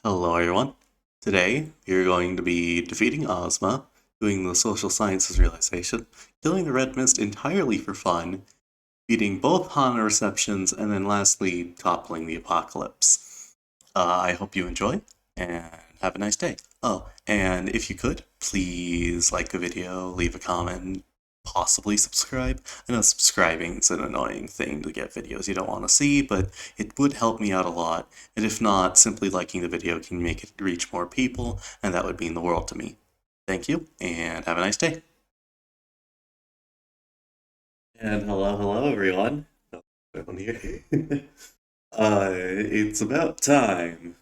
Hello everyone. Today we are going to be defeating Ozma, doing the social sciences realization, killing the red mist entirely for fun, beating both Hana receptions, and then lastly toppling the apocalypse. I hope you enjoy and have a nice day. Oh, and if you could, please like the video, leave a comment, possibly subscribe. I know subscribing is an annoying thing to get videos you don't want to see, but it would help me out a lot. And if not, simply liking the video can make it reach more people, and that would mean the world to me. Thank you, and have a nice day. And hello everyone. Down here. It's about time.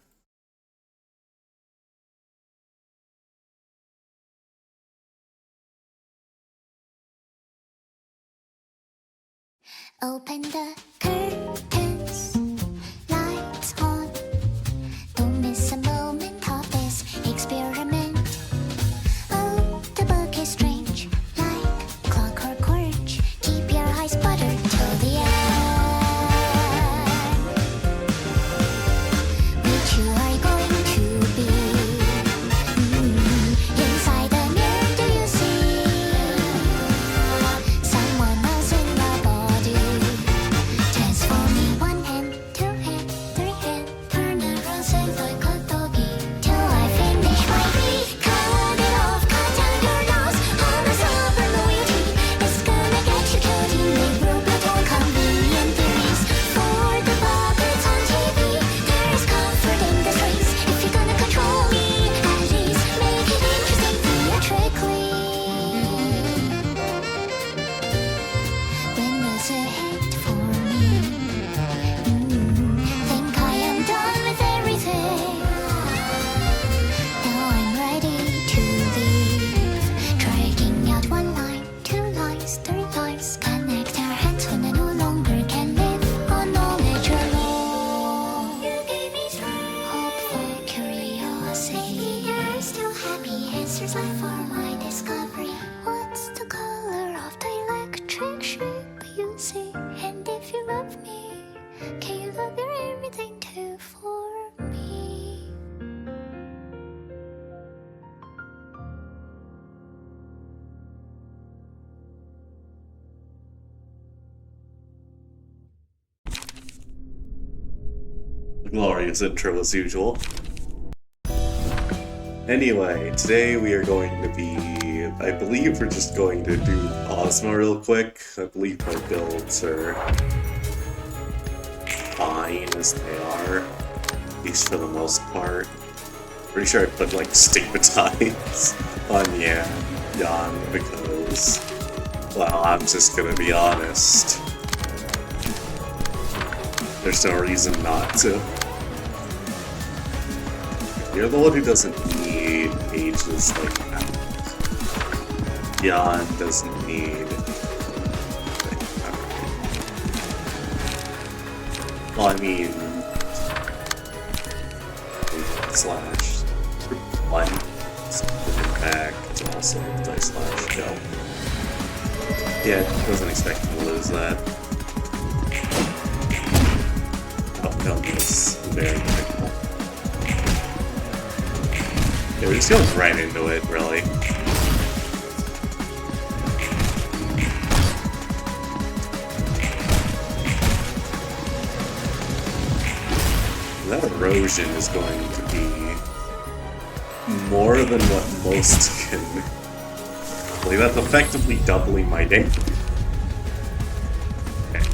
Open the curtains, lights on. Don't miss a moment of this experiment. Oh, the book is strange, like clockwork orange. Keep your eyes buttered till the end. Which you are going to be? Inside the mirror, do you see someone else in the body? Transforming one hand, two hand, three hand, turn around, say like a doggy till I finish my beat. Cut it off, cut down your nose. All the silver loyalty is gonna get you killed. You make real little convenient theories for the puppets on TV. There is comfort in this race. If you're gonna control me, at least make it interesting theatrically. When does it hit for me? Think I am done with everything. Now I'm ready to leave. Dragging out one line, two lines, three lines. Connect our hands when I no longer can live on knowledge alone. You gave me strength, hopeful curiosity. You're still happy, answers left for my discovery. What's the color of the electric sheep you see? And if you love me, can you love your everything too for me? Glorious intro as usual. Anyway, today we are going to be, I believe we're just going to do Ozma real quick. I believe my builds are fine as they are, at least for the most part. Pretty sure I put like stigmatize on Yan because, well, I'm just gonna be honest. There's no reason not to. You're the one who doesn't need ages like that. Yan doesn't need. Well, I mean, slash one impact, also multi-slash go. Yeah, wasn't expecting to lose that. Outcome is very predictable. Yeah, we're just going right into it, really. That erosion is going to be more than what most can. Like, that's effectively doubling my damage. Okay.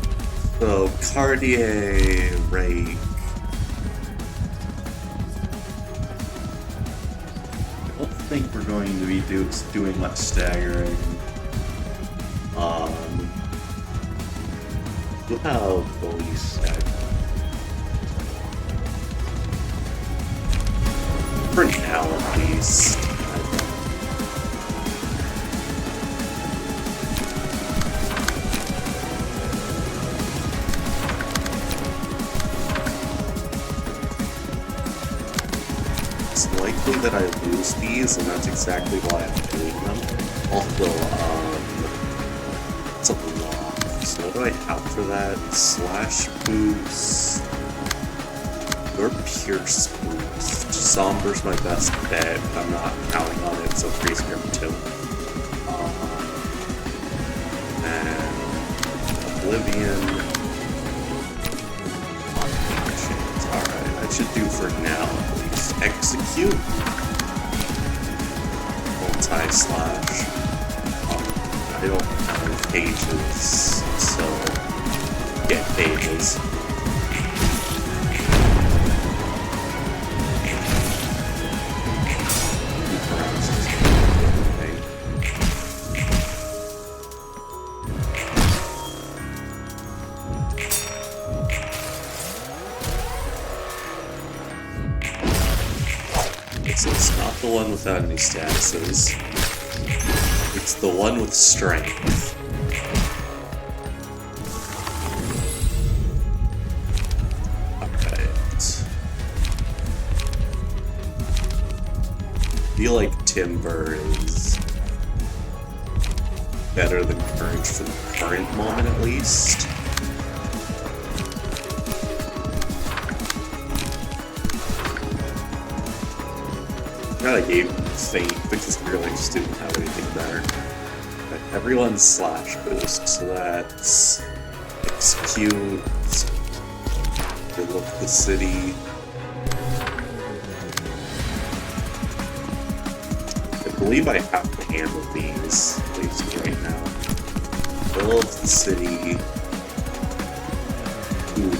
So, Cartier, Rake. I don't think we're going to be doing much staggering. Look how fully staggered. For now, at least. It's likely that I lose these, and that's exactly why I'm doing them. Although, it's a lot. So what do I have for that? Slash boost. Or pierce boost. Somber's my best bet. I'm not counting on it, so free script too. And Oblivion. Alright, that should do for now at least. Execute. Multi-slash. I don't have pages, so get pages. It's not the one without any statuses. It's the one with strength. Alright. I feel like Timber is better than Courage for the current moment at least. I gave Fate because we really just didn't have anything better. But everyone's slash boost, so that's execute, fill up the city. I believe I have to handle these, at least right now. Fill up the city. Ooh.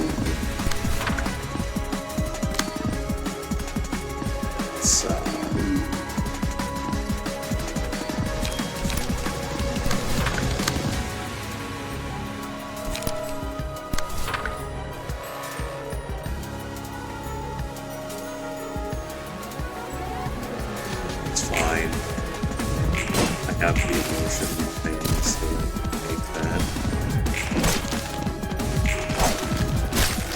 So have the emotion thing, so make that.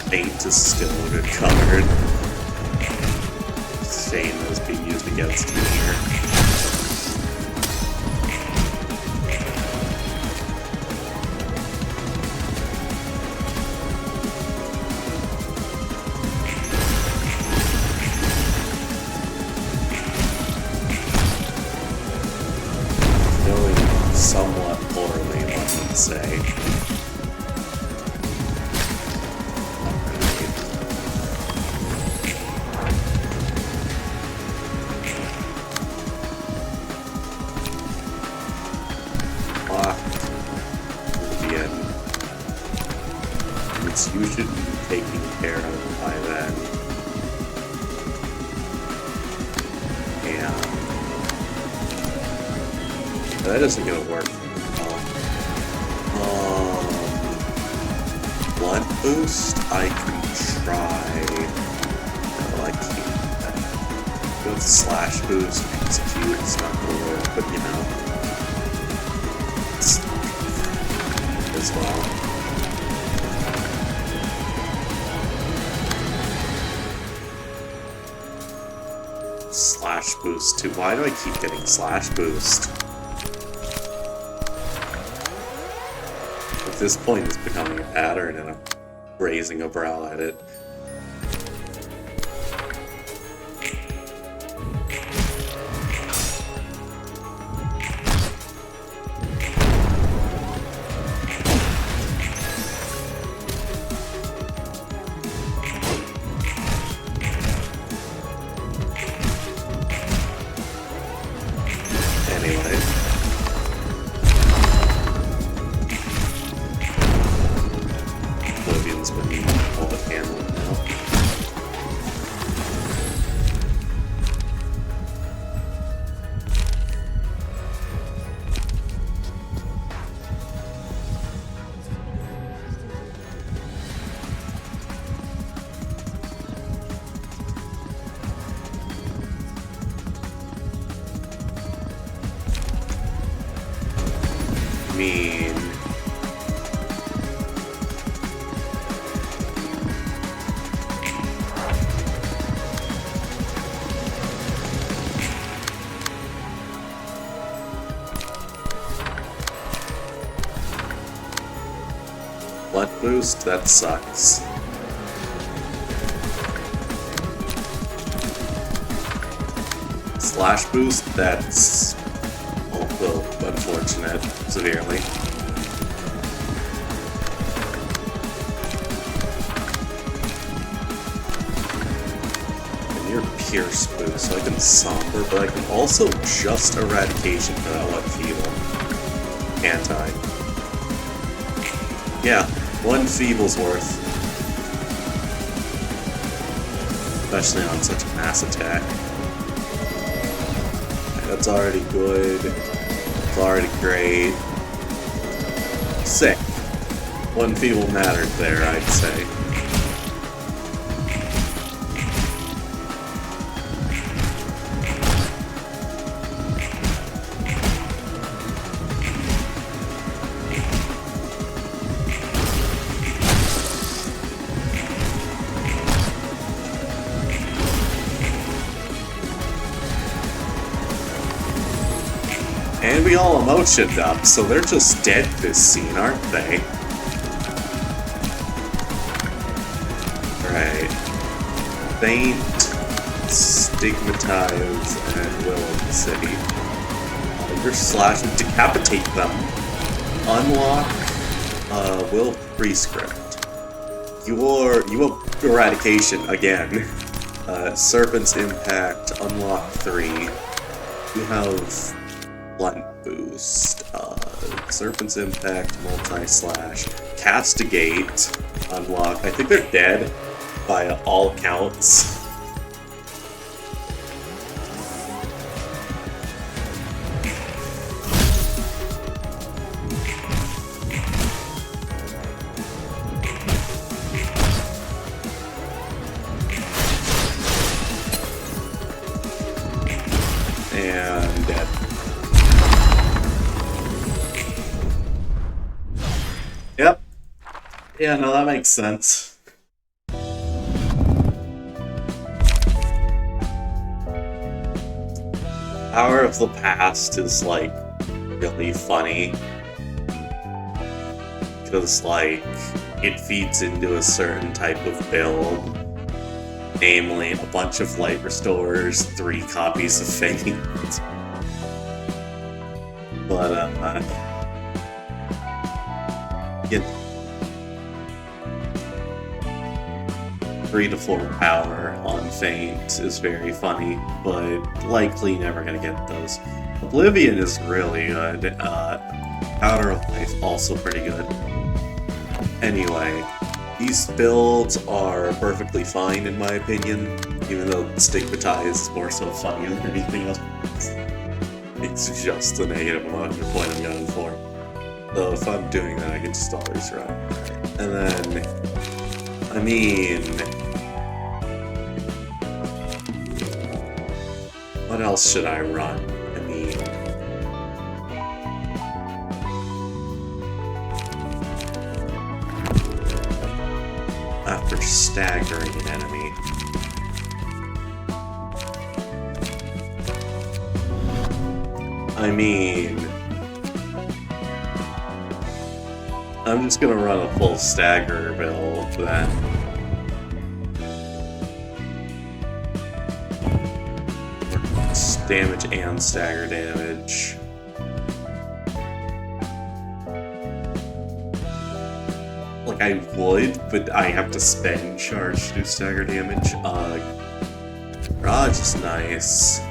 Fate is still a good card. Shame that was being used against me here. Somewhat poorly, one would say. Oblivion. Which you should be taking care of by then. And that isn't gonna work. Blood boost, I can try. No, I can't. Go with slash boost, execute, it's not gonna work, but you know. It's as well. Slash boost too. Why do I keep getting slash boost? At this point, it's becoming a pattern, and I'm raising a brow at it. Anyway. Oblivion's been all but handled now. I mean, blood boost? That sucks. slash boost, that's also unfortunate, severely. And your pierce boost, so I can somber, but I can also just eradication for that one feeble. Can't I? Yeah, one feeble's worth. Especially on such a mass attack. That's already good. It's already great. Sick. One feeble mattered there, I'd say. And we all emotioned up, so they're just dead this scene, aren't they? Right. Faint, stigmatize, and will of the city. You're slash and decapitate them. Unlock will prescript. You have eradication again. Serpent's impact, unlock 3. You have blunt boost, Serpent's Impact, multi-slash, Castigate, unlock. I think they're dead by all counts. And dead. Yep. Yeah, no, that makes sense. Power of the Past is, like, really funny. Because, like, it feeds into a certain type of build. Namely, a bunch of Light Restorers, 3 copies of Faint. But, yeah. 3 to 4 power on Faint is very funny, but likely never gonna get those. Oblivion is really good. Powder of Life also pretty good. Anyway, these builds are perfectly fine in my opinion, even though Stigmatize is more so funny than anything else. It's just the negative amount of point I'm going for. So if I'm doing that, I can just always run. And then, I mean, what else should I run? I mean, after staggering an enemy. I mean, I'm just gonna run a full stagger build then. Damage and stagger damage. Like I would, but I have to spend charge to do stagger damage. Raj is nice.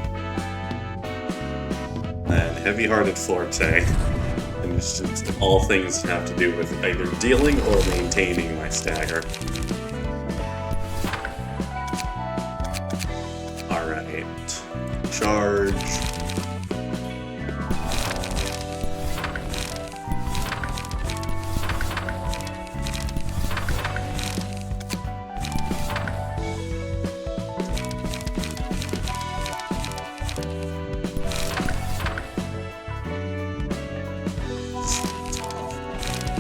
And Heavy-Hearted Forte. And it's just all things have to do with either dealing or maintaining my stagger. Alright. Charge.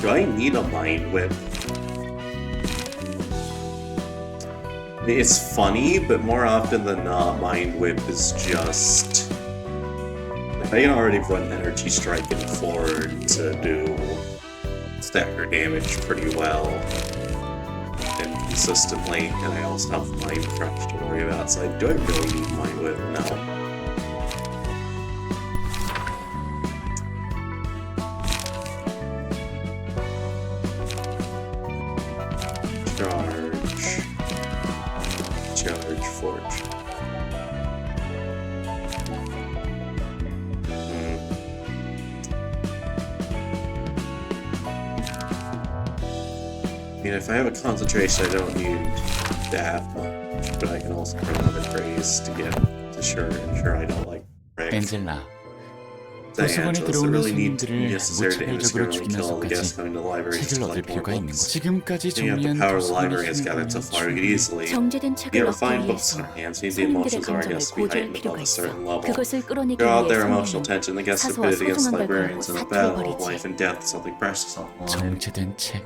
Do I need a Mind Whip? I mean, it's funny, but more often than not, Mind Whip is just... I can already run Energy Strike and Forward to do stagger damage pretty well and consistently, and I also have Mind Crush to worry about, so do I really need Mind Whip? No. I mean, if I have a concentration, I don't need that much, but I can also put another phrase to get to ensure I don't like Rick. 엔젤라, Saying 도서관에 Angela, is it 들어오는 really 손님들을 necessary to 무차별적으로 indiscriminately kill all the guests 죽이면서까지 coming to the library just 책을 to 얻을 collect more 필요가 있는 것. books? 지금까지 You have the 정리한 power the 도서관의 library has gathered so far, you could easily 정제된 be 책을 able to 얻기 find books 위해서 in our hands. Need the 손님들의 emotions of our 감정을 guests to be 고조할 heightened 필요가 above a 있어. certain level. 그것을 끌어내기 Throw out 위해 their emotional 선생님은 tension against the 사소와 pitted against 소중한 걸 librarians 걸고 in a battle of 사투어버리지. life and death, something precious on the line. 정제된 책.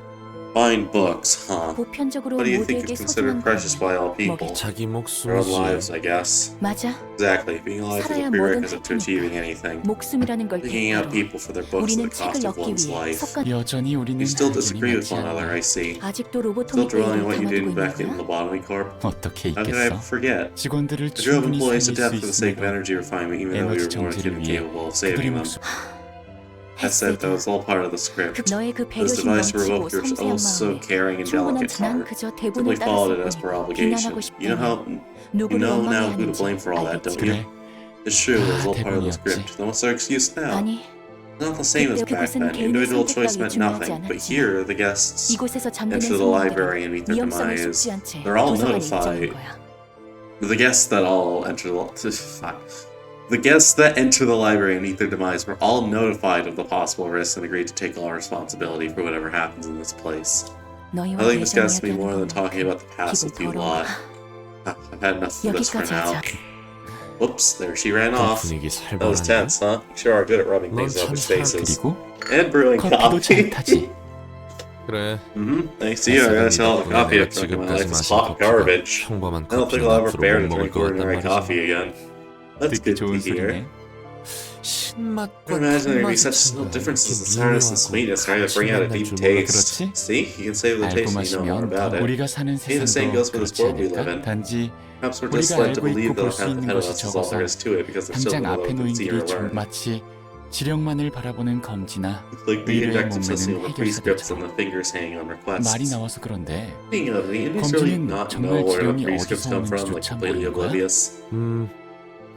Find books, huh? 보편적으로 What do you think 모두에게 is considered 소중한 precious by all people? 뭐겠지? 자기 Their own lives, 목숨이지. I guess. 맞아. Exactly. Being alive is a 살아야 뭐든 prerequisite to 할 achieving 테니까. anything. 목숨이라는 걸 Picking out 대가로 people for their books at 우리는 the cost 책을 of 얻기 one's 위해 life. 섞어. 여전히 우리는 You still 의견이 disagree with 맞지 one another, I 않나. see. 아직도 Still 로보토믹 dwelling on 베일을 what you 담아두고 did 있는 back in 거야? Lobotomy Corp? 어떻게 How could I 있겠어? forget? 직원들을 I drove 충분히 employees to 살릴 death 수 for the sake of 있음에도 energy refinement, even though we 에너지 were more 정제를 than 위해 capable of 그들의 saving them. 목숨. I said that was all part of the script. 너의 그 This 배려심 device to 넘치고 revoke your 섬세한 oh so 마음에 caring and delicate 충분한지 난 heart. 그저 Simply 대본을 followed it 따랐을 as per 뿐 obligation. 비난하고 You know 싶다면 how you 누구를 know now 원망해야 who to 하는지 blame for all that, don't 알겠지? you? 그래. It's true, it was all 다 part of the 대본이었지. script. Then what's our excuse now? 아니, Not the same as 그때 back 그것은 then. 개인의 Individual 선택 choice 따위 meant 중요하지 nothing. But 않았지. here, the guests 이곳에서 잠드는 enter the library and meet 손님들은 their 위험성을 demise. 속지 않채 They're all 도서관에 notified. 입장한 거야. The guests that all enter the guests that enter the library and meet their demise were all notified of the possible risks and agreed to take all responsibility for whatever happens in this place. 너희와 I think this 예전 gets me more than 이야기하는 talking 것만큼 about the past 기분 with you 더러워. lot. I've had enough of this for 여기까지 now. 하자. Whoops, there she ran off. 분위기 That was 살벌한데. tense, huh? You sure are good at rubbing things 넌 up 참 his faces. 그리고 And brewing 커피도 coffee. 잘 타지. 그래. Thanks to you, I gotta tell the coffee 내가 I've drunk in my 지금까지 life is 마신 hot 커피가 garbage. 평범한 I don't think 커피는 I'll ever 앞으로 bear 못 to 먹을 drink 것 같단 ordinary 말이지. coffee again. That's 듣기 good to 좋은 hear. 소리네. 신맛과 I imagine there'd be 단맛의 such small 차이가 differences in 이렇게 sourness and 미묘하고 sweetness, right? To bring out a 감칠맛날 deep 줄 몰라. taste. 그렇지? See? You can save the 알고 taste when you know more 마시면 about 더 it. 우리가 사는 Maybe the same 세상도 goes for this 그렇지 world we live 않을까? in. 단지 Perhaps we're just 우리가 led to 알고 believe 있고 that 볼 the 수 path 있는 ahead of 것이 us is all 적어서 there is to it because there's so 당장 little 앞에 we can see or 놓인 일을 learn. 마치 지령만을 바라보는 검지나 Like the 의뢰의 index obsessing 목매는 over prescripts and 해결사들처럼. the fingers hanging on requests. 말이 나와서 그런데 Speaking of, the Indians really 검지는 not 정말 know where the 지령이 prescripts 어디서 come from, like 오는지조차 completely 모르는 거야? oblivious.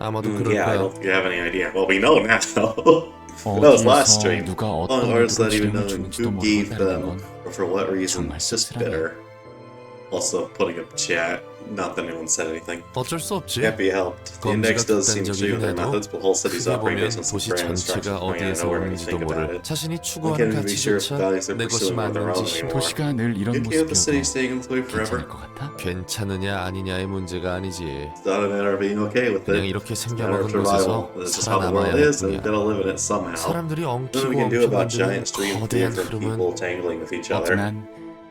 아마도 그럴 Yeah, I 거야. don't think you have any idea. Well, we know now. That was last 어디에서 stream. 누가 Long 어떤 artists 의도로 not even 지령을 knowing 주는지도 who gave 모른다는 them 건 or for what reason. 정말 It's just 씁쓸하네. bitter. Also, putting up chat. Not that anyone said anything. 어쩔 수 없지. Can't be helped. The index does seem to agree with their methods, but the whole city's 크게 operating 보면 based on some 도시 grand instructions. 전체가 I mean, I 어디에서 know where we 오는지도 think about 모를 it. 자신이 I 추구하는 can't even be sure if the 가치조차 values they're 내 것이 pursuing are their own 맞는지 anymore. 도시가 늘 이런 You can't have the city 모습이어도 staying in this way forever. 괜찮을 것 같아? 괜찮으냐 아니냐의 문제가 아니지. It's not a matter of being okay with 그냥 it. 이렇게 It's a matter of 생겨먹은 곳에서 survival. This is how the 살아남아야 world is, and 할 we've 뿐이야. got to live in it somehow. 사람들이 Nothing 엉키고 we can do about 엉켜 giant 만드는 streams of 거대한 different 흐름은 people tangling with each other. 난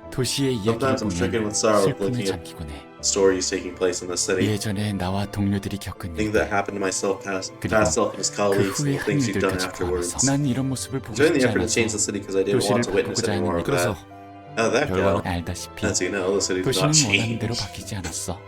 도시의 이야기를 Sometimes I'm stricken 보면 with sorrow 슬픔에 looking at 잠기곤 해. stories taking place in the city. 예전에 나와 동료들이 겪은 Things 일, that happened to myself, past 그리고 self and his 그 colleagues, and 후에 the 한 things you've done 일들까지 afterwards. 포함해서 난 이런 모습을 보고 Joined the 싶지 effort to change the 않아서 city because I didn't 도시를 want to witness 바꾸고자 any more of 하는 그래서 that. How'd that go? 알다시피 As you know, the city did not 도시는 원하는 대로 change. 바뀌지 않았어.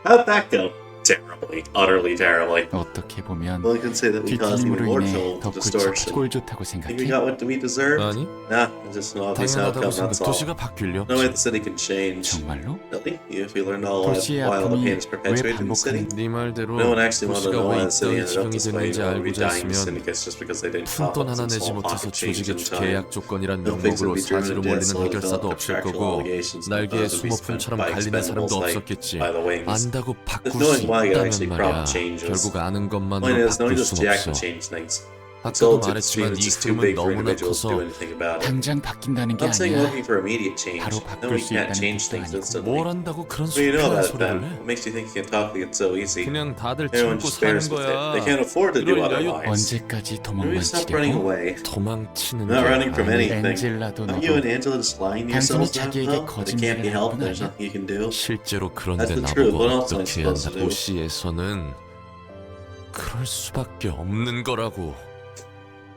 How'd that go? Terribly. Utterly terribly. 어떻게 보면 Well, you can say that we caused even 뒷힘으로 more 인해 trouble 더 with 굴착 distortion. 꼴 좋다고 Think we 생각해? got what we deserved? 아니 Nah, it's just an obvious outcome, 당연하다고 생각. that's all. 도시가 바뀔려. No way the city can change. 정말로? Really? If we learned all that 도시의 while the 아픔이 pain is 왜 perpetuated in the city? 반복하는 네 말대로 No one actually wanted to 도시가 know 왜 why the city 이따위 ended up 지경이 this way. 됐는지 We'd 알고자 be dying 했으면 syndicates just because they didn't 푼돈 top up 하나 some 내지 small 못해서 pocket change in 조직의 time. 계약 조건이란 No things would 명목으로 be driven 사지를 to death, 몰리는 so they 해결사도 felt 없을 contractual 거고 obligations and 날개에 funds would be spent 수모품처럼 by 갈리는 사람도 expendables like 없었겠지. by the wings. 안다고 바꿀 수 knowing why it 있다면 actually 말이야. prompt changes. 결국 아는 Point 것만으로 is, no one 바꿀 just 순 jack 없어. to change things. 아까도 Until it's 말했지만 이 just too 흐름은 big for 너무나 individuals to do 커서 anything about it. 당장 바뀐다는 게 I'm not saying 아니야. looking for immediate change. 바로 No, 바꿀 we 수 can't 있다는 change 뜻도 things 아니고. instantly. 뭘 한다고 그런 Well, you know sulფ한 about it 소리를 then. 해? What makes you think you can talk like it's so easy? 그냥 다들 Everyone 참고 just 사는 bears with it. They 거야. can't afford to do 그럴 여유 otherwise. 언제까지 Maybe we stop running 도망만 치려고? away. 도망치는 I'm not 게 running from 아니 anything. 엔젤라도 Aren't you and 너도 Angela just lying to 단순히 yourselves now? 자기에게 Huh? That it can't be 거짓말을 helped. 할 뿐 There's 아니야. nothing you can do. 실제로 That's 그런데 the truth. 나보고 What else am I 어떻게 한다. supposed to do? 도시에서는 그럴 수밖에 없는 거라고.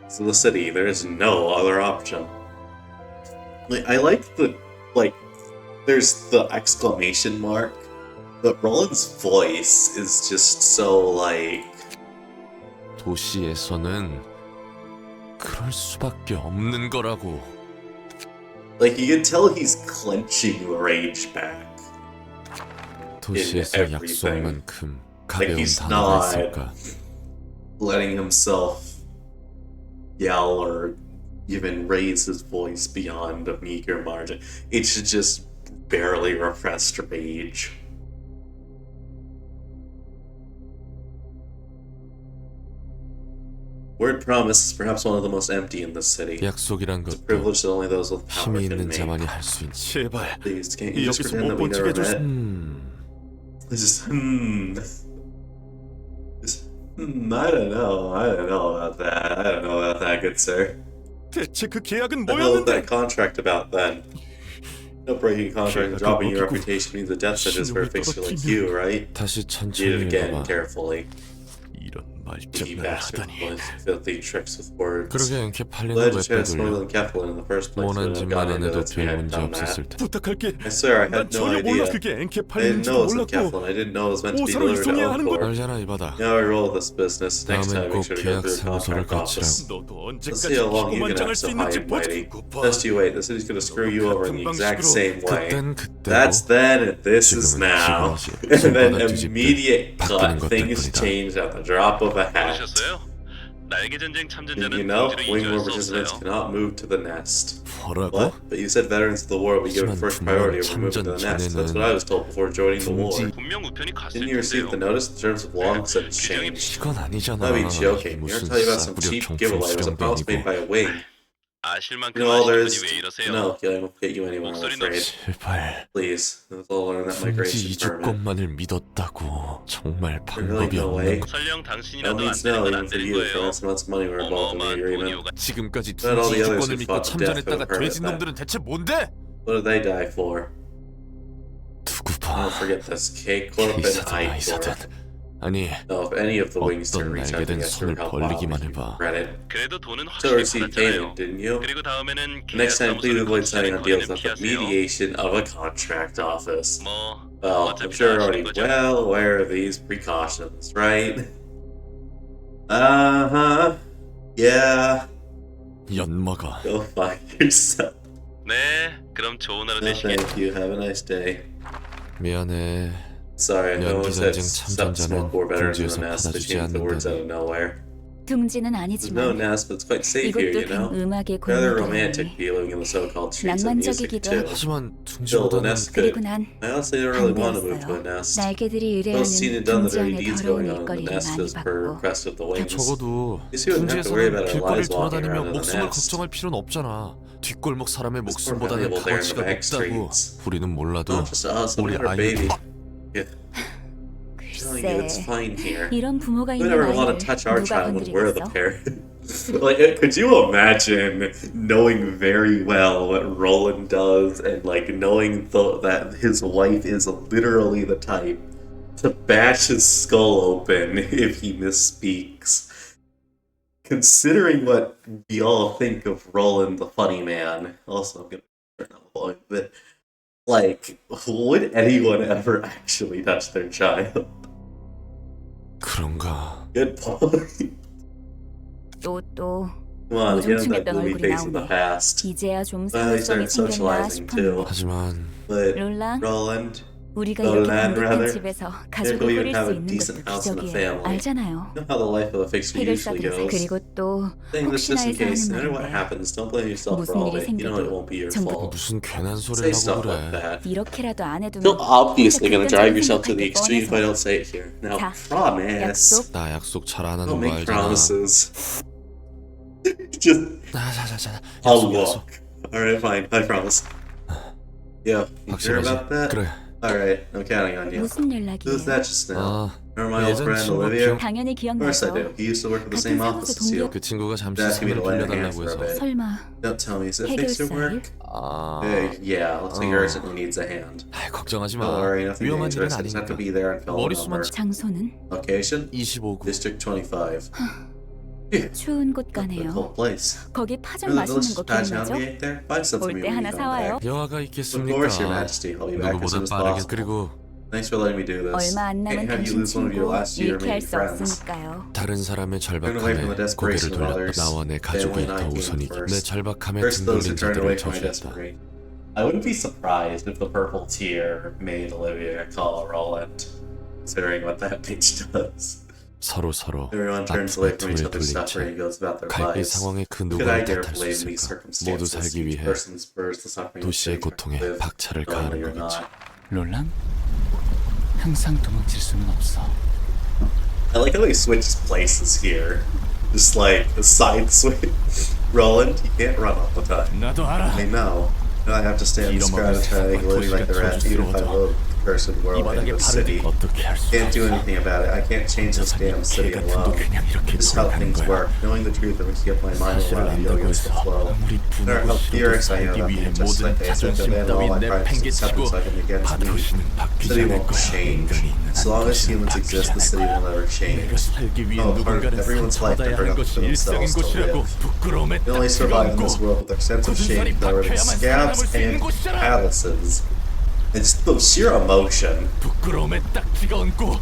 So the city, there is no other option. Like, I like there's the exclamation mark, but Roland's voice is just so like, 도시에서는 그럴 수밖에 없는 거라고. you can tell he's clenching rage back. 도시에서 everything. 약속만큼 Like 가벼운 he's 단어가 not 있을까? letting himself yell or even raise his voice beyond a meager margin. It's just barely repressed rage. Word promise is perhaps one of the most empty in this city. 약속이란 It's a 것도 privilege that only those with power 힘이 can 있는 make. 자만이 할 수 있지. 제발 Please, can't you just 여기서 pretend that 못 we never 버티게 해줄 met? It's just, Just, I don't know about that. I don't know about that, good sir. 대체 그 계약은 The hell was 뭐였는데? that contract about then? No breaking contract and dropping your 그거 reputation means a death sentence for a 신용을 fixture like 떨어뜨리면 you, right? 다시 Read 천천히 it again 읽어봐. carefully. 이런 You 말장난을 bastard 하다니. with filthy tricks with words. 그러게 앵케 팔리는 Glad 왜 you tried to smuggle 빼돌려? in Keflin in the first place. 원한 Wouldn't have 짓만 gone 안 into 해도 this if 별 you hadn't 문제 done 없었을 that. 테. 부탁할게. I swear, I 난 had no 전혀 몰라 idea. 그게 앵케 I didn't 팔리는지도 know it was in 몰랐고 Keflin. I didn't know it was meant to be 오사로 delivered to 이송해야 하는 거 Oakport. 알잖아 이 바다. Now I roll this business. Next time, 다음엔 make 꼭 sure to go 계약 through the 사무소를 contract office. 거치라고. 너도 Let's 언제까지 see how long you can 기고만장할 act 수 so high 있는지 and mighty. 버티고 봐. Just you wait. The city's gonna screw you over in the exact same way. 그땐 그때로. That's then, and this is 지금은 now. 지금이지. And then 손바닥 뒤집듯 immediate 바뀌는 cut. 것들 Things 뿐이다. change at the drop of a hat. 보셨어요? 날개 전쟁 참전자는 You know, 공지를 Wingmore 이주할 수 participants 없어요. cannot move to the nest. 뭐라고? What? But you said veterans of the war would be given 하지만 first 분명 priority over moving to the 참전 nest. That's 전에는 what I was told before joining the war. 둥지- 분명 우편이 갔을 Didn't you receive the 텐데요. notice? The terms of law and sentence 규정이 changed. 이건 아니잖아. I'd be 이게 joking. You're 무슨 telling about some 싸구려 cheap 정품 giveaway. It was a 수령도 promise made 아니고. by a wing. 아실 만큼 You know all there 아시는 is 분이 왜 to 이러세요? know. I won't get you anywhere, I'm 목소리는 afraid. 제발. Please. Let's all learn that 둥지 migration 이주 permit. 것만을 믿었다고. 정말 really 방법이 no 없는 way. 거. 설령 No 당신이라도 안 means 되는 no, 건 even 안 for 되는 you. For 거예요. that's much money were involved in the 어마어마한 agreement. 돈이오가 지금까지 But all 둥지 the others 이주권을 who 믿고 fought to death 참전했다가 for the 돼진 permit. 놈들은 대체 뭔데? What did they die for? 두고 Don't 봐. forget this. K-Corp and K이사든 I-Corp. 아이사든. 아니 No, if any of the wings 어떤 turn reach out to 날개든 get 손을 through, help 벌리기만 out, 해봐. credit. 그래도 돈은 Still 확실히 received payment, 받았잖아요. didn't you? 그리고 다음에는 Next time, please 계약사무소를 avoid signing on deals 거치는 at the 피하세요. mediation of a contract office. 뭐 Well, I'm 어차피 sure you're 다 already 아시는 거죠? well aware of these precautions, right? Uh-huh. Yeah. 연마가 Go fuck yourself. 네, 그럼 좋은 하루 No, 되시길. thank you. Have a nice day. 미안해. Sorry, no one said 연기전쟁 stop 참전자는 smoke war veterans in 둥지에서 the nest, but 받아주지 she the words out of 않는다니. nowhere. 둥지는 There's no 아니지만 nest, but it's quite safe here, 이것도 you know? 단 음악의 Rather 골목이라니. romantic feeling in the so-called streets of music, 낭만적이기도 too. 하고. 하지만 Still, the 둥지보다는 nest good. 그리고 난 I honestly don't really want to move to a 반대였어요. nest. 날개들이 Those seen 의뢰하는 and done the 둥지 dirty 안의 deeds 더러운 going on in the 일거리를 nest 많이 as per 받고 request of the wings. 적어도 You see, we wouldn't have to worry 둥지에서는 about our 길거리를 lives walking 돌아다니며 around in the 목숨을 nest. 걱정할 필요는 없잖아. 뒷골목 사람의 This poor 목숨보다는 valuable there in the 값어치가 back 높다고. streets. 우리는 몰라도 Not just us, look 우리 at our 아이를 baby. Yeah. Telling you it's 글쎄, fine here. 이런 부모가 Who'd 있는 ever want 아이를 to touch our 누가 child when we're the 건드리겠어? parent? Like, could you imagine knowing very well what Roland does and like knowing that his wife is literally the type to bash his skull open if he misspeaks? Considering what we all think of Roland the funny man, also I'm gonna turn on the volume a bit. Like, would anyone ever actually touch their child? 그런가? Good point. 또 Come on, get him that 우중충했던 gloomy 얼굴이 face of the 나오네. past. 이제야 좀 Well, he 사회성이 started 생겼나 socializing too. 싶었는데 하지만 But 롤라, Roland, 우리가 Roland, 이렇게 rather, 반듯한 집에서 there 가족을 could even 꾸릴 have 수 a 있는 decent 것도 house and a 기적이에요. family. 알잖아요. You know how the life of a fixer usually 해결사들에서 goes. 그리고 또 Saying this 혹시나 just in 해서 case, no 하는 matter what 말인데 happens, don't blame yourself for 무슨 all 일이 of it. You know it won't be your 생겨도 fault. 무슨 괜한 Say 소리를 stuff 하고 like 그래. that. 이렇게라도 안 해두면 You're obviously gonna drive 극단적인 yourself to the 생각할 게 extreme if I 뻔해서. don't say it here. Now, 자, promise. 약속. 나 약속 잘 안 하는 Don't 거 make 알잖아. promises. Just 자자자자. I'll 약속 walk. 약속. Alright, fine. I promise. Yeah, you sure 확실하지? about that? 그래. Alright, I'm counting on you. 무슨 연락이에요? Who's that just now? 아, Remember my old 예전 friend 친구 Olivia? 기억. 당연히 Of course I 기억나죠. do. He used to work at the 같은 same 사무소 office as you. 동료. 그 친구가 잠시 Asking me to 손을 lend a hand 빌려달라고 for a 해서. bit. 설마 Don't tell me, is it fixer 해결사일? work? 아, Yeah, looks like he Oh. urgently needs a hand. 아이, 걱정하지 Don't 마. worry, nothing 위험한 일은 dangerous. I just have to 아니니까. be there and fill a 머릿수만 number. 장소는 Location? 25구. District 25. Yeah, 추운 곳 a 가네요. cold place. 거기 파전 Remember the 맛있는 delicious 거 patch 기억나죠? navigate there? Buy some for 올 me 때 when 하나 you come 사와요. back. 여화가 Of 있겠습니까? course, Your Majesty. I'll be back as soon 누구보다 as 빠르게. possible. 그리고 Thanks for letting me do this. 얼마 안 Can't 남은 have you 당신 lose one of your 친구 last year 잃게 할 remaining 수 friends. 없으니까요. 다른 사람의 Turn away from the 절박함에 고개를 desperation of 돌렸다. others. 나와 내 Family 가족이 and I 더 came 우선이다. first. 내 절박함에 First 등 those who 돌린 turned away 자들을 from my 저주했다. desperate. I wouldn't be surprised if the purple tear made Olivia call Roland, considering what that bitch does. 서로 Everyone turns away 앞으로 from each 등을 other's 돌린 suffering 채 and goes about their 갈길 lives. 상황의 그 Who could I 누구를 dare 탓할 수 blame these 있을까? 모두 circumstances? 살기 Each 위해 person spurs the suffering of 도시의 those 고통에 who live, 박차를 knowingly 가하는 or 거겠지. not. 롤랑? 항상 도망칠 수는 없어. I like how they switch places here. Just like a side switch. Roland, you can't run all the time. 나도 알아. I know. And I have to stand this ground and try to make a living like the rest, even if I live in the cursed world into the city. Can't do anything about it. I can't change this damn city alone. This is how things work. Knowing the truth and keep my mind alive and go against the flow. No matter how furious I am, nothing just like this. I have to abandon all my pride and acceptance I can against me. The city won't change. As long as humans exist, the city will never change. Oh, part of everyone's life to hurt up for themselves to live. They only survive in this world with their sense of shame covered in scabs and calluses. It's the sheer emotion. 부끄러움에 딱지가 얹고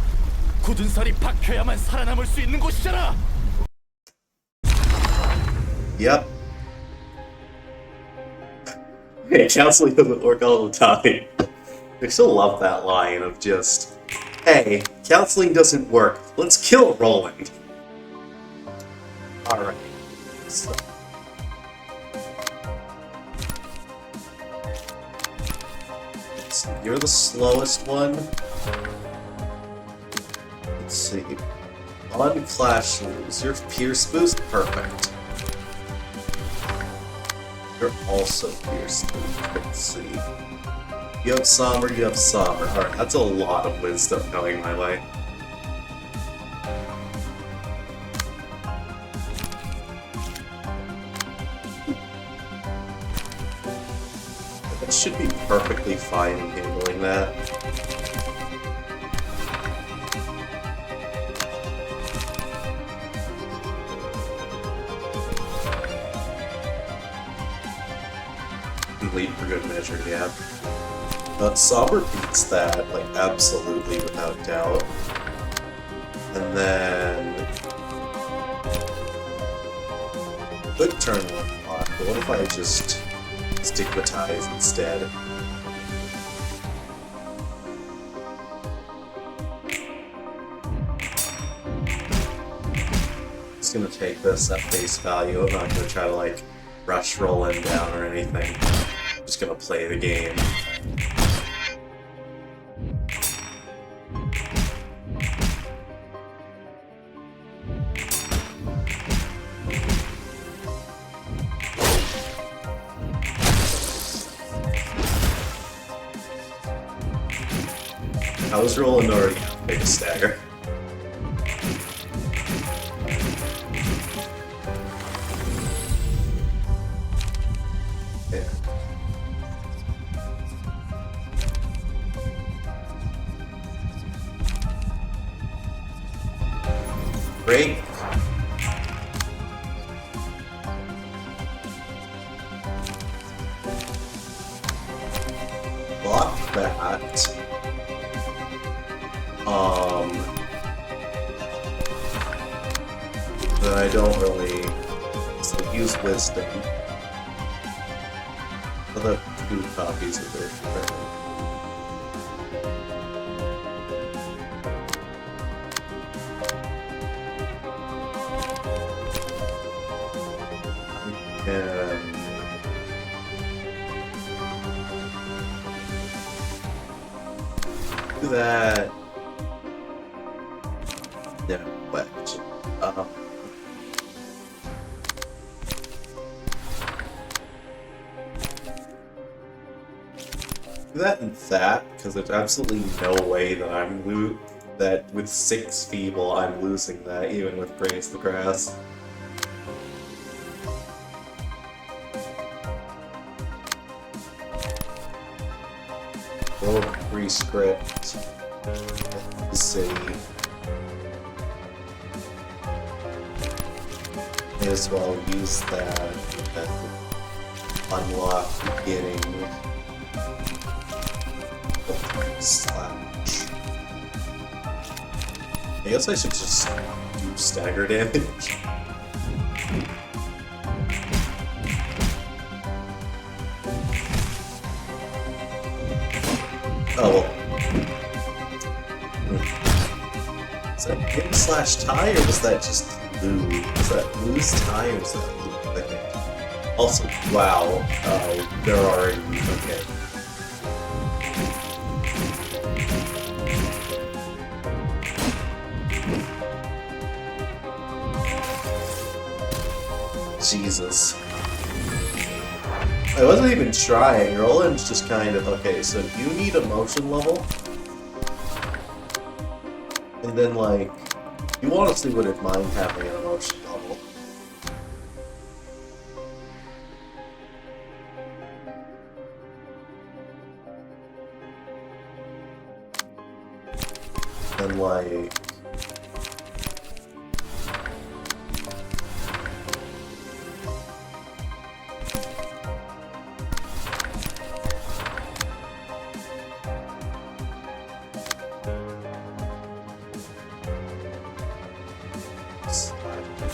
굳은 살이 박혀야만 살아남을 수 있는 곳이잖아. Yep. Hey, counseling doesn't work all the time. I still love that line of just, hey, counseling doesn't work. Let's kill Roland. Alright. So. You're the slowest one. Let's see. On Clash Lose, your Pierce boost, perfect. You're also Pierce boost, let's see. You have Somber, you have Somber. Alright, that's a lot of wisdom going my way. I should be perfectly fine in handling that. Lead for good measure, yeah. Somber beats that, like, absolutely without doubt. And then... Good turn one block, but what if I just stigmatize instead? Just gonna take this at face value. I'm not gonna try to, like, rush Roland down or anything. I'm just gonna play the game. I was rolling already. Take a stagger. Yeah. Great. Block that. Then I don't really use wisdom. Other two copies of it. And do that. Yeah, but do that and that, because there's absolutely no way that that with 6 feeble I'm losing that, even with Grace the Grass. Roll 3 script. The city. May as well use that unlock beginning. Slash. I guess I should just do stagger damage. Oh well. Is that hit slash tie, or was that just lose? Is that lose tie, or is that lose? Okay. Also, wow, they're already okay. Jesus. I wasn't even trying. Roland's just kind of okay. So you need a motion level, and then like you honestly wouldn't mind having an emotion level. And like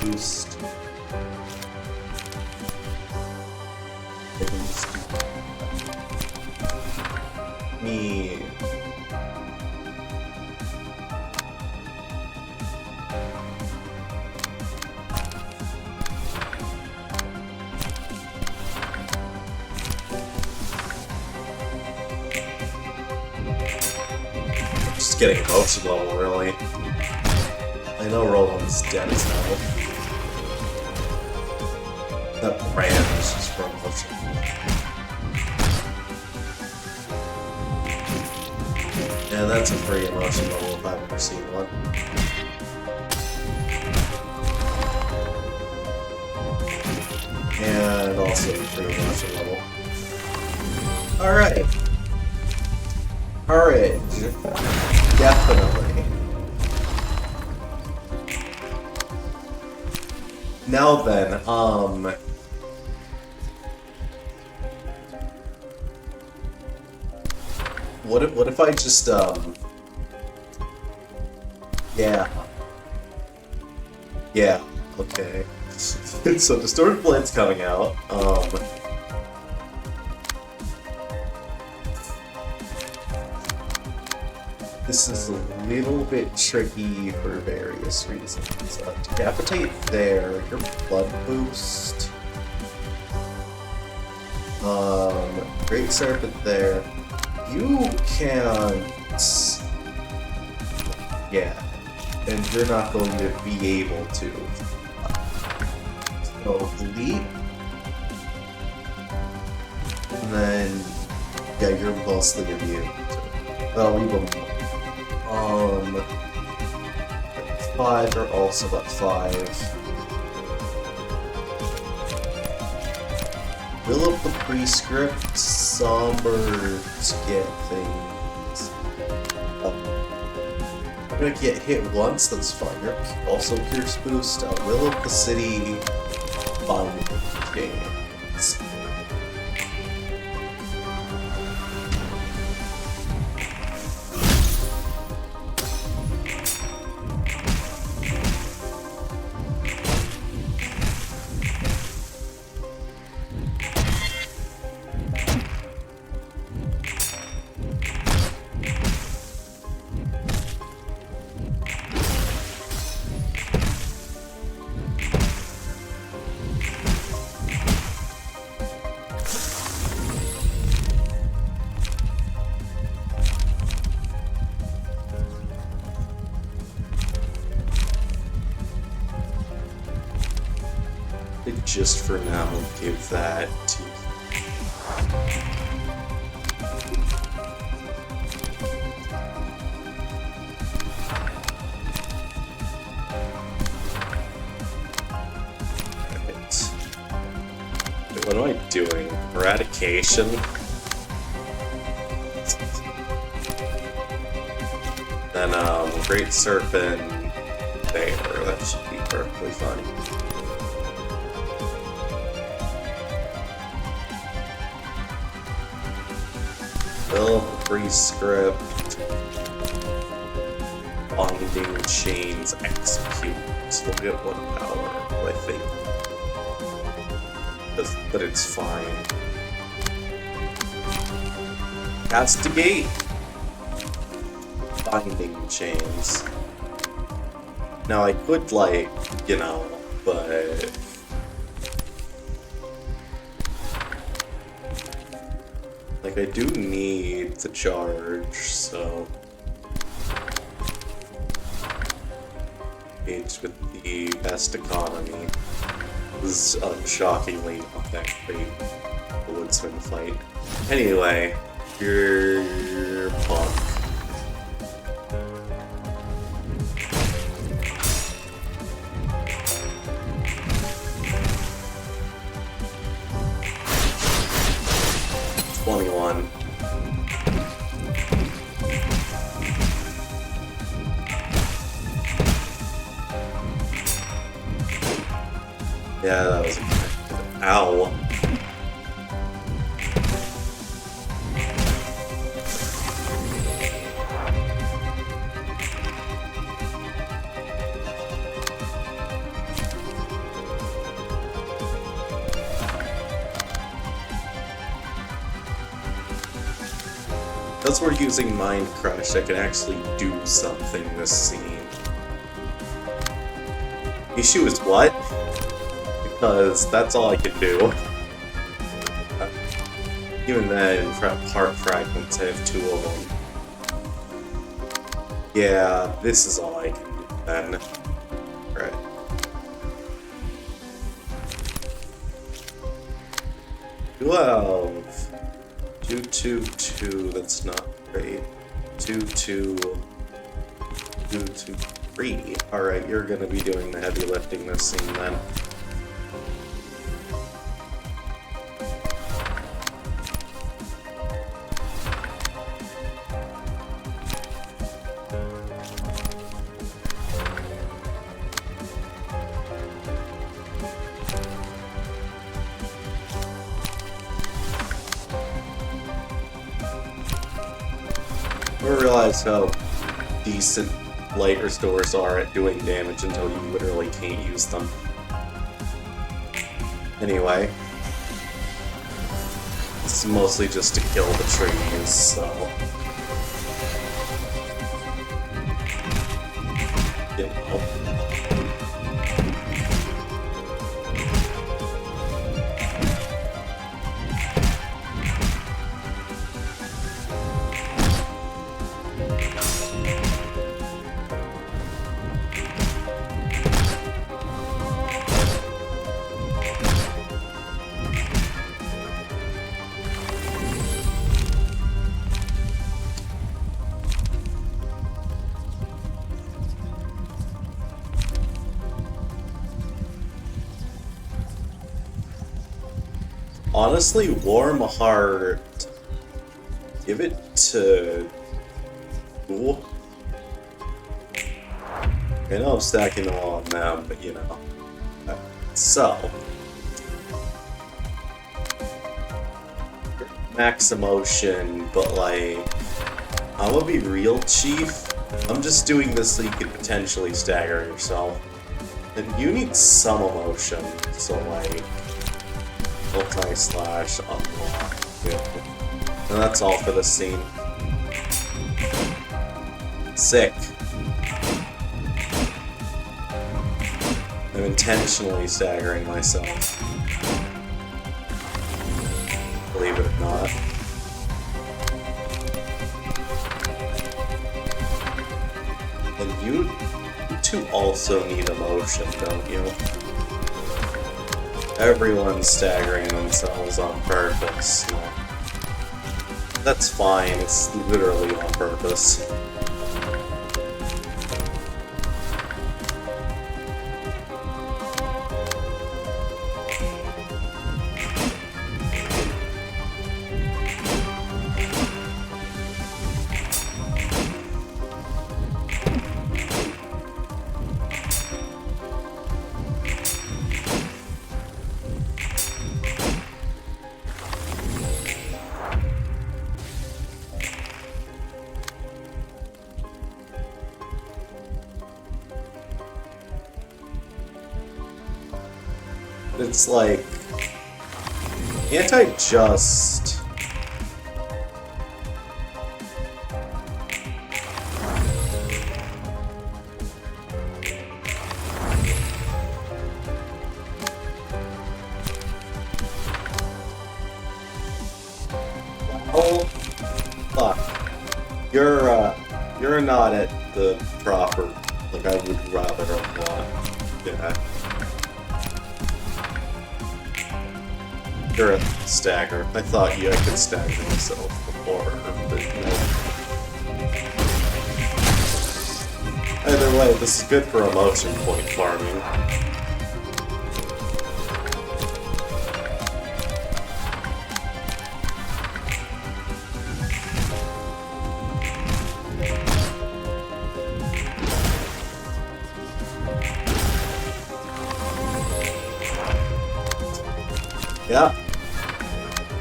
boost. Me. Just getting a motion level, really. I know Roland's dead as hell. That brand is just from motion. Yeah, that's a free emotion level if I've ever seen one. And also a free emotion level. Alright. Courage. Definitely. Now then, what if I just, yeah, okay. So Distorted Blade's coming out, this is a little bit tricky for various reasons. Decapitate there, your blood boost. Great Serpent there. You can't... Yeah. And you're not going to be able to. So, Leap. And then... Yeah, you're mostly immune. I'll leave them. 5 are also at 5. Will of the Prescript, Sombers get things. I'm gonna get hit once, that's fine. Also Pierce Boost, Will of the City, Binding Chains. Just for now, give that to... Right. Wait, what am I doing? Eradication? Then, Great Serpent there. That should be perfectly fine. Prescript, Binding Chains, Execute. We'll get 1 power, I think. But it's fine. Castigate, Binding Chains. Now I could, like, you know, but... Like, I do need the charge, so... Age with the best economy is shockingly not that great. The woodsman fight. Anyway, you're punk. Yeah, that was effective. Ow. Because we're using Mind Crush, I can actually do something this scene. Issue is what? Because that's all I can do. Even then, heart fragments, I have 2 of them. Yeah, this is all I can do then. Right. Well, 2, 2, 2, that's not great. 2, 2, 2, 2, 3. Alright, you're gonna be doing the heavy lifting this scene then. I never realized how decent light restorers are at doing damage until you literally can't use them. Anyway, this is mostly just to kill the trees, so... You know. Honestly, Warm Heart, give it to... Cool. I know I'm stacking them all on them, but you know. So. Max emotion, but like... I'm gonna be real, Chief. I'm just doing this so you could potentially stagger yourself. And you need some emotion, so like... Multi-slash unlock. Yeah. And that's all for this scene. Sick. I'm intentionally staggering myself. Believe it or not. And you two also need emotion, don't you? Everyone's staggering themselves on purpose. You know. That's fine, it's literally on purpose. It's like, can't I just... not at the proper, like I would rather unlock. Yeah. You're at stagger. I thought I could stagger myself before, but no. Either way, this is good for emotion point farming. Yeah.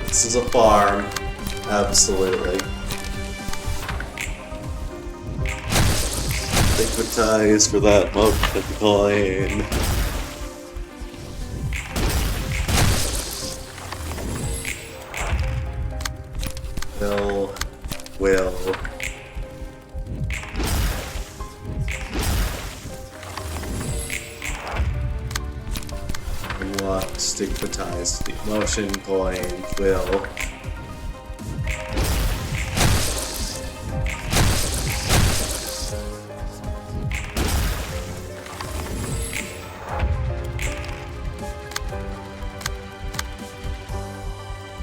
This is a farm. Absolutely. Stigmatized for that motion coin. Will. Unlock stigmatized. The emotion coin will.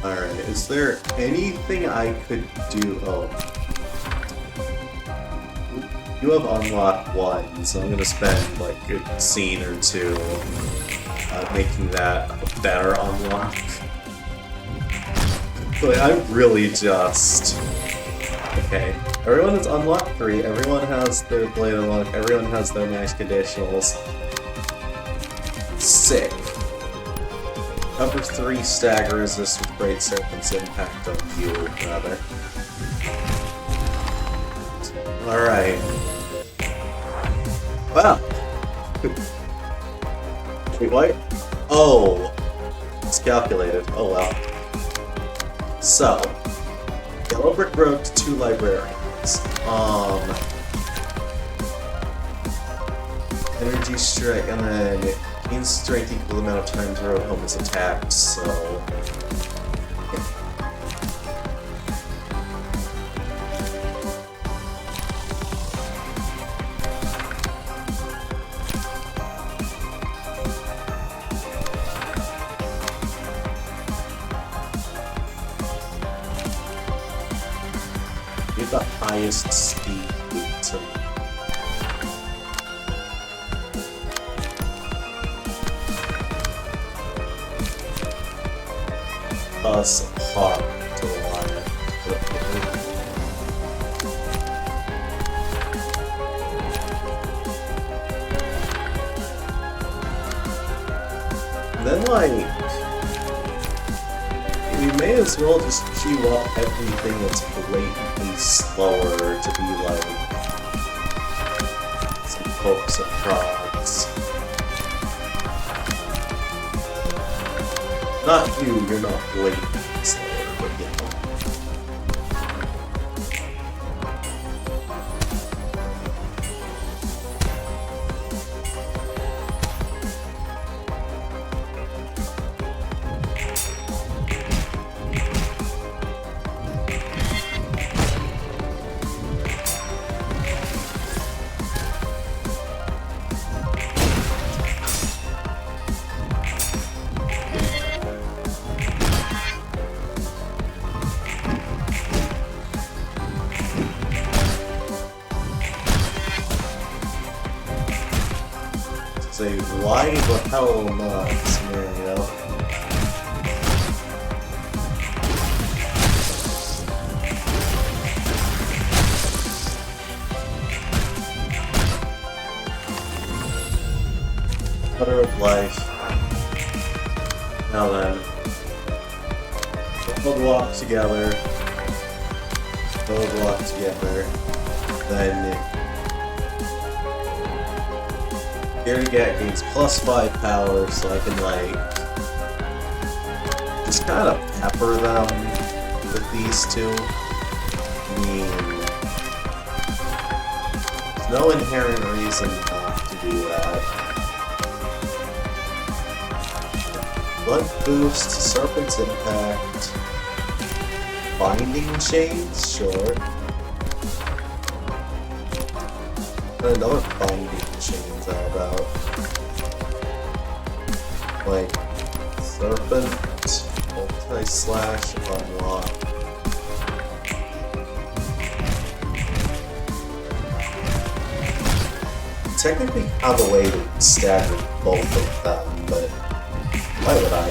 Alright, is there anything I could do? Oh. You have unlocked one, so I'm gonna spend like a scene or two making that a better unlock. But I really just... Okay. Everyone has unlocked 3, everyone has their blade unlocked, everyone has their max conditionals. Sick. Number 3, stagger resist with Great Serpent's impact on you, rather. Alright. Wow. Wait, what? Oh. It's calculated. Oh well. So. Yellow Brick Road to 2 librarians. Energy strike, and then gain strength equal to the amount of times Road Home is attacked, so... You're the highest speed to us hard to rely on. Then, like, we may as well just queue up everything that's blatantly slower to be like some pokes and prods. Not you, you're not blatantly slower, but you know. Say, why the hell not, scenario? Butter of life. Now then, we'll walk together. We'll walk together. Then. Here to get gains +5 power, so I can like just kind of pepper them with these two. I mean, there's no inherent reason not to do that. Blood boost, Serpent's Impact, Binding Chains, sure. Another binding chains how about like serpent multi-slash unlock. Technically have a way to stagger both of them, but why would I?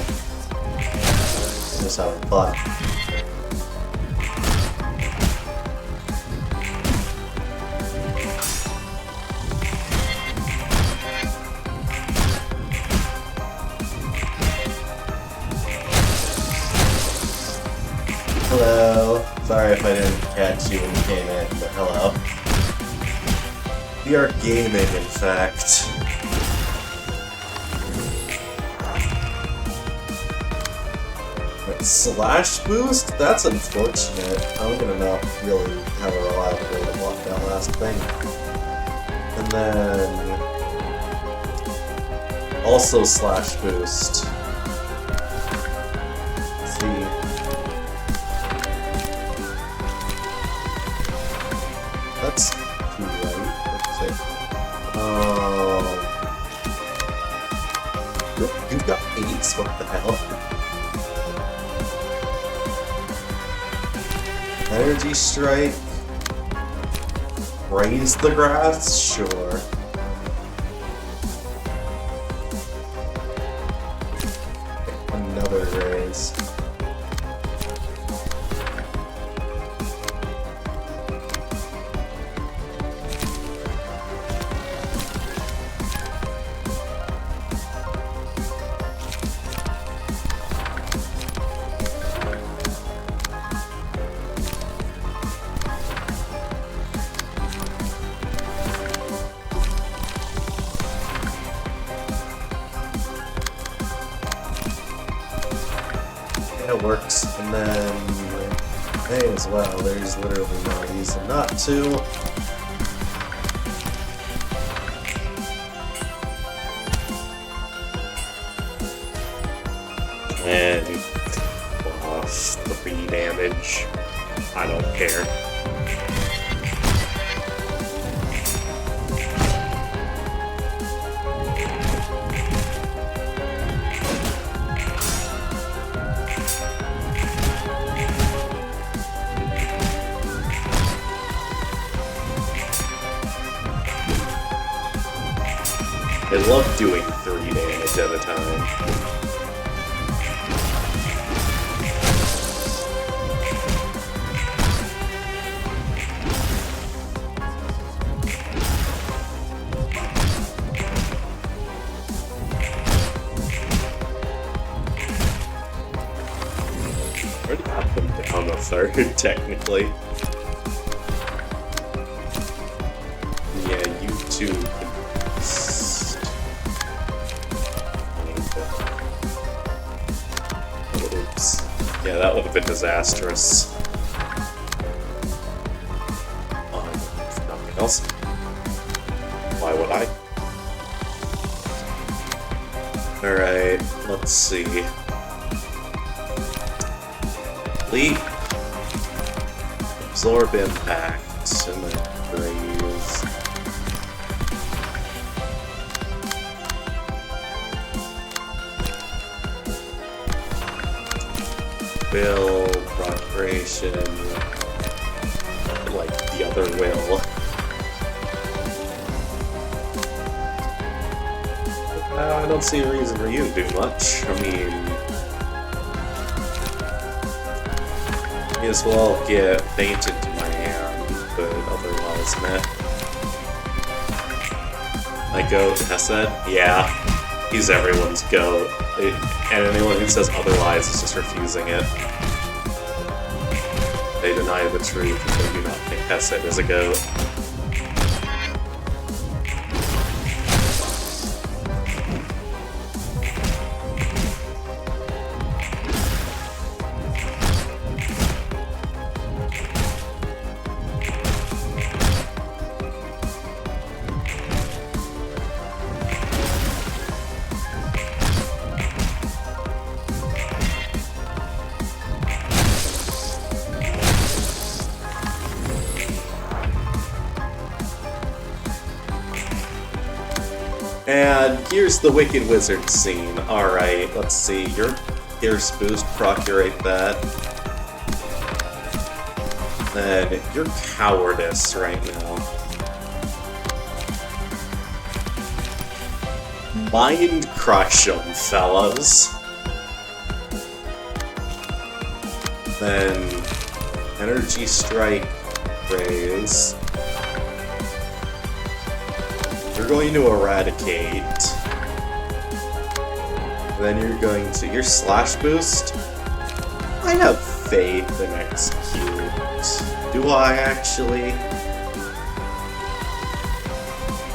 I'm just having fun. Hello. Sorry if I didn't catch you when you came in, but hello. We are gaming, in fact. Wait, slash boost? That's unfortunate. I'm gonna not really have a reliable way to block that last thing. And then... also slash boost. Let's see. That's too right. Let's see. You've got 8s, what the hell? Energy strike. Raise the grass? Sure. Another raise. It works, and then A as well. There's literally no reason not to. And lost 3 damage. I don't care. I love doing 3 damage at a time. Already got them down a third, technically. Yeah, you two can... Oops. Yeah, that would have been disastrous. If nothing else. Why would I? Alright, let's see. Leap. Absorb impact. And then raise. Will, Procreation, like the other will. I don't see a reason for you to do much. I mean, may as well get Faint into my hand, but otherwise, meh. My goat, Hesed? Yeah, he's everyone's goat. And anyone who says otherwise is just refusing it. They deny the truth and they do not think Hesed is a goat. And here's the Wicked Wizard scene. Alright, let's see. Your Pierce boost, procurate that. Then your cowardice right now. Mind crush 'em, fellas. Then energy strike raise. You're going to eradicate. Then you're going to your slash boost. I have faith in execute. Do I actually?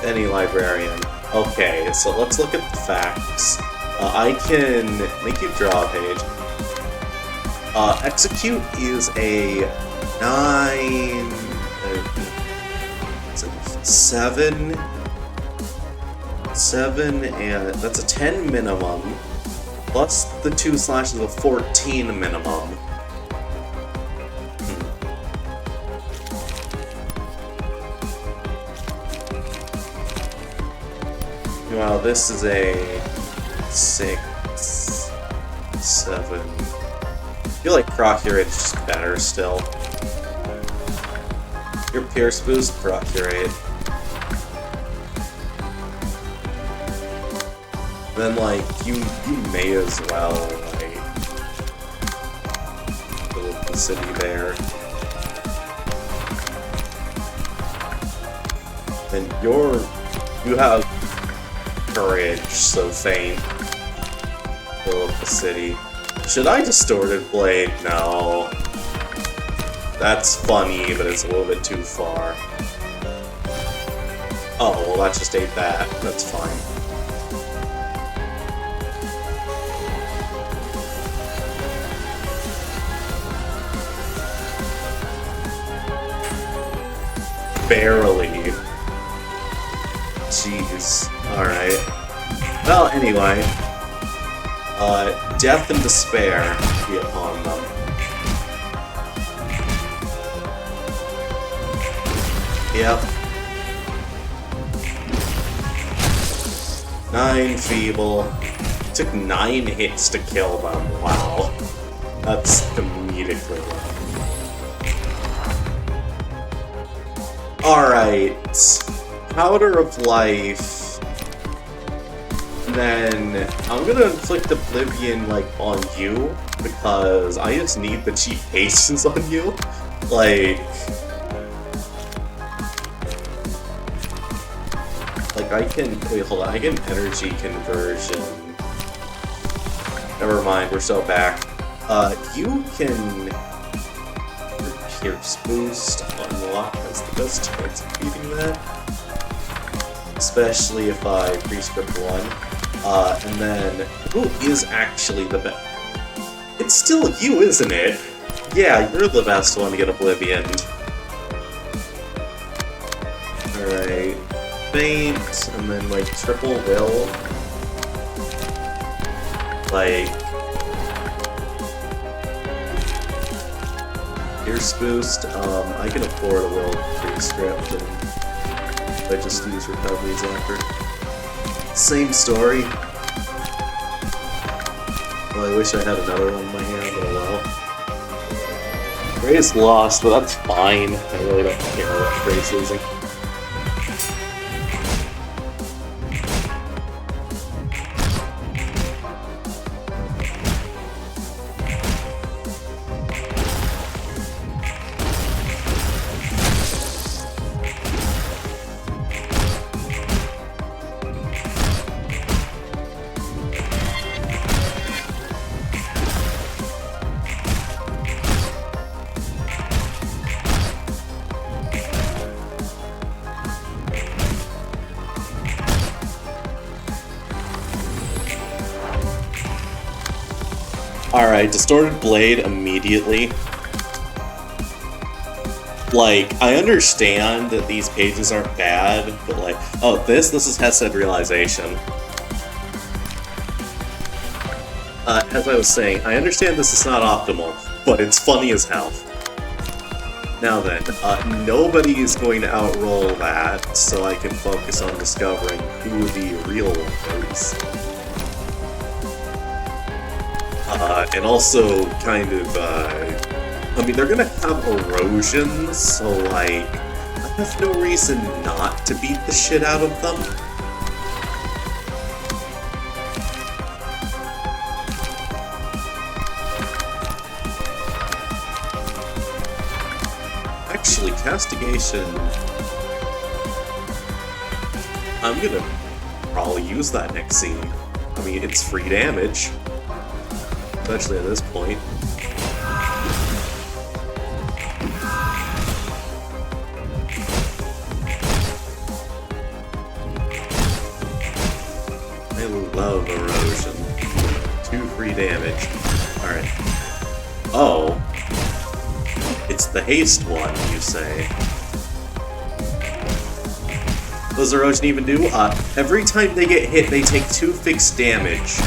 Any librarian. Okay, so let's look at the facts. I can make you draw a page. Execute is a 9... 7, and that's a 10 minimum, plus the 2 slashes of 14 minimum. Well, this is a 6, 7. I feel like Procurate is just better still. Your Pierce boost, Procurate. Then, like, you may as well, like, build the city there. And you have courage, so faint. Build the city. Should I Distorted Blade? No. That's funny, but it's a little bit too far. Oh, well that just ate that. That's fine. Barely. Jeez. Alright. Well, anyway. Death and despair be upon them. Yep. 9 feeble. Took 9 hits to kill them. Wow. That's comedically low. Alright. Powder of Life. Then I'm gonna inflict Oblivion, like, on you, because I just need the cheap patience on you. Like, I can, wait, hold on, I get an energy conversion. Never mind, we're still back. You can Pierce boost unlock has the best chance of beating that. Especially if I prescript 1. And then, who is actually the best? It's still you, isn't it? Yeah, you're the best one to get Oblivioned. Alright. Faint, and then, like, triple will. Like... Pierce boost, I can afford a will prescript, and I just use recoveries after. Same story. Well, I wish I had another one in my hand, but oh well. Ray's lost, but that's fine. I really don't care about Ray's losing. Alright, Distorted Blade immediately. Like, I understand that these pages aren't bad, but like, oh, this is Hesed Realization. As I was saying, I understand this is not optimal, but it's funny as hell. Now then, nobody is going to outroll that, so I can focus on discovering who the real one is. And also kind of, I mean, they're gonna have erosion, so like, I have no reason not to beat the shit out of them. Actually, castigation... I'm gonna probably use that next scene. I mean, it's free damage. Especially at this point. I love erosion. 2 free damage. Alright. Oh. It's the haste one, you say. What does erosion even do? Every time they get hit, they take 2 fixed damage.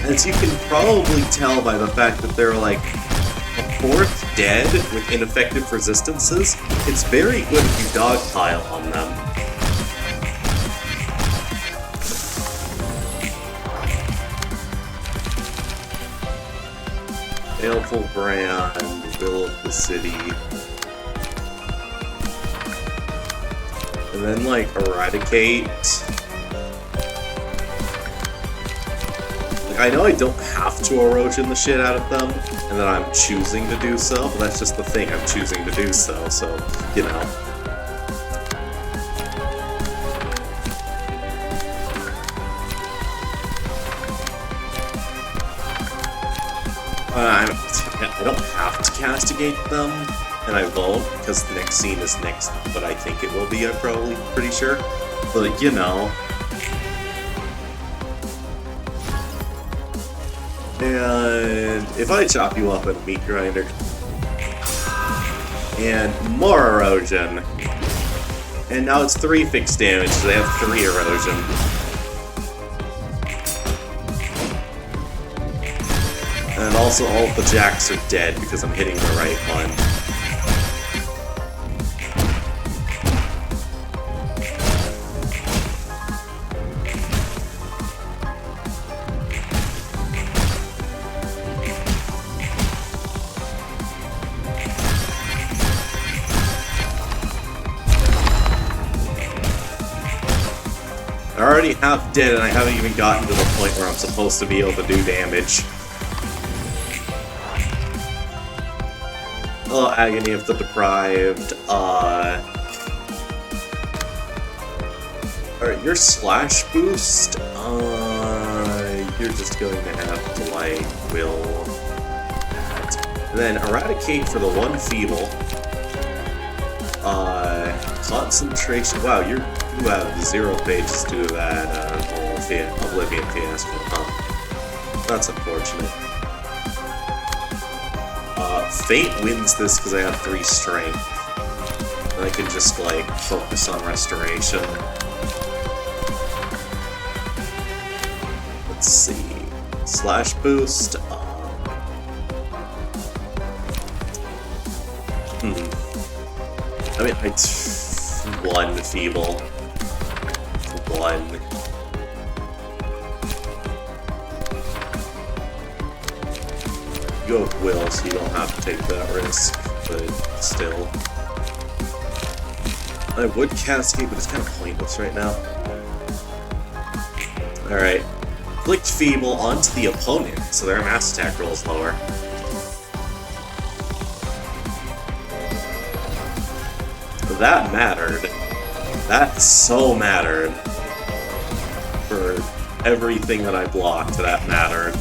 As you can probably tell by the fact that they're like a 4th dead with ineffective resistances, it's very good if you dogpile on them. Baleful Brand, Will of the City. And then, like, Eradicate. Like, I know I don't have to erosion the shit out of them, and that I'm choosing to do so, but that's just the thing, I'm choosing to do so, you know. I don't have to castigate them, and I won't, because the next scene is next, but I think it will be, I'm probably pretty sure. But, you know. And if I chop you up in a meat grinder, and more erosion, and now it's 3 fixed damage, so they have 3 erosion. And also all of the jacks are dead because I'm hitting the right one. They're already half dead and I haven't even gotten to the point where I'm supposed to be able to do damage. Oh, Agony of the Deprived. Alright, your slash boost, you're just going to have to, like, will that. And then Eradicate for the 1 feeble. Concentration. Wow, you have 0 pages to that whole Oblivion fiasco, huh? That's unfortunate. Fate wins this because I have 3 strength. And I can just, like, focus on restoration. Let's see. Slash boost. I mean, it's 1 feeble. 1. You have will, so you don't have to take that risk, but still. I would cascade, but it's kind of pointless right now. Alright. Inflict Feeble onto the opponent, so their mass attack roll is lower. That mattered. That so mattered. For everything that I blocked, that mattered.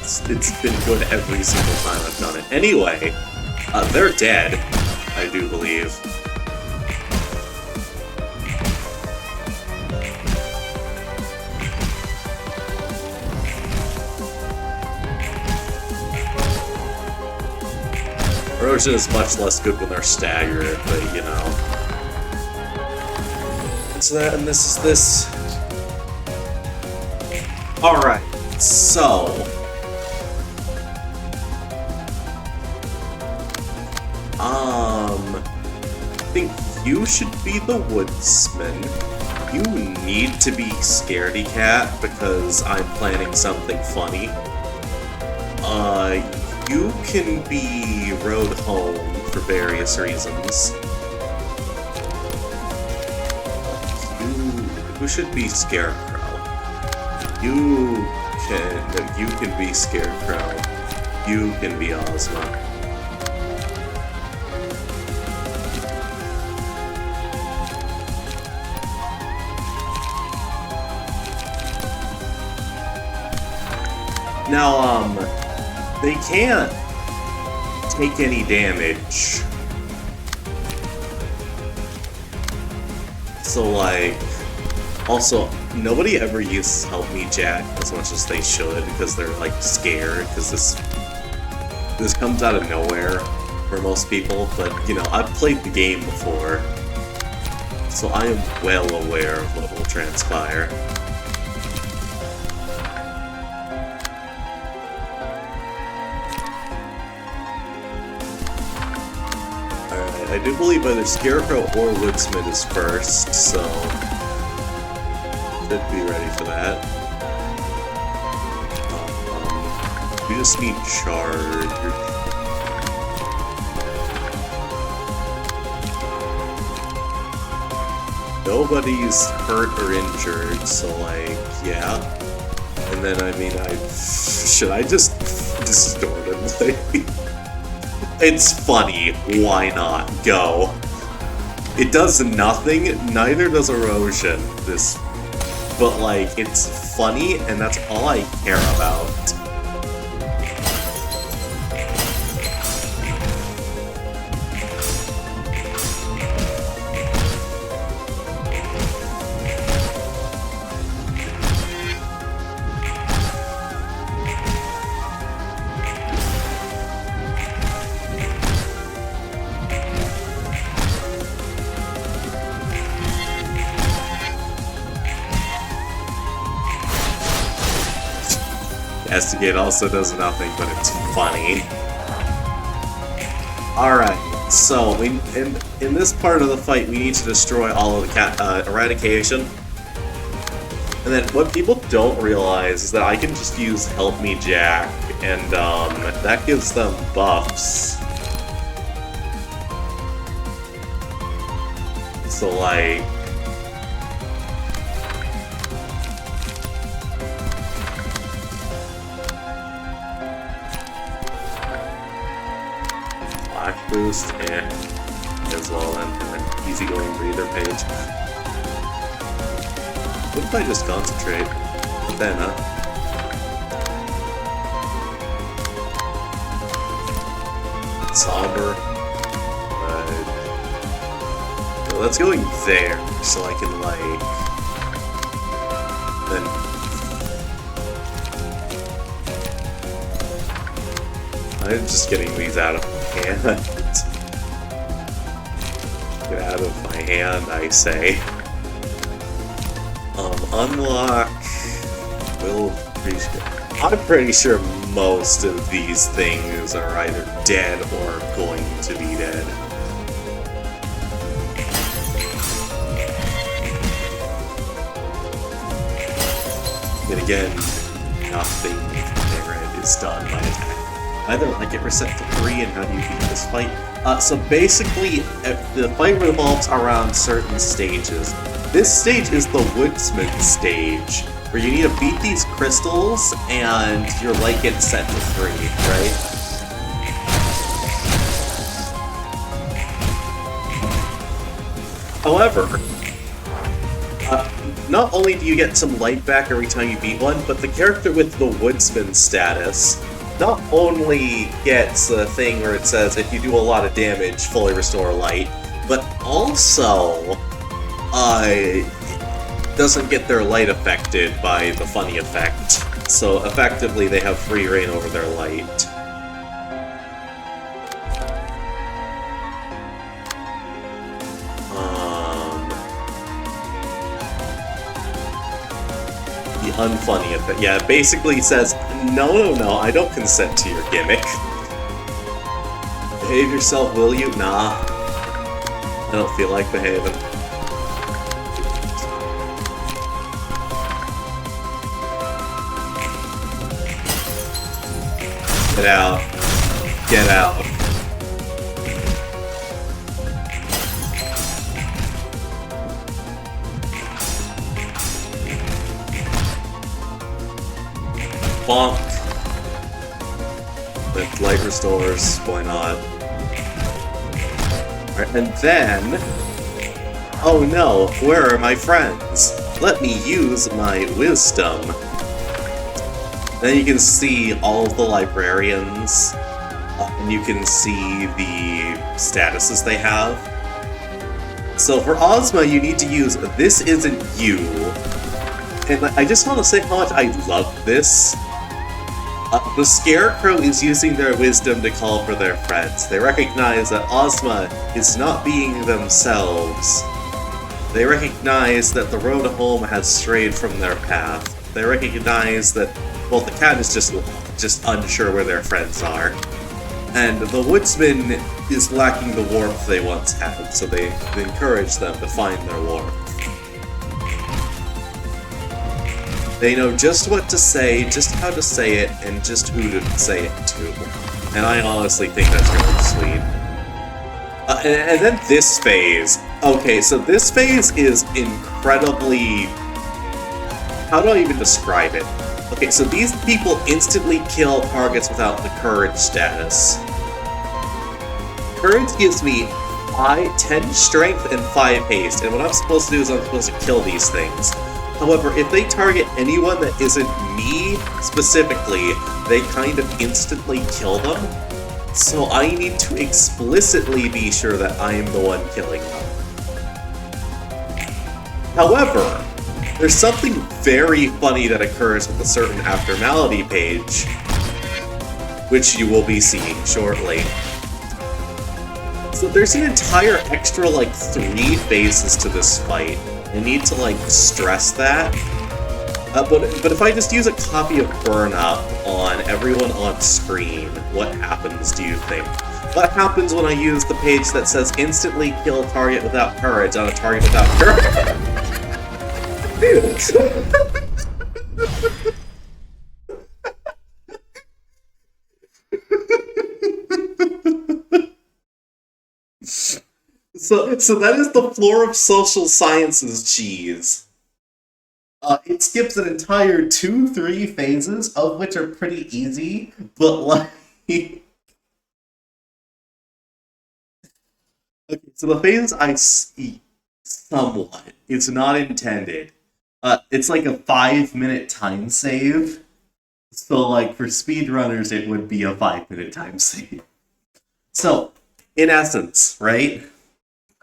It's been good every single time I've done it. Anyway, they're dead, I do believe. Erosion is much less good when they're staggered, but you know. It's that, and this is this. Alright, so. I think you should be the woodsman. You need to be Scaredy Cat because I'm planning something funny. You can be Road Home for various reasons. You should be Scarecrow. You can be Scarecrow. You can be Ozma. Now, they can't take any damage. So, like, also, nobody ever uses Help Me Jack as much as they should because they're, like, scared, because this comes out of nowhere for most people, but, you know, I've played the game before, so I am well aware of what will transpire. I do believe either Scarecrow or Woodsman is first, so should be ready for that. We just need Charge. Nobody's hurt or injured, so like, yeah. And then I mean, should I just distort him? It's funny, why not? Go. It does nothing, neither does Erosion, but like, it's funny, and that's all I care about. Castigate also does nothing, but it's funny. Alright, so in this part of the fight, we need to destroy all of the eradication. And then what people don't realize is that I can just use Help Me Jack, and that gives them buffs. So like, boost, as well, and easygoing breather page. What if I just concentrate? But then, Somber. Well, let's go in there, so I can, like, then... I'm just getting these out of my hand. Get out of my hand, I say. Unlock... I'm pretty sure most of these things are either dead or going to be dead. And again, nothing there is done by attack. Either I get reset to 3, and how do you beat this fight? So basically, the fight revolves around certain stages. This stage is the Woodsman stage, where you need to beat these crystals, and your light gets set to 3, right? However, not only do you get some light back every time you beat one, but the character with the Woodsman status not only gets a thing where it says if you do a lot of damage, fully restore light, but also doesn't get their light affected by the funny effect. So effectively they have free reign over their light. The unfunny effect. Yeah, it basically says, no, I don't consent to your gimmick. Behave yourself, will you? Nah. I don't feel like behaving. Get out. Get out. Bonk. With light restores, why not? Alright, and then... Oh no, where are my friends? Let me use my wisdom. Then you can see all of the librarians, and you can see the statuses they have. So for Ozma, you need to use This Isn't You. And I just want to say how much I love this. The Scarecrow is using their wisdom to call for their friends. They recognize that Ozma is not being themselves. They recognize that the road home has strayed from their path. They recognize that, well, the cat is just unsure where their friends are. And the woodsman is lacking the warmth they once had, so they encourage them to find their warmth. They know just what to say, just how to say it, and just who to say it to. And I honestly think that's really sweet. And then this phase. Okay, so this phase is incredibly... How do I even describe it? Okay, so these people instantly kill targets without the courage status. Courage gives me 10 strength and 5 haste, and what I'm supposed to do is I'm supposed to kill these things. However, if they target anyone that isn't me specifically, they kind of instantly kill them. So I need to explicitly be sure that I am the one killing them. However, there's something very funny that occurs with a certain Aftermality page, which you will be seeing shortly. So there's an entire extra, 3 phases to this fight. I need to, stress that. But if I just use a copy of Burn Up on everyone on screen, what happens, do you think? What happens when I use the page that says instantly kill target without courage on a target without courage? So that is the floor of social sciences cheese. It skips an entire 2-3 phases, of which are pretty easy, but Okay, so the phases I see somewhat. It's not intended. It's like a 5-minute time save. So, for speedrunners, it would be a 5-minute time save. So, in essence, right?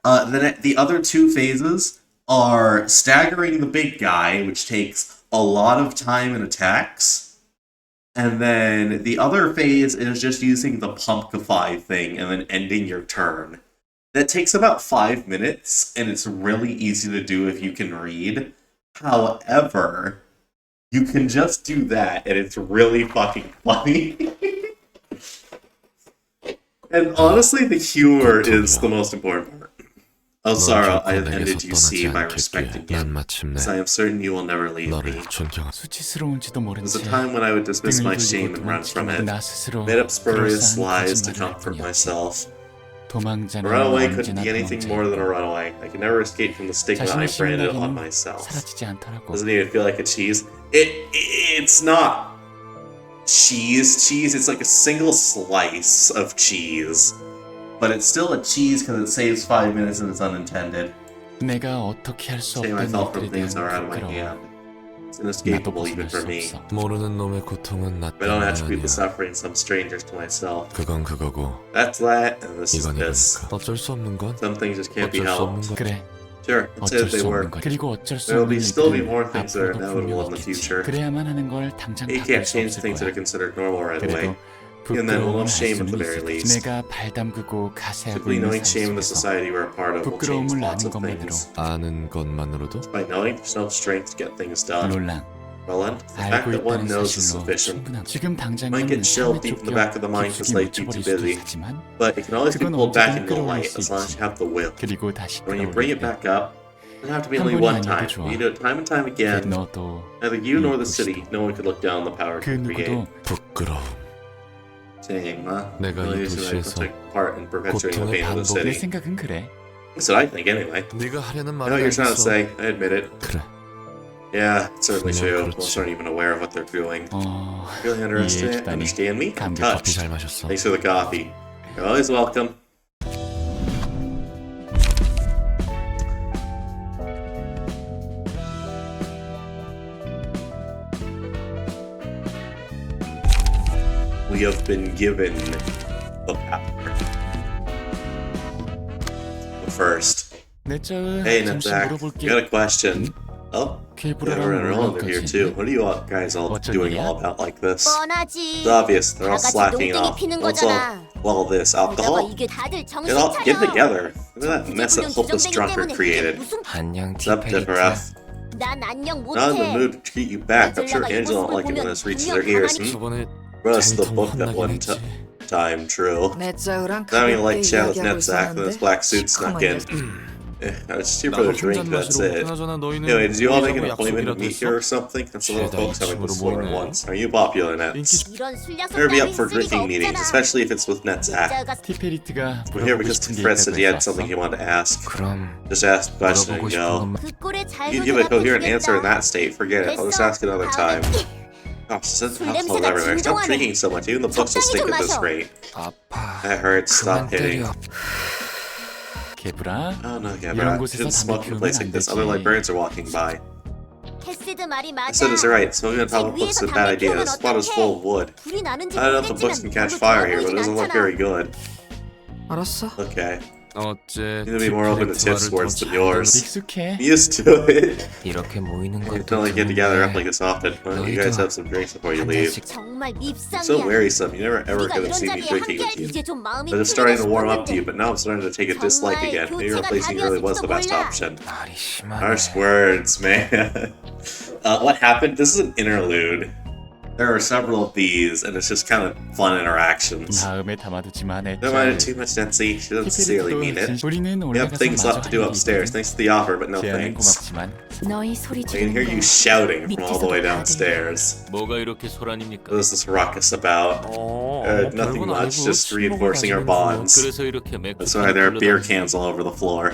The other 2 phases are staggering the big guy, which takes a lot of time and attacks. And then the other phase is just using the Pumpkify thing and then ending your turn. That takes about 5 minutes, and it's really easy to do if you can read. However, you can just do that, and it's really fucking funny. And honestly, the humor is the most important part. Oh, sorry, I ended UC by respecting you, because I am certain you will never leave me. 수치스러운지도 모른 There's a 채 time when I would dismiss my shame and run from it, 나 스스로 made up spurious 그럴싸한 lies to 거짓말을 comfort 했군요. myself. A 도망자는 runaway couldn't 언제나 be anything more than a runaway. I can never escape from the stigma I 자신의 branded on 심리학에는 myself. 사라지지 않더라고. Doesn't even feel like a cheese. It's not cheese, it's like a single slice of cheese. But it's still a cheese because it saves 5 minutes and it's unintended. 내가 어떻게 할 수 Shame I 없던 felt from 일들에 things that are out 대한 of my 부끄러움. hand. It's 나도 inescapable even 벗어날 for 수 me. 없어. 모르는 놈의 고통은 나 I don't 때문이 attribute the 아니야. suffering some strangers to myself. 그건 그거고 That's that, and this is 이건 this. 이거니까. 어쩔 수 없는 건 Some things just can't be 어쩔 수 없는 helped. 건 그래, Sure, let's say 어쩔 that they 수 없는 were. 것. 그리고 어쩔 수 There will 없는 still be 일들은 more things that are 앞으로도 inevitable in the 분명히 future. 있겠지. 그래야만 하는 걸 당장 You 바꿀 can't 수 change 없을 things that are 거야. considered normal right away. 그래도 And then we'll 부끄러움을 have 알 shame at the 수는 very 있어. least. 내가 발 담그고 가세하고 Simply 있는 knowing shame in the 삶 속에서 society we're a part of will change 부끄러움을 lots 아는 of 것만으로 things. 아는 것만으로도 By knowing there's no strength to get things done. 놀란 Roland, the fact 알고 that one 있다는 knows is 사실로 sufficient. 충분함. 지금 당장은 Might get shelled 삶에 deep in the 쫓겨 back of the mind because 깊숙이 they'd be too 묻혀버릴 수도 busy. 있지만 But it can always be 그건 pulled back 언제든 into the 끌어올릴 light 수 as long as 있지. you have the will. 그리고 다시 When you bring 끌어올릴 it 때 back up, it doesn't have to be 한 only 번이 one 아니어도 time. 좋아. You do it time and time again. 너도 Neither you nor the 이 city, no one could look down on the power 그 to create. 누구도 부끄러움. Saying, huh? 내가 이 Really should I 도시에서 take part in perpetuating the 고통의 pain of the 내 city? 생각은 그래. That's what I think anyway. 네가 하려는 I know what 말을 you're trying to 알겠어. say. I admit it. 그래. Yeah, it's certainly 분명 true. 그렇지. Most aren't even aware of what they're doing. Really 이해해주다니 understand me? I'm 감기 커피 touched. 잘 마셨어. Thanks for the coffee. You're always welcome. We have been given the power. But first, 내짜 hey 잠시 Netzach, 물어볼게. got a question. Oh, yeah, 케이브라랑 we're in Roland here 롤러까지. too. What are you all guys all 어쩐 doing 일이야? all about like this? 뻔하지. It's obvious they're all 다 같이 slacking 농땡이 off. 피는 What's all, 거잖아. well, this 게다가 alcohol? 이게 다들 정신 Get 차려. together. Look at that mess that hopeless drunkard created. 무슨 안녕 What's up, Tipperath? 난 안녕 Not in the 못해. mood to treat you back. I'm sure Angela won't like it when this reaches her ears. 저번에 Russ the 젠통 book that 혼나긴 one 했지. time, true. 넷자우랑 Now you like 가볍게 chat with 이야기하고 Netzach and his 있었는데 black suit snuck in. It's cheaper to drink, that's it. Anyway, did you all make an appointment to meet here or something? That's a lot of folks having this floor at once. Are you popular, Nets? 이런 술약속 Better be up 따윈 for 쓸 리가 drinking meetings, 없잖아. especially if it's with Netzach. 넷자가 티페리트가 We're here 물어보고 because 싶은 게 Fred said he had 있다고 something he 했어. wanted to ask. 그럼 Just ask the question 물어보고 and 싶은 go. 것만 그 꼴에 You 잘도 can give a coherent answer in 대답해주겠다. that state. Forget it. I'll just ask another time. Gosh, since 술 alcohol's 냄새가 everywhere. Stop 진정하네. drinking so much. Even the books will 적당히 stink 좀 at this 마셔. rate. 아파. That hurts. Stop 그만 hitting. 때려. 케브라 Oh no, yeah, 이런 but I 곳에서 shouldn't 담배 smoke in a 피우면 place 안 like this. 되지. Other librarians are walking by. 캐시드 말이 I 맞아. said it's right. Smoking on top of books is a bad idea. This spot is full of wood. 불이 나는지 I don't know if the books can 모르겠지만 catch 별로 fire 좋아 here, but it 보이진 doesn't look 않잖아. very good. 알았어. Okay. 어째 You need to be more open to tips words than yours. 익숙해. Used to it. 이렇게 모이는 You 것도 don't like get together up like 좋은데 this often. Why don't you guys have some drinks before you 한 leave? 잔씩 정말 It's so 밉상이야. wearisome. You never ever 우리가 could have 이런 seen me 자리에 drinking 함께할 with you. 이제 좀 마음이 But it's starting to 풀리고 warm up to you, 싶었는데 but now I'm starting to take a dislike again. Maybe replacing you really was the best option. 말이 Harsh 심하네. words, man. What happened? This is an interlude. There are several of these, and it's just kind of fun interactions. 마음에 담아두지만 Don't mind it too much, Nancy. She doesn't sincerely mean it. 우리는 We have 올라가서 things 마저 left to do 할 일이 upstairs. 있거든. Thanks for the offer, but no 제안은 thanks. 고맙지만 너희 소리 I can hear you shouting from all the way downstairs. 뭐가 이렇게 소란입니까? What is this ruckus about? Nothing much, just reinforcing our bonds. 그래서 이렇게 That's why there are beer cans all over the floor.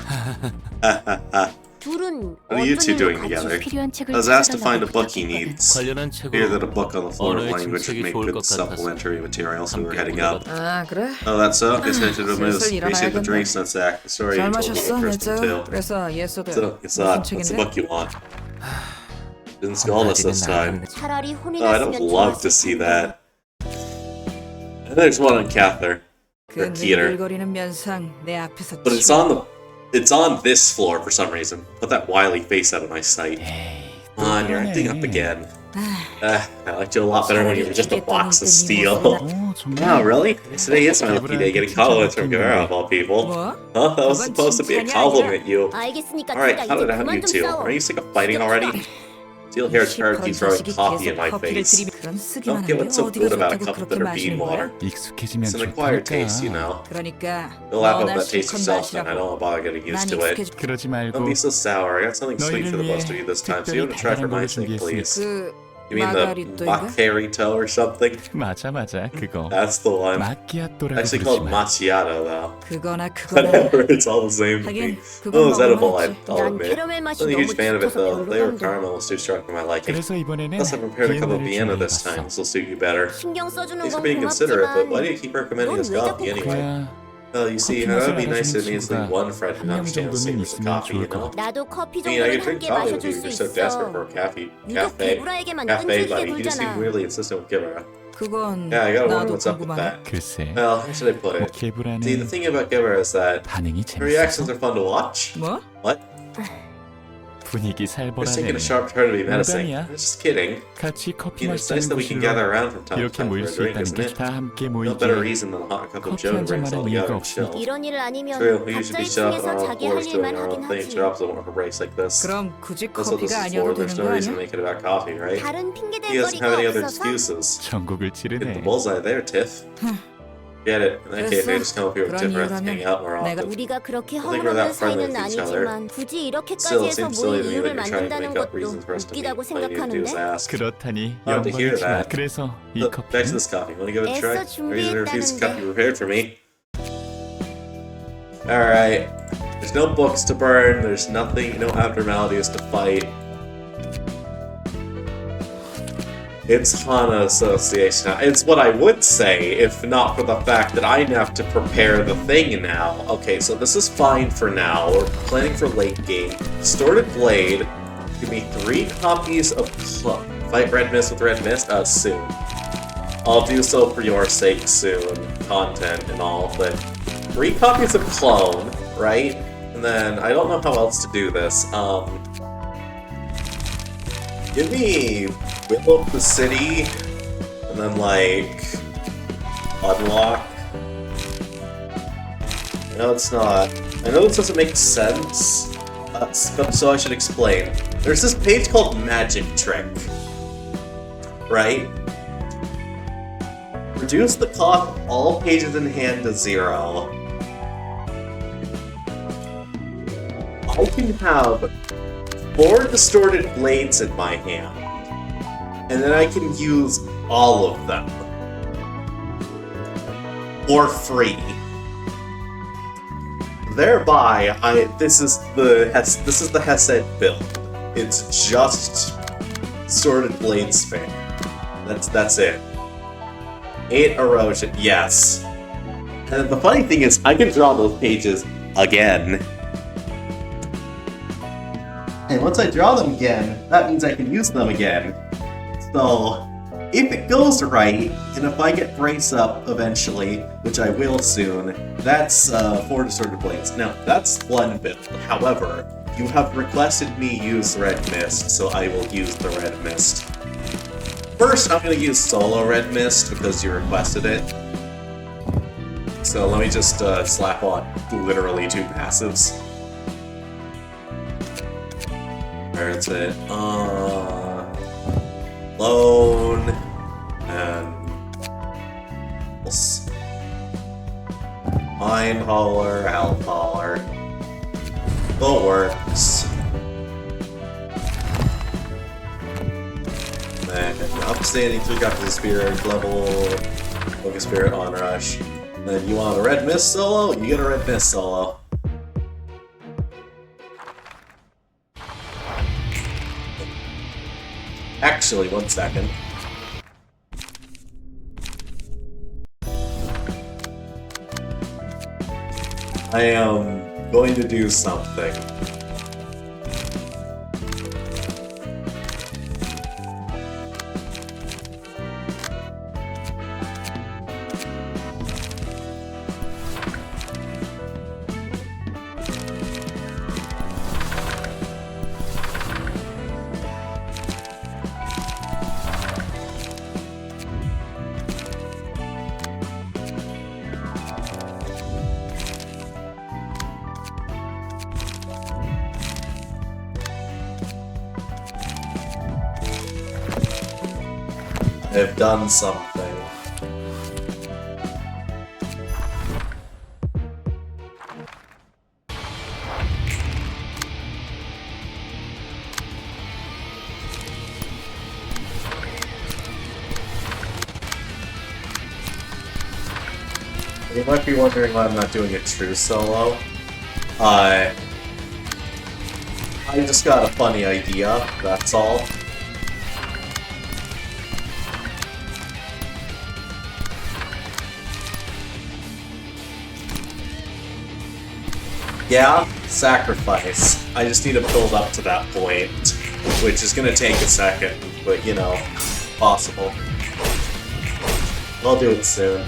둘은 What are you two 어떤 doing 일로 together? 같이 필요한 책을 I was asked to 찾아달라고 find a book he 부탁했거든. needs. 관련한 Fear that a 책으로 book on the floor of 언어의 language would 침책이 make 좋을 good 것 같아서 supplementary material, so we were 함께 heading up. 골라봤다. 아 그래? Oh, that's so? Guess I should remove 슬슬 appreciate the 일어나야겠네. drinks, that's that. Sorry, 잘 you told me 마셨어 the first one 넷자우. too. 그래서 예서대 It's 무슨 what's the 책인데? book you want? Didn't scold us this time. 차라리 혼이 Oh, I'd 났으면 have loved to 좋았을 see 텐데. that. And there's one on Cather. 그 Or Keter. 늘거리는 면상 내 앞에서 But it's on this floor for some reason. Put that wily face out of my sight. 에이 Come on, you're acting up again. I liked you a lot better when you were just a box of steel. 오 정말 Wow, really? Today is my lucky day getting compliments from Guerrero of all people. 뭐? Huh? That was supposed to be a compliment, you. 알겠으니까 Alright, 둘 다 how 이제 did I have 그만 you 좀 two? 싸워. Are you sick of fighting already? Still here tired keep throwing coffee in my face. 그런 쓰기만 Don't get 하는데 what's so 어디가 good about a 좋다고 cup of 그렇게 bitter bean 마시는 거야? water. 익숙해지면 It's an acquired 좋다니까. taste, you know. 그러니까 You'll have 너나 that taste 실컷 yourself then. I 마시라고. don't bother getting used 난 to it. 익숙해져. 그러지 말고 Don't be so sour. I got something sweet for the both of you this time, so you want to try for my sake, please. 그 You mean the 마가리또인가? macchiato or something? 맞아 그거 That's the one. 마키아토라고 Actually called 부르지만 macchiato, though. 그거나 그거나 Whatever, it's all the same to me. 하긴 Oh, 그건 it's edible, 먹으면 I'll 난 admit. 캐러멜 맛이 I'm not a huge 너무 fan of it, 깊어서 though. Flavor of 별로던데. caramel was too strong for my liking. 그래서 이번에는 Plus, I prepared a cup of 비엔나를 Vienna this time. 준비해봤어. This will suit you better. 신경 써주는 Thanks for 건 being considerate, but why do 고맙지만 you keep recommending 넌 this 왜 coffee 자꾸 anyway? 그야 Well, you see, 커피 that 맛을 would be nice to 알아주는 at least leave 친구가 one friend who 한 명 understands the 정도는 savors of 있으면 coffee, you 좋을 know? 것 같아. 나도 커피 I mean, I 정도는 could drink 함께 coffee with 마셔줄 you. 수 You're so desperate for 있어. a cafe. 유독 Cafe, 개구라에게만 cafe, 끈질기게 buddy. You just seem 굴잖아. really insistent with Gibber. 그건 Yeah, I gotta wonder 나도 what's up with 궁금하네. that. 글쎄 Well, how should I put it? See, the 케브라는 thing about Gibber is that 반응이 her reactions 재밌어서 are fun to watch. 뭐? What? 분위기 Just taking 살벌하네. a sharp turn to be menacing. 농담이야. I'm just kidding. 같이 커피 You know, it's nice 마시자는 that we can gather 곳으로 around from time to 이렇게 time for 모일 a 수 drink, 있다는 isn't 게 it? 다 함께 No better 모이기에 reason than a hot cup of 커피 Joe to 한 bring us 잔만한 all 이유가 together and chill. 없어. 이런 일 아니면 True, we usually 각자 be shut on 1층에서 our own 자기 할 floors doing 일만 our 하긴 own thing. 하지. Drops don't want a race like this. 그럼 굳이 That's what this 커피가 is for. 아니어도 There's 되는 no 거 reason to 아니야? make it about coffee, right? 다른 핑계댈 He doesn't have 거리가 any other 없어서 excuses. 전국을 Hit the 찌르네. bullseye there, Tiff. Get it. In that case, maybe just come up here with 그런 Tiff rather than 이유라면 hanging out more 내가 often. 우리가 그렇게 I think we're that 허물없는 friendly 사이는 with each other. 아니지만 굳이 이렇게까지 Still, it 해서 seems silly to 모일 me 이유를 that you're trying to 만든다는 make up 것도 reasons for us to meet. 웃기다고 All you need to do is 생각하는데 ask. 그렇다니 Glad to hear 영광이지만 that. 그래서 이 Look, back to 커피는 this coffee. Want to give it a try? 애써 Or you refuse the cup 준비했다는데. you prepared for me? Alright. There's no books to burn. There's nothing, no abnormalities to fight. It's Hana Association. It's what I would say, if not for the fact that I have to prepare the thing now. Okay, so this is fine for now. We're planning for late game. Distorted Blade. Give me 3 copies of Fight Red Mist with Red Mist? Soon. I'll do so for your sake soon. Content and all, but 3 copies of Clone, right? And then, I don't know how else to do this. Give me Whittle of the City, and then, like, Unlock. I know it's not. I know this doesn't make sense, but so I should explain. There's this page called Magic Trick, right? Reduce the cost of all pages in hand to 0. I can have 4 distorted blades in my hand, and then I can use all of them for free. Thereby, this is the Hesed build. It's just distorted blade spam. That's it. 8 erosion, yes. And the funny thing is, I can draw those pages again. And once I draw them again, that means I can use them again. So, if it goes right, and if I get Brace up eventually, which I will soon, that's 4 Distorted Blades. Now, that's one build. However, you have requested me use Red Mist, so I will use the Red Mist. First, I'm going to use Solo Red Mist, because you requested it. So let me just slap on literally 2 passives. Where's it? Lone and Mind Hauler, Health Hauler. Still works. And then upstanding 3 copies of Spirit level, Focus Spirit on Rush. And then you want a Red Mist solo? You get a Red Mist solo. Actually, 1 second. I am going to do something. I've done something. You might be wondering why I'm not doing a true solo. I just got a funny idea, that's all. Yeah, sacrifice. I just need to build up to that point, which is gonna take a second, but you know, possible. I'll do it soon.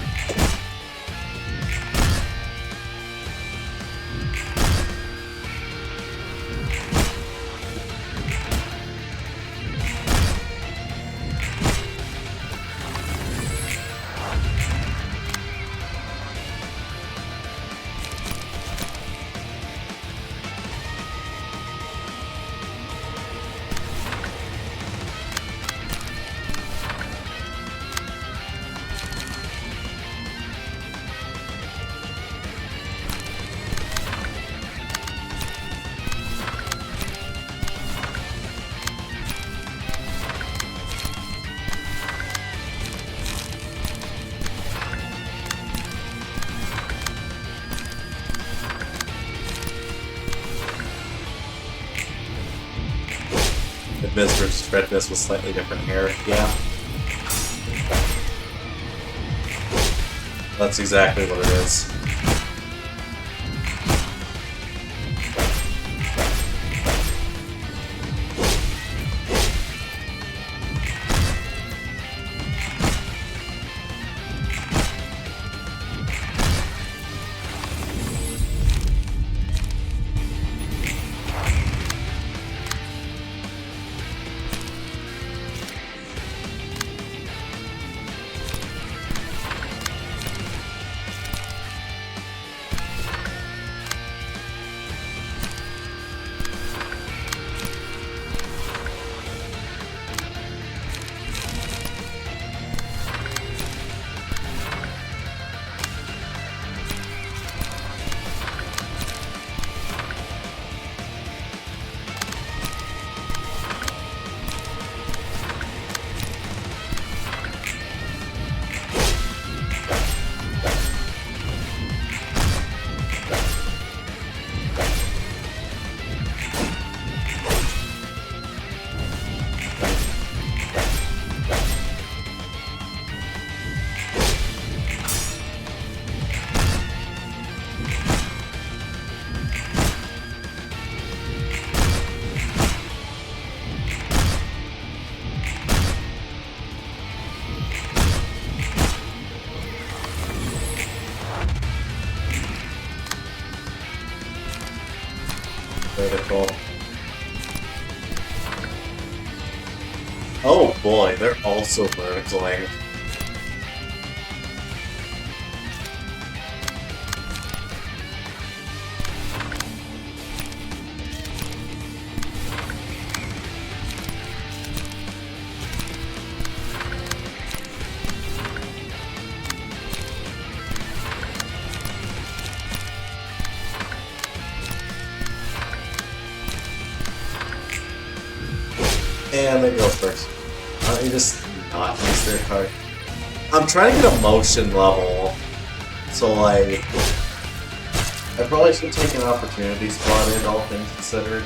Mist versus Red Mist with slightly different hair. Yeah. That's exactly what it is. Vertical. Oh boy, they're also verticaling. And they go first. Why don't you just not use their card? I'm trying to get a motion level, so like, I probably should take an opportunity spot in, all things considered.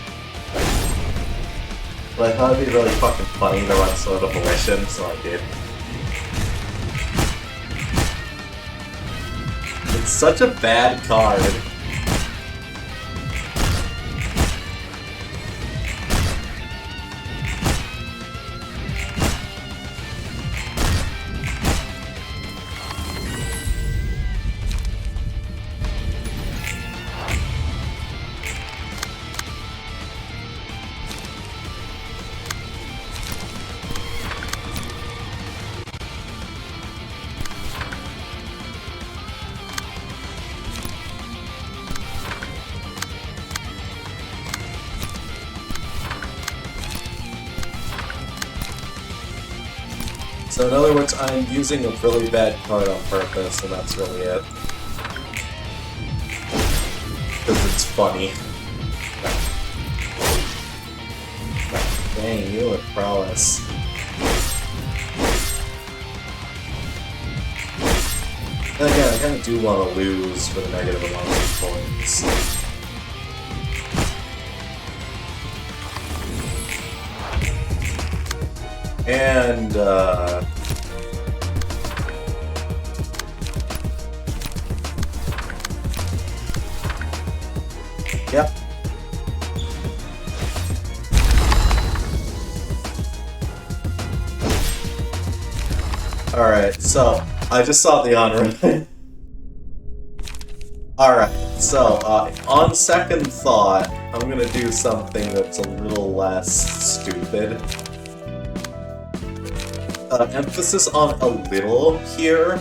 But I thought it'd be really fucking funny to run sort of volition, so I did. It's such a bad card. So in other words, I'm using a really bad card on purpose, and that's really it. Because it's funny. Dang, you look prowess. And again, I kind of do want to lose for the negative amount of points. And, yep. Alright, so, I just saw the honor. Alright, so, on second thought, I'm gonna do something that's a little less stupid. Emphasis on a little here.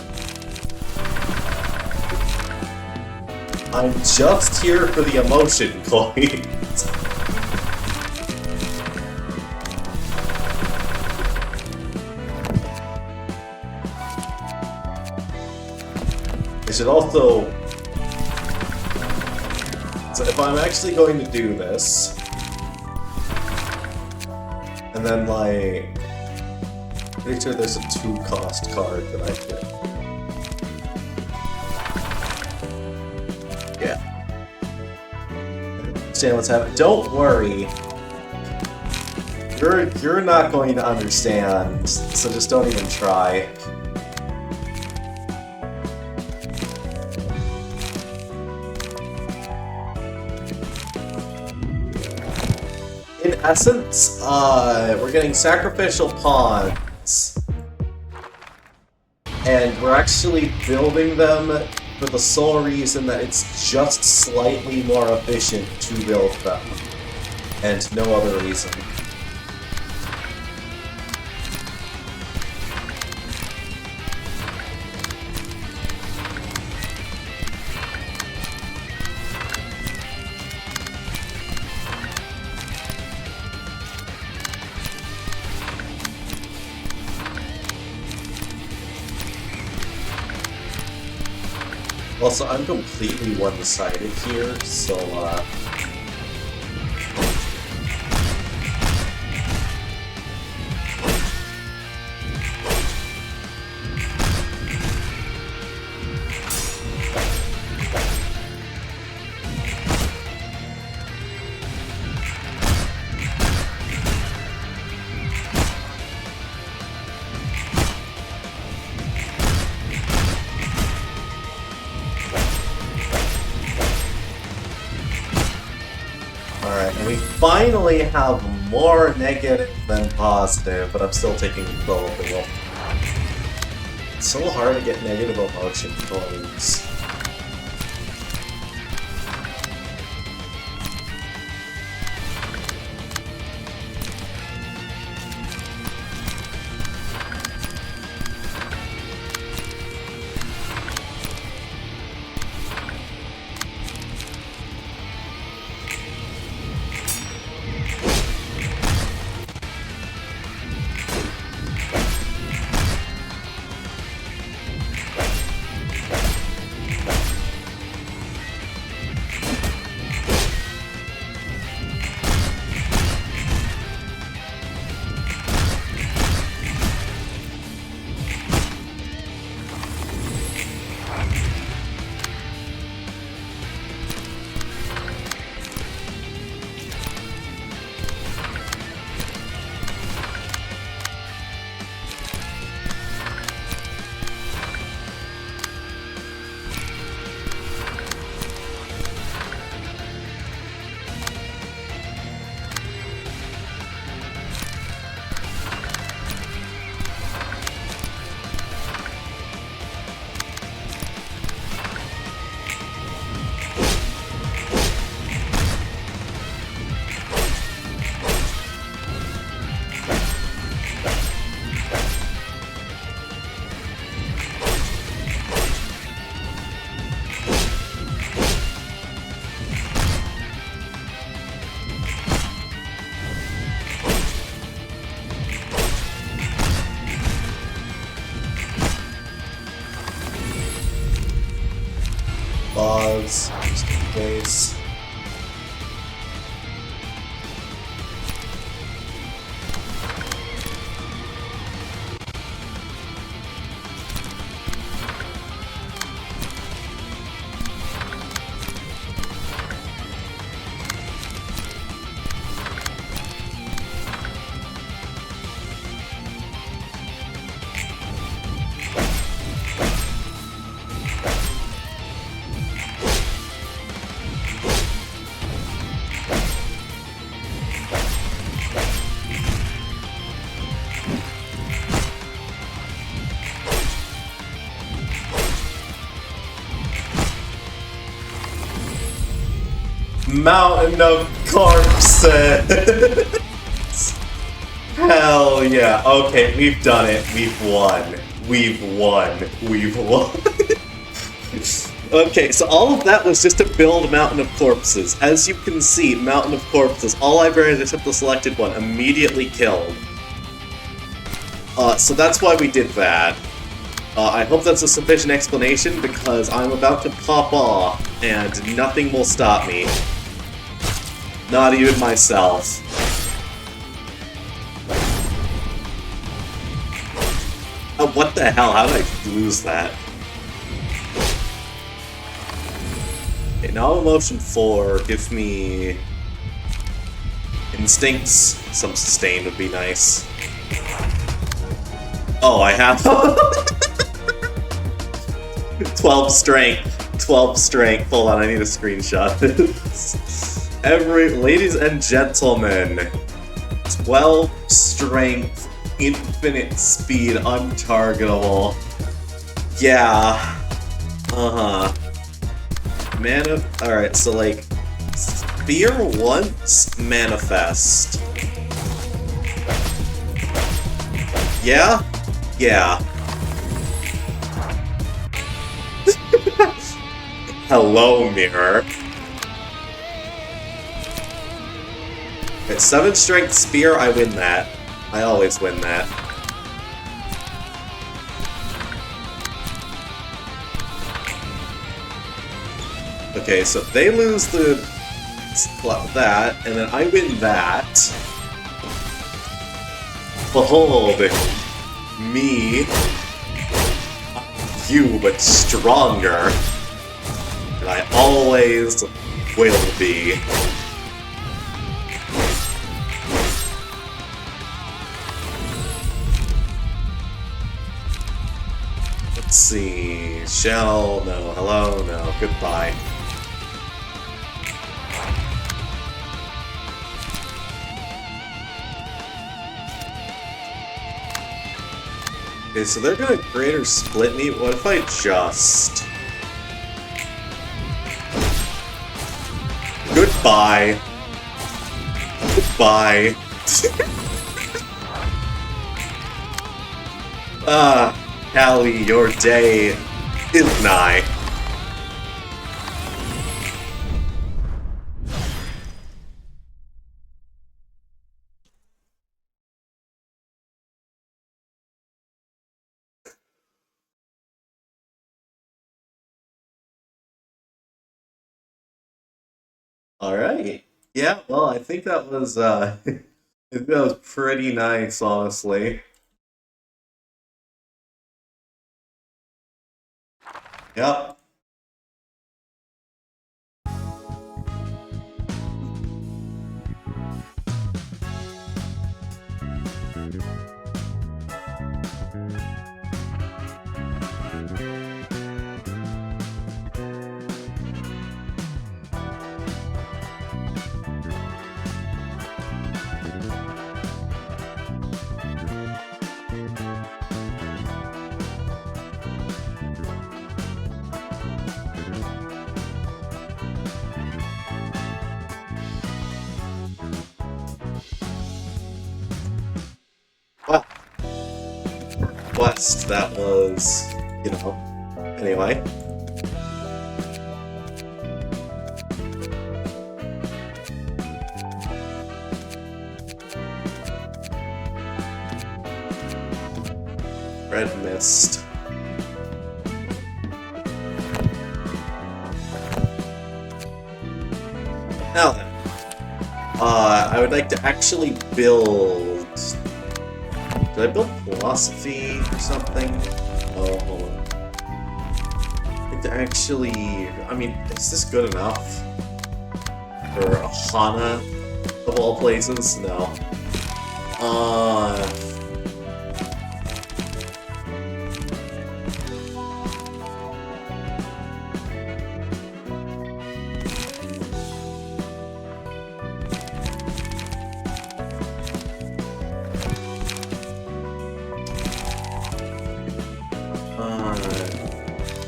I'm just here for the emotion coins. I should also... So if I'm actually going to do this, and then like... Pretty sure there's a 2-cost card that I get. Yeah. Understand what's happening. Don't worry. you're not going to understand, so just don't even try. In essence, we're getting sacrificial pawns, and we're actually building them for the sole reason that it's just slightly more efficient to build them, and no other reason. Also, I'm completely one-sided here, so, and we finally have more negative than positive, but I'm still taking control of the will. It's so hard to get negative emotion points. Bugs, just in case. Mountain of corpses! Hell yeah. Okay, we've done it. We've won. We've won. We've won. Okay, so all of that was just to build Mountain of Corpses. As you can see, Mountain of Corpses, all librarians except the selected one immediately killed. So that's why we did that. I hope that's a sufficient explanation, because I'm about to pop off, and nothing will stop me. Not even myself. Oh, what the hell? How did I lose that? Okay, now emotion 4 gives me instincts. Some sustain would be nice. Oh, I have 12 strength. 12 strength. Hold on, I need a screenshot this. Ladies and gentlemen, 12 strength, infinite speed, untargetable. Yeah. Alright, so like, Spear once, manifest. Yeah? Yeah. Hello, mirror. Okay, 7 strength spear, I win that. I always win that. Okay, so they lose that, and then I win that. Behold, me, you, but stronger. And I always will be. Let's see. Shell, no. Hello, no. Goodbye. Okay, so they're gonna greater split me. What if I just... Goodbye. Goodbye. Callie, your day is nigh. Alright. Yeah, well, I think that was, I think that was pretty nice, honestly. Yep. Well, West, that was, you know, anyway. Red Mist. Now then, I would like to actually build... Did I build philosophy or something? Oh, hold on. I think to actually... I mean, is this good enough? For a Hana, of all places? No.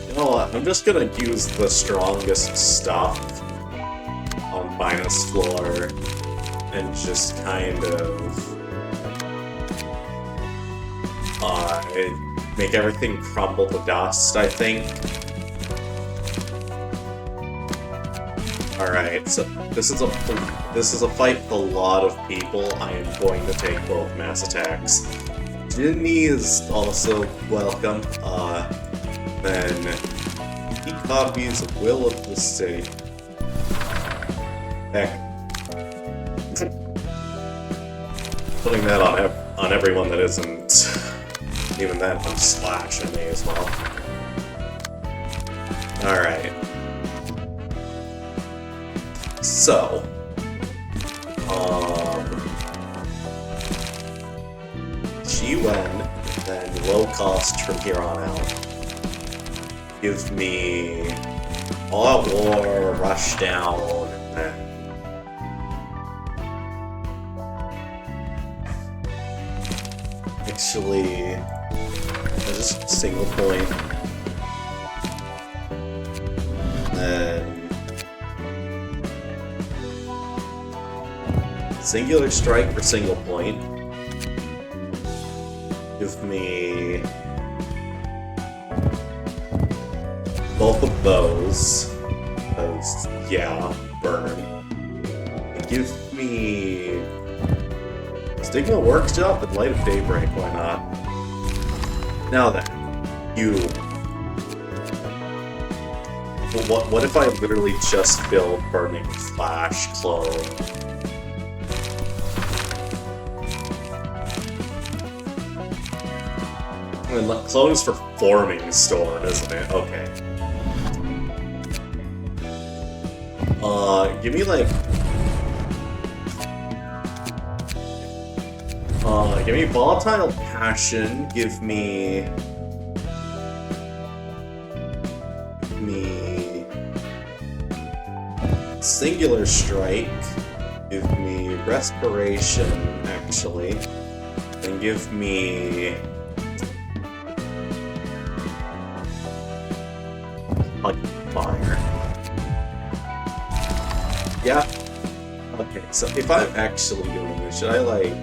You know what? I'm just gonna use the strongest stuff on minus floor and just kind of make everything crumble to dust, I think. Alright, so this is a fight with a lot of people. I am going to take both mass attacks. Jinny is also welcome. Then he copies Will of the City. Heck. Putting that on everyone that isn't even that on Slash, I may as well. Alright. So, G-Wen, and then low cost from here on out. Give me All Out War, Rush Down, and then actually just single point. And then Singular Strike for single point. Give me both of those. Those, yeah, burn. And give me Stigma Workshop and Light of Daybreak, why not? Now then, you. What if I literally just build Burning Flash Clone? I mean, Clone is for forming Storm, isn't it? Okay. Give me like... give me Volatile Passion, give me... Singular Strike, give me Respiration, actually, and give me... Fire. Yeah. Okay, so if I'm actually doing this, should I like...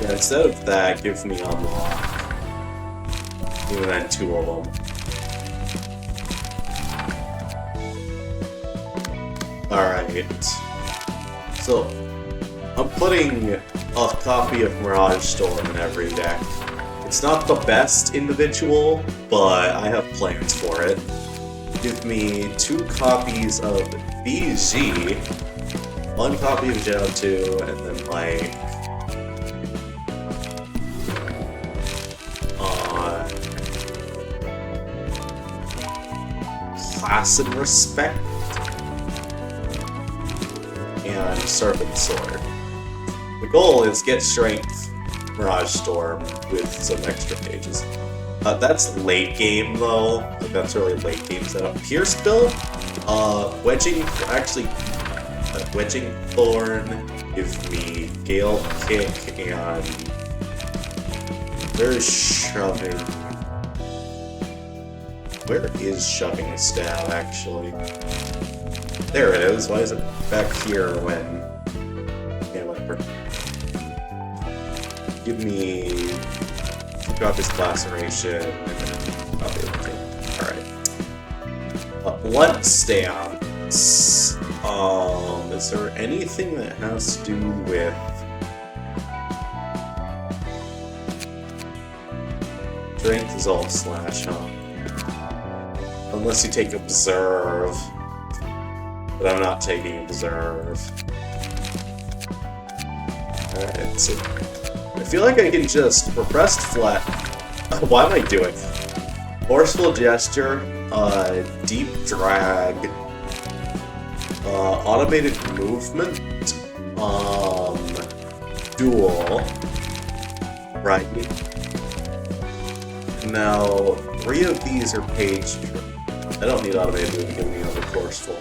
Yeah, instead of that, give me Unlock. Even then, 2 of them. Alright. So, I'm putting a copy of Mirage Storm in every deck. It's not the best individual, but I have plans for it. Give me 2 copies of BG, 1 copy of Zhao 2, and then like... Class and Respect, and Serpent Sword. The goal is get Strength Mirage Storm with some extra pages. That's late game though. Like, that's really late game setup. Pierce build, Wedging Thorn, give me Gale Kick, and there's Shoving. Where is Shoving Stab, actually? There it is. Why is it back here when... Yeah, whatever. Give me... Drop his Laceration, and then I'll be able to... Alright. Blunt Stance. Is there anything that has to do with... Strength is all slash, huh? Unless you take Observe. But I'm not taking Observe. Alright, so... I feel like I can just repressed flat. Why am I doing? Forceful Gesture, Deep Drag, Automated Movement, Duel, right? Now, 3 of these are page. I don't need automated movement, give me another forceful.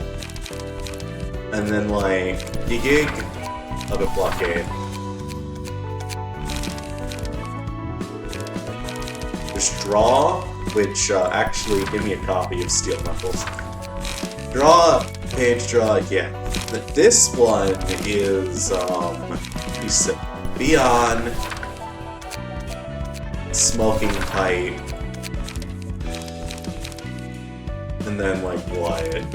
And then like Gig, I'll go Blockade. There's Draw, which actually give me a copy of Steel Knuckles. Draw, page draw, yeah. This one is Beyond, Smoking Pipe, and then like what?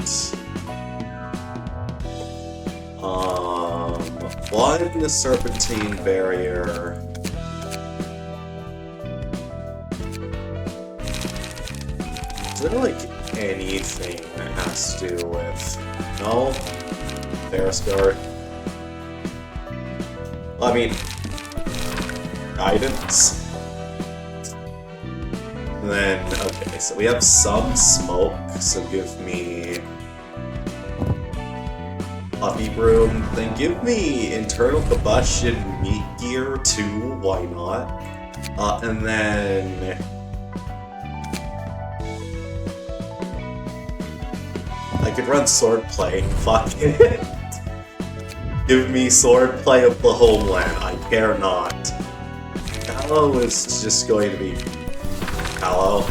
One the Serpentine Barrier. Is there like anything that has to do with... No? Ferrisguard. Well, I mean... Guidance? And then, okay, so we have some smoke, so give me... puppy broom, then give me internal combustion meat gear too, why not? And then... I could run swordplay, fuck it. Give me swordplay of the homeland, I care not. Callow is just going to be... Callow.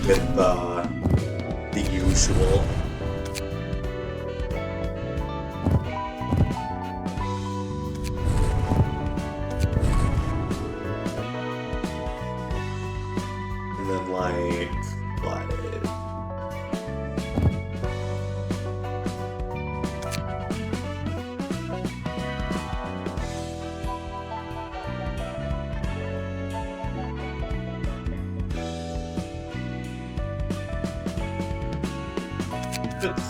With the usual. And then like what?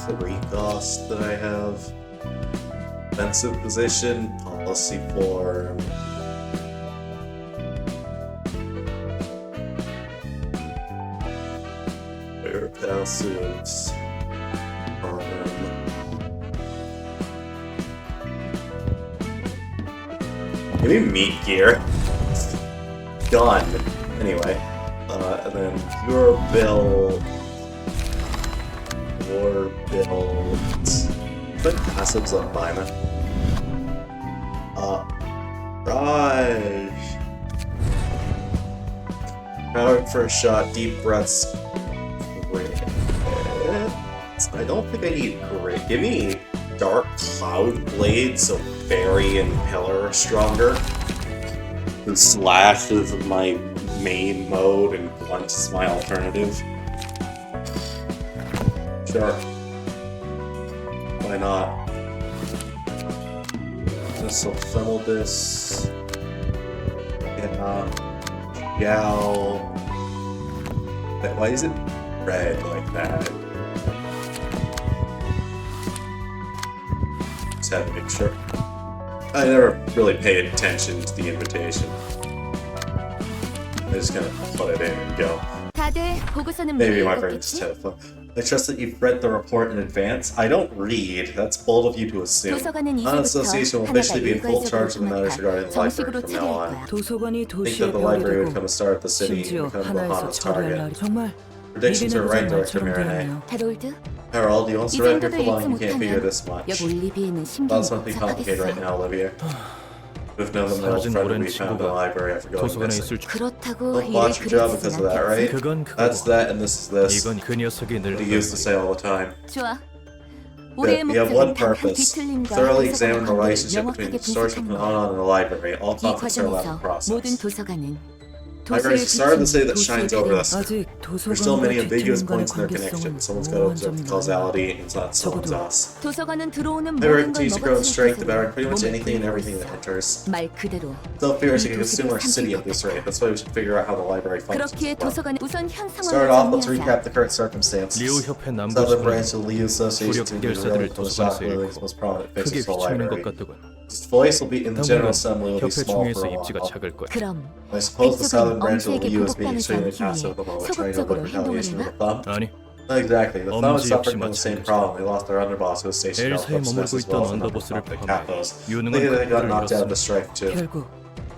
Three costs that I have. Defensive position, policy form. Air passives. Give me meat gear. Done. Anyway. And then your build. War builds. Put passives on Bina. Raj. Powered first shot, deep breaths. Grit. I don't think I need grit. Give me dark cloud blade, so Fairy and Pillar are stronger. And Slash is my main mode, and Blunt is my alternative. Sure. Why not? This'll funnel this. Yao. Wait, why is it red like that? Just had to make sure. I never really paid attention to the invitation. I just kind of put it in and go. Maybe my brain's just had fun. I trust that you've read the report in advance. I don't read. That's bold of you to assume. Hana Association will officially be in full charge of the matters regarding the library from now on. 도서관이 Think 도시의 that the library would 별이 become a star of the city 심지어 and become the 하나에서 Hana's 처리할 target. 날이 정말 Predictions are right, Director 말처럼 Marinette. 되었네요. 하롤드, Harold, you won't 이 surrender 정도도 for long, 읽지 you can't figure 못하면 this much. 역 올리비에는 심경이 That's something complicated right 복잡하겠어. now, Olivia. We've known them all 사라진 friend 오랜 we found the 친구가 library after going 도서관에 missing. 있을 줄. 그렇다고 Don't 일을 botch your job because 그르치진 of that, right? 않겠지. 그건 That's 그거고. that, and this is this. 이건 그 녀석이 늘 What he used to say all the time. 좋아. That 우리의 we have one 목적은 단한 purpose. 뒤틀림과 Thoroughly 도서관의 examine the 관계를 relationship between 명확하게 the source of 분석하는 Hana and the library. All 이 conflicts are allowed in the 과정에서 모든 process. 도서관은 Library is the star of the city that shines over us. 아직 There's still many 도서관과 ambiguous 뒤틀림과의 points in their 관계성은 connection. Someone's got to observe the 모호한 점이 causality, and it's not someone's 적어도 us. 도서관은 들어오는 Library 모든 걸 continues to grow in strength, 먹어치는 devouring pretty much 것을 anything and 몸에 everything that 품고 enters. 있어. 말 그대로 Self-fears 이 can consume our city at this rate. That's why we should figure out how the library functions. 그렇기에 as well. 도서관은 우선 현 Start 상황을 off, let's 정리하자. recap the current circumstances. 리우 협회 Southern 남부지구는 branch of the Liu Association to be 부력 related 결사들을 to the 도서관에서 shop building's 잃고 most prominent 크게 faces of the 비추이는 것 library. 같더군. Its voice will be in the General 당분간 Assembly will be 협회 small 중에서 for a 입지가 while. 작을 거야. 그럼 I suppose the southern 백석은 branch of the 엄지에게 Liu is being 보복당하지 extremely 않기 passive at the 위해 moment, trying to avoid 소극적으로 retaliation with the thumb. 아니, Not exactly. The thumb is 엄지 suffering 역시 from the same 마찬가지다. problem. They lost their underboss who was stationed out 엘사에 of 머물고 as well 있던 as a number of 언더보스를 conflict 포함해 capos. 유능한 Lately they got 그들을 knocked out of the 잃었으니 strike too. 결국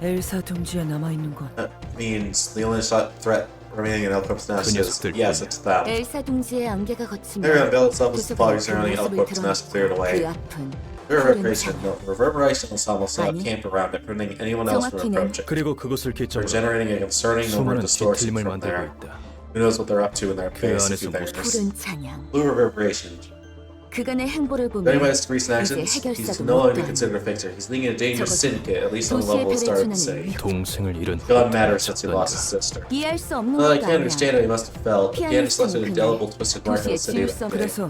엘사 둥지에 남아있는 건 That means the only threat remaining in Elcrop's Nest 그 is, 녀석들 yes, it's them. 엘사 둥지의 안개가 The area 걷히면 built itself as the fog 도서관의 surrounding 모습을 Elcrop's Nest cleared 드러내 away. 그 앞은 Reverberation, no, reverberation ensemble set up 아니. camp around it, preventing anyone else from 정확히는 approaching. 그리고 그것을 They're 기점으로 generating a concerning number of 수많은 distortions 뒤틀림을 from 만들고 there. 있다. Who knows what they're up to in their 그 base 안에서 theirs. 푸른 찬양 Blue reverberation. 그간의 행보를 If anyone 보면 has recent actions, 이제 he's 해결사도 no longer 못다. considered a fixer. He's leading a dangerous 적어도 syndicate, at least on the level 도시의 of the start of the 별을 city. 주는 동생을 잃은 God 후회를 matters since he lost his 쳤단다. sister. 이해할 수 없는 Well, I 것도 can't understand 아니야. how he must have felt. He had just left an indelible, twisted mark on the city that day. 그래서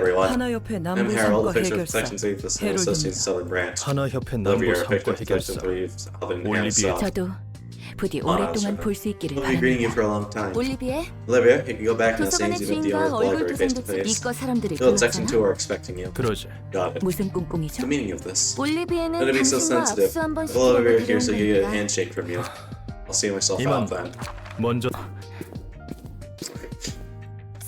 everyone. 하나협회 I'm 남부 Harold, 상과 official of 해결사 Section 3 Facility Associates 해롤입니다. Southern Branch. 하나협회 Olivia, 남부 official 상과 of Section 해결사 3 Southern and 올리비아. South. 저도 부디 Hana, 오랫동안 sir. 볼 수 있기를 We'll be greeting you 바랍니다. for a long time. 올리비에, Olivia, you can go back now 도서관의 saying you've been dealing 주인과 with the 얼굴 library face to 도생도 face. 이과 사람들을 Field section 2 불렀잖아. are expecting you. 그러지. Got it. 무슨 The 꽁꽁이죠? meaning of this. 올리비에는 Don't be so 당신과 sensitive. 악수 한번 Well, over 시키려고 here so you get a 들어온 handshake from you. I'll see myself 이만 out then. 먼저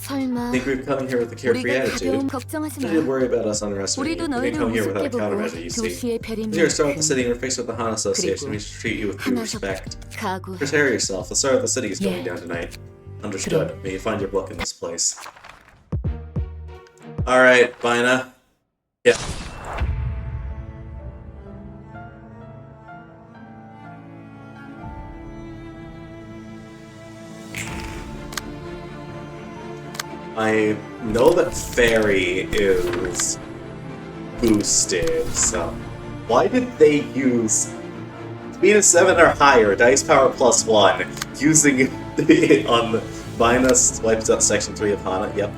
설마 Think we're coming here with a carefree 우리가 가벼움 attitude? 걱정하지 You didn't 마. worry about us underestimating 우리도 you. We 너희를 didn't come here without 우습게 a 보고 countermeasure, you see. 도시의 별인 Here, start with the 만큼 city and we're faced with the Hana Association. 그리고 We should treat you with due 하나 respect. 각오. Prepare yourself. The start of the city is going Yeah. down tonight. Understood. May you find your book in this place. Alright, Bina. Yeah. I know that Fairy is boosted, so why did they use speed of 7 or higher, dice power +1, using it on Vinus wipes out section 3 of Hana? Yep.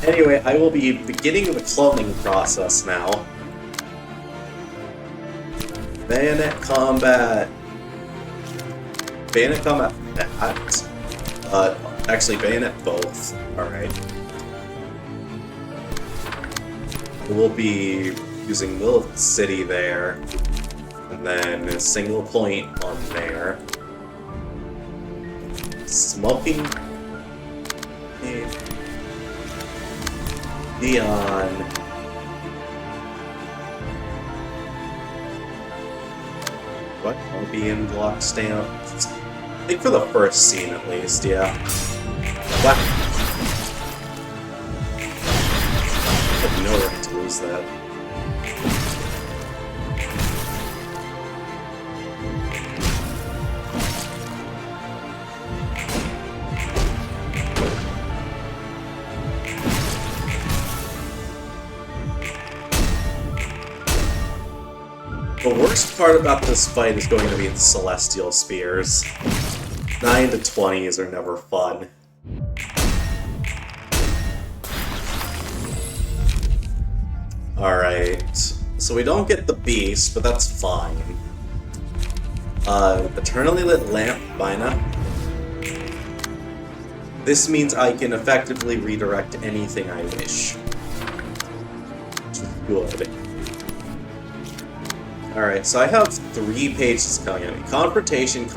Anyway, I will be beginning the cloning process now. Bayonet combat. Bayonet combat. Actually, bayonet both. Alright. We'll be using Middle of the City there. And then a single point on there. Smoking. Dion. What? I'll be in block stamp. I think for the first scene at least, yeah. What? I have no right to lose that. The worst part about this fight is going to be the Celestial Spears. 9 to 20s are never fun. Alright. So we don't get the Beast, but that's fine. Eternally Lit Lamp, Bina. This means I can effectively redirect anything I wish. Which is good. Alright, so I have 3 pages coming in. Confrontation,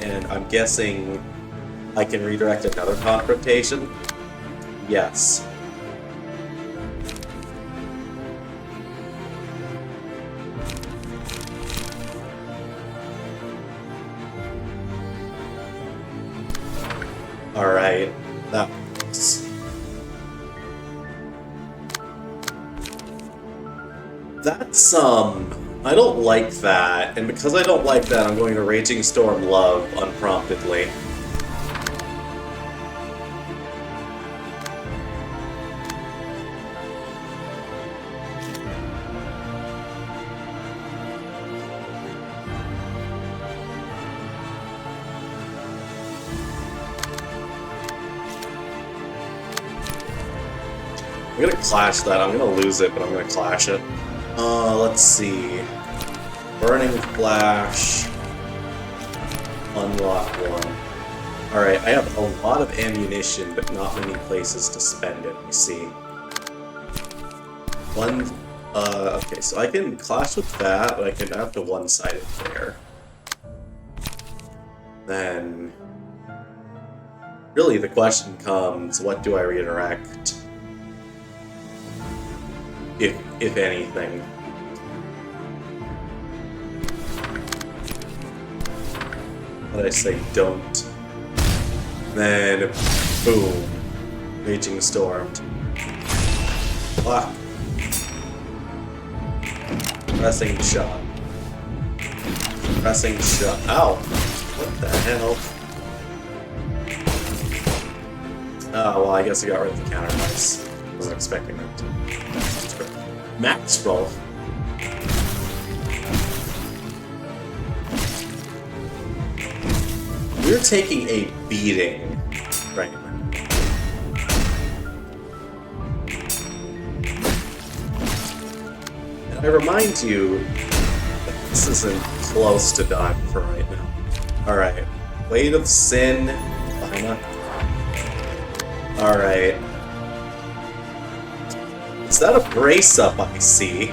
and I'm guessing I can redirect another confrontation? Yes. Alright, that works. That's, I don't like that, and because I don't like that, I'm going to Raging Storm Love unpromptedly. I'm gonna clash that. I'm gonna lose it, but I'm gonna clash it. Let's see. Burning Flash. Unlock 1. Alright, I have a lot of ammunition, but not many places to spend it, you see. Okay, so I can clash with that, but I can have to one-side it there. Then... really, the question comes, what do I redirect? If anything. What did I say? Don't. Then, boom. Raging Stormed. Ah. Pressing shot. Pressing shot. Ow! What the hell? Oh, well, I guess I got rid of the counter dice. Wasn't expecting that to. Max roll. We're taking a beating right now. And I remind you that this isn't close to done for right Alright. Weight of Sin. Hana. Alright. Is that a brace up I see?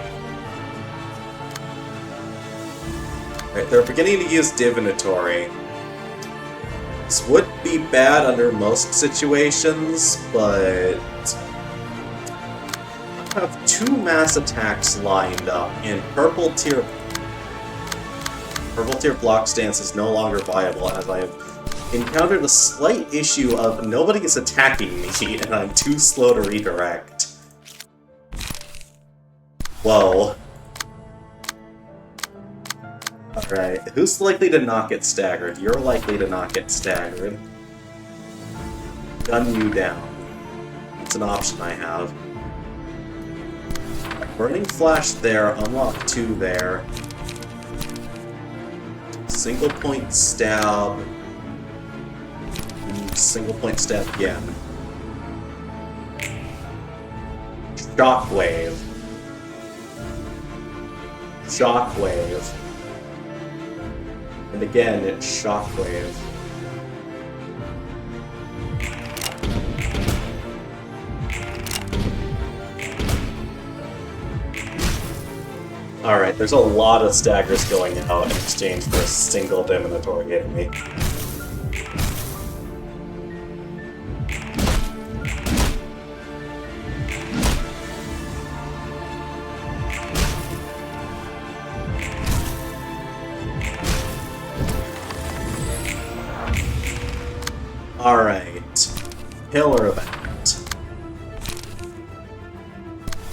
Right, they're beginning to use Divinatory. This would be bad under most situations, but I have 2 mass attacks lined up, and Purple Tier block stance is no longer viable as I have encountered a slight issue of nobody is attacking me and I'm too slow to redirect. Whoa. Alright, who's likely to not get staggered? You're likely to not get staggered. Gun you down. It's an option I have. Burning Flash there, unlock 2 there. Single point stab. Single point stab again. Shockwave. Shockwave. And again, it's Shockwave. Alright, there's a lot of staggers going out in exchange for a single Divinatory hitting me. Alright. Pillar event.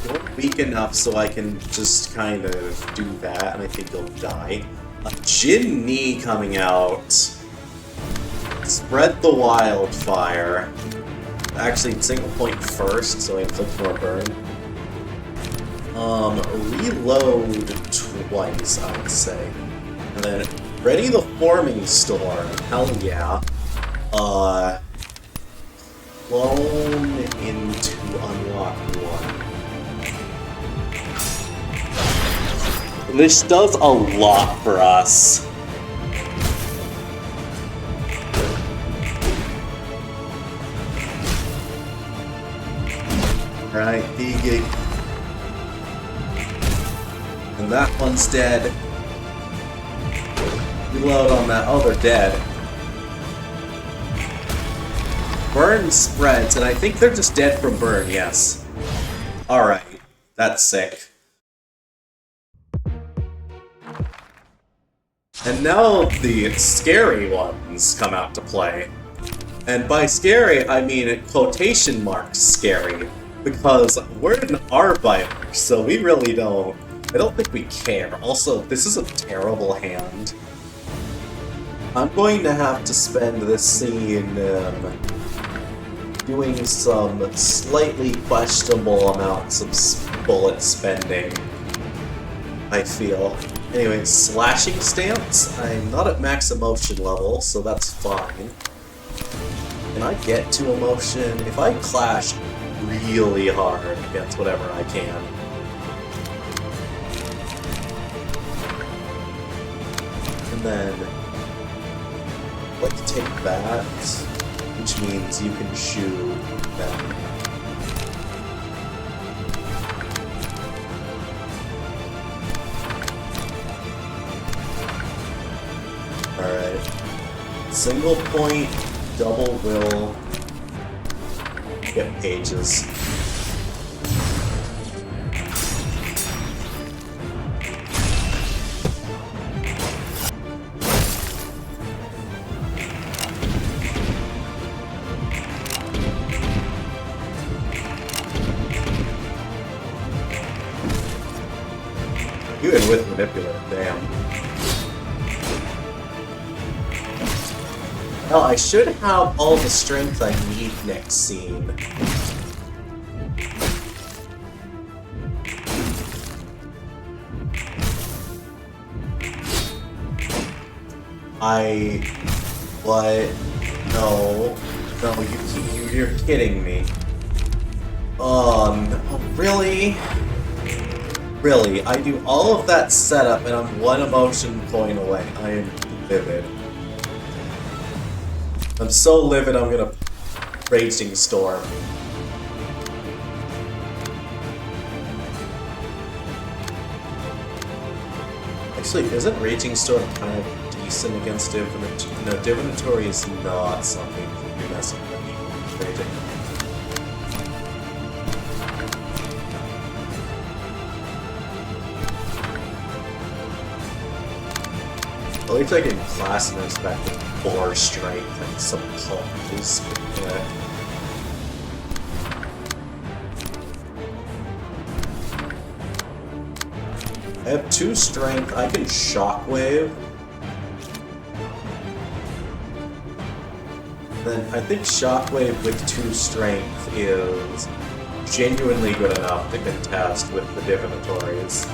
You're weak enough so I can just kind of do that, and I think you'll die. A Jin Knee coming out. Spread the Wildfire. Actually, single point first, so I inflict more burn. Reload twice, I would say. And then ready the Forming Storm. Hell yeah. Clone into unlock 1. This does a lot for us. Right, D-Gig. And that one's dead. Reload on that. Oh, they're dead. Burn spreads, and I think they're just dead from burn, yes. Alright, that's sick. And now the scary ones come out to play. And by scary, I mean in quotation marks scary. Because we're an Arbiter, so we really don't... I don't think we care. Also, this is a terrible hand. I'm going to have to spend this scene doing some slightly questionable amounts of bullet spending, I feel. Anyway, slashing stance. I'm not at max emotion level, so that's fine. Can I get to emotion? If I clash really hard against whatever I can. And then, like, take that, which means you can shoot them. Alright. Single point, double will, get pages. Even with manipulator, damn. Well, I should have all the strength I need next scene. What? No. No, you're kidding me. No, really? Really, I do all of that setup and I'm one emotion point away. I am livid. I'm so livid I'm gonna Raging Storm. Actually, isn't Raging Storm kind of decent against Divinatory? No, Divinatory is not something you're messing with Raging. At least I can class and respect with 4 strength and some pulls. Yeah. I have 2 strength, I can shockwave. Then I think shockwave with 2 strength is genuinely good enough to contest with the Divinatories.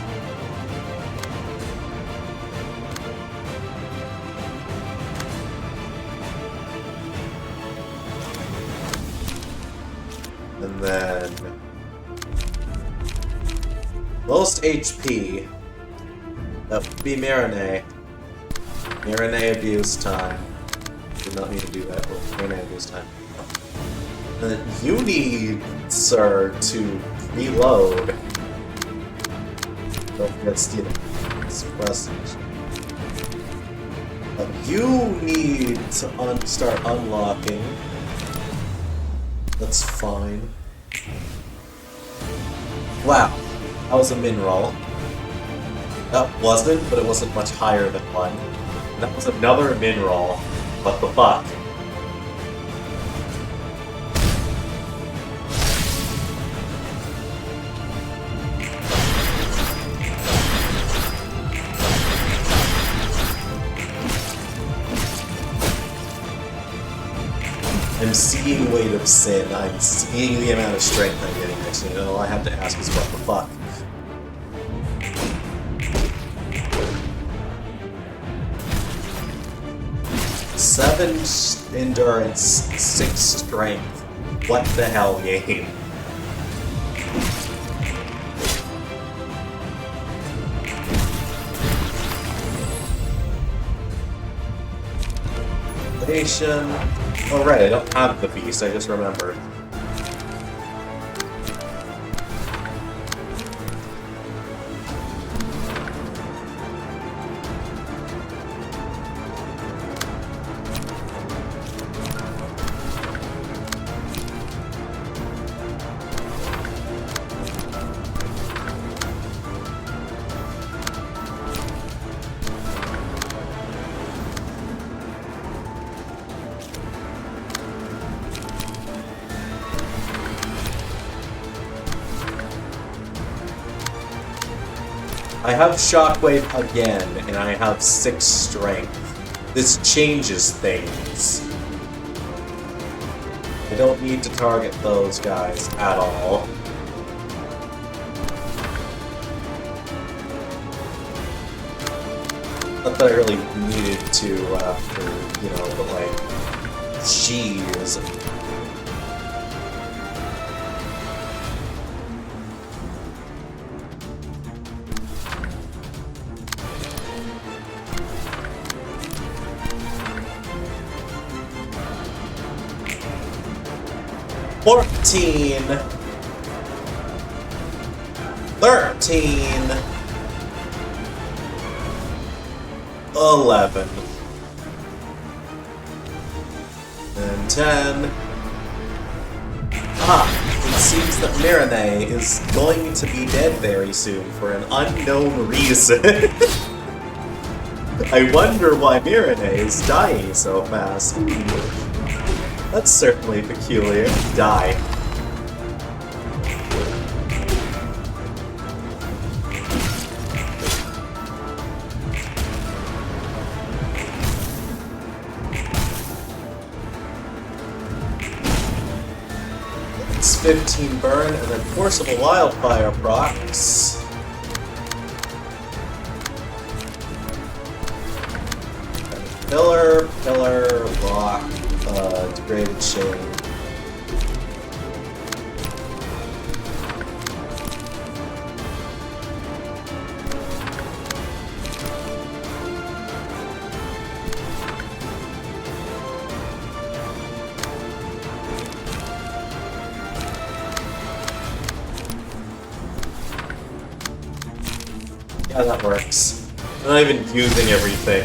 And then most HP. That would be Marinade. Marinade abuse time. Did not need to do that, but Marinade abuse time. And then you need, sir, to reload. Don't forget stealing. Suppressors. You need to start unlocking. That's fine. Wow. That was a min roll. That wasn't, but it wasn't much higher than 1. And that was another min roll. What the fuck? I'm seeing Weight of Sin. I'm seeing the amount of strength I'm getting next to it. All I have to ask is what the fuck. 7 endurance, 6 strength. What the hell, game? Nation. Oh right, I don't have the beast, I just remembered. I have Shockwave again, and I have 6 strength. This changes things. I don't need to target those guys at all. Not that I really needed to after, you know, but like, jeez. $14, $13, $11, and $10. It seems that Marinade is going to be dead very soon for an unknown reason. I wonder why Marinade is dying so fast. That's certainly peculiar. Die. It's 15 burn, and then Forcible Wildfire procs. Pillar, rock, degraded shade. Yeah, that works. I'm not even using everything.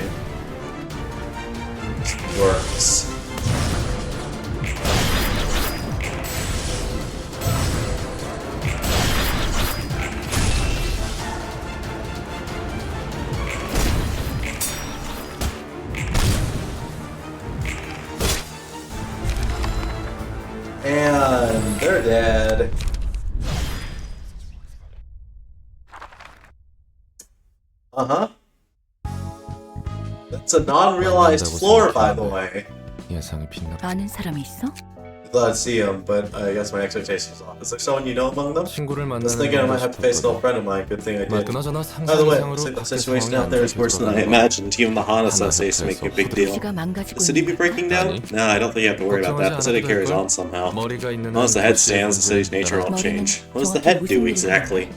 Works. And they're dead. Uh-huh. That's a non-realized floor, by the way. 예상이 빛나. 아는 사람이 있어? Glad to see him, but I guess my expectations are off. Is there someone you know among them? 친구를 I was 만나는 thinking I might 걸 have to face an old 싶었거든. friend of mine. Good thing I did. 그나저나 By the way, 상상 looks 이상으로 like the 밖에 situation 상황이 out there is 안 worse than I 좋아지고 imagined. Even the Hana Association making a big deal. 도시가 망가지고 The city be 있는 breaking down? Nah, I don't think you have to worry about that. The city carries on somehow. 머리가 있는 Once the head stands, the city's nature won't change. What does the head do exactly?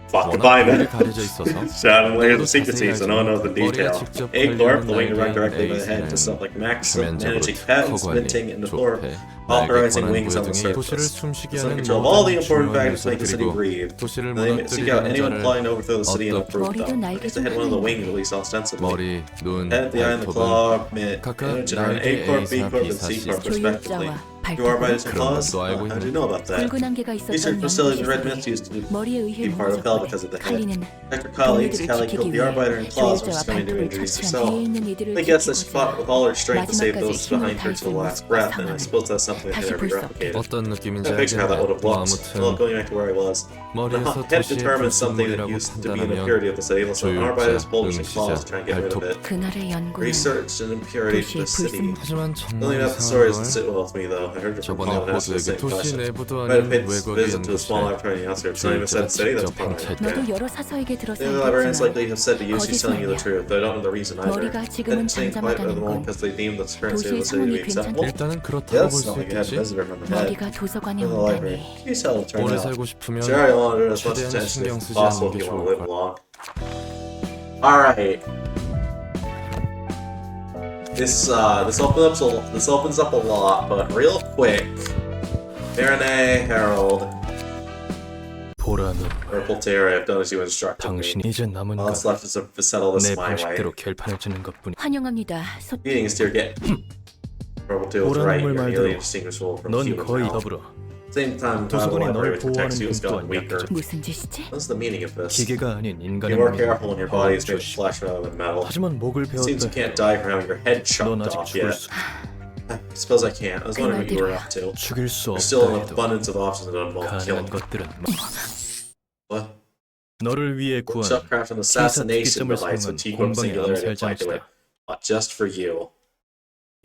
Fuck goodbye, man. 가려져 있어서 Shouting layers of secrecy so no one knows the detail. A-Corp, the wing run directly by the head, to stuff like Maxim, managing patents, minting, and the authorizing wings on the surface. It's in control of all the important factors to make the city breathe. And they seek out anyone plotting to overthrow the city and uproot them. It's the head one of the wings, at least ostensibly. 머리, 눈, Head, the eye, and the claw, mitt, 각각 image and run A-Corp, B-Corp, and C-Corp, respectively. You are by some claws? How do you know about that? 붉은 안개가 Research 있었던 facilities in Red Mist used to 머리에 be 의해 part of Hell because of the head. 칼리는 Check her colleagues, Callie killed the Arbiter and Claws, which is 조율자와 going to do 발톱을 injuries 처치한 herself. 뒤에 있는 이들을 I guess that she 지키고자 fought with all her strength to save 마지막까지 those 힘을 behind her to the 다했으면 last breath, and I 상황을 suppose that's something that 다시 can never be 볼 수 replicated. 어떤 느낌인지 I picture how that would have looked. Well, 아무튼 going back to where I was. The 머리에서 head 도시의 determines something that 불순물이라고 used to be an 판단하면 impurity of the city. Let's an Arbiter's 조율자, bulbs and claws to 응시자, try and get rid of it. 그날의 연구는 Research an impurity to 도시의 the city. 불순물 하지만 Something 정말 about the story 이상한 doesn't 걸 sit well with me, though. I heard it from 저번에 Colin asking the 호수에게 same 도시 question. 내부도 Might have 아닌 paid this 외곽의 visit to the small 연구실에 library outskirts. It's not even said 조율자가 city, that's 직접 fine. 방치했다. 너도 여러 사서에게 들어서 The librarians 알겠지만 likely have said to you she's telling you the truth, though I don't know the reason either. 머리가 지금은 Head staying quiet at the 잠잠하다는 moment 건 because they deem the current state of 도시의 the city to be 상황이 acceptable. 괜찮다. 일단은 Yeah, 그렇다고 that's 볼 수 not like you had a 있겠지. visitor from the head. 머리가 도서관에 In the library. 온다니 Here's how it turned 오래 out. 살고 싶으면 Sure, I want as much 최대한 attention 신경 as 쓰지 possible 않는 if 게 you want to 좋을 live 거야. long. Alright. This opens up a lot, but real quick. Marinette, Herald, 보라는 Purple Terror, I've done as you instructed me. 당신이 이제 남은 All 건 that's left is to settle this 내 my way. 방식대로 결판을 것뿐이. 환영합니다. Meetings to get Purple Tail was right, 보라는 말 you're 말대로 nearly indistinguishable from 넌 human 거의 now. 더불어 Same time, the 도서관이 library 너를 protects 보호하는 you has gotten 공투와 weaker. 약해져. 무슨 짓이지? What's the meaning of this? 기계가 아닌 Be 인간의 more 몸이 careful when your body is made of 조심. flesh rather than metal. 하지만 목을 Seems you 베었다. can't die from having your head 넌 chopped 아직 off 죽을 yet. 수 I suppose I can't. I was wondering what you were up to. 죽일 수 There's still an 없다 해도 abundance of options that involve 가능한 killing. 것들은 What? 너를 위해 구한 Shotcraft an assassination 특기점을 device with 사용한 T-Corp 공방의 singularity 암살 applied to it. 장치다. Just for you.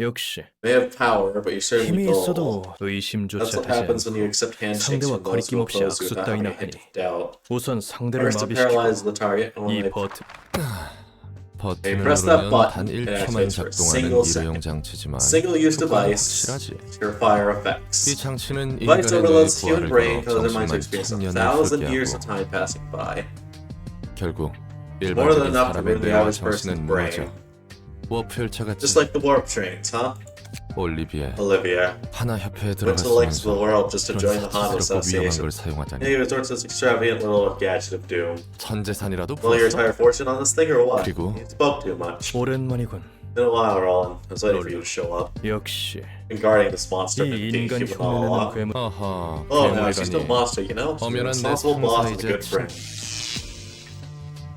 역시 May have power, but you're certainly 힘이 dull. 있어도 That's 의심조차 what 하지 happens when you 않고 accept handshakes 상대와 from those who 거리낌 없이 oppose you 악수 without having 따위나 a hint 하니 of doubt. 우선 상대를 First to paralyze 마비시키고 the target, and when 이 they 버튼 버튼을 press that 누르면 button, 단 it 1초만 activates for a 작동하는 single 일회용 second. 장치지만 Single-use 효과가 device 확실하지. to fire 이 effects. 장치는 Device 인간의 뇌의 overloads the human 부하를 brain, 걸어 causes their mind to experience 정수만 1,000 천년을 years 풀게 of 하고 time passing by. 결국 More than 일반적인 enough to 사람의 ruin the 뇌와 average person's 정신은 brain. 무너져. 워프열차 같지. Just like the warp trains, huh? 올리비에 Olivia. 하나 협회에 Went to the lengths of the 들어갔으면서 world just to 그런 join the Hana 사치스럽고 위험한 Association. 걸 사용하다니. And he resorts to this extravagant little gadget of doom. 천재산이라도 Will your 부었어? entire fortune on this thing or what? 그리고 You spoke too much. 오랜만이군. Been a while, Roland. I was waiting for you to show up. 역시 Been guarding this monster 이 and being 인간 human all along. 흉내내는 괴물 아하 Oh no, she's no 괴물이라니. monster, you know? She's an 엄연한 내 responsible boss and a 상사이자 good friend.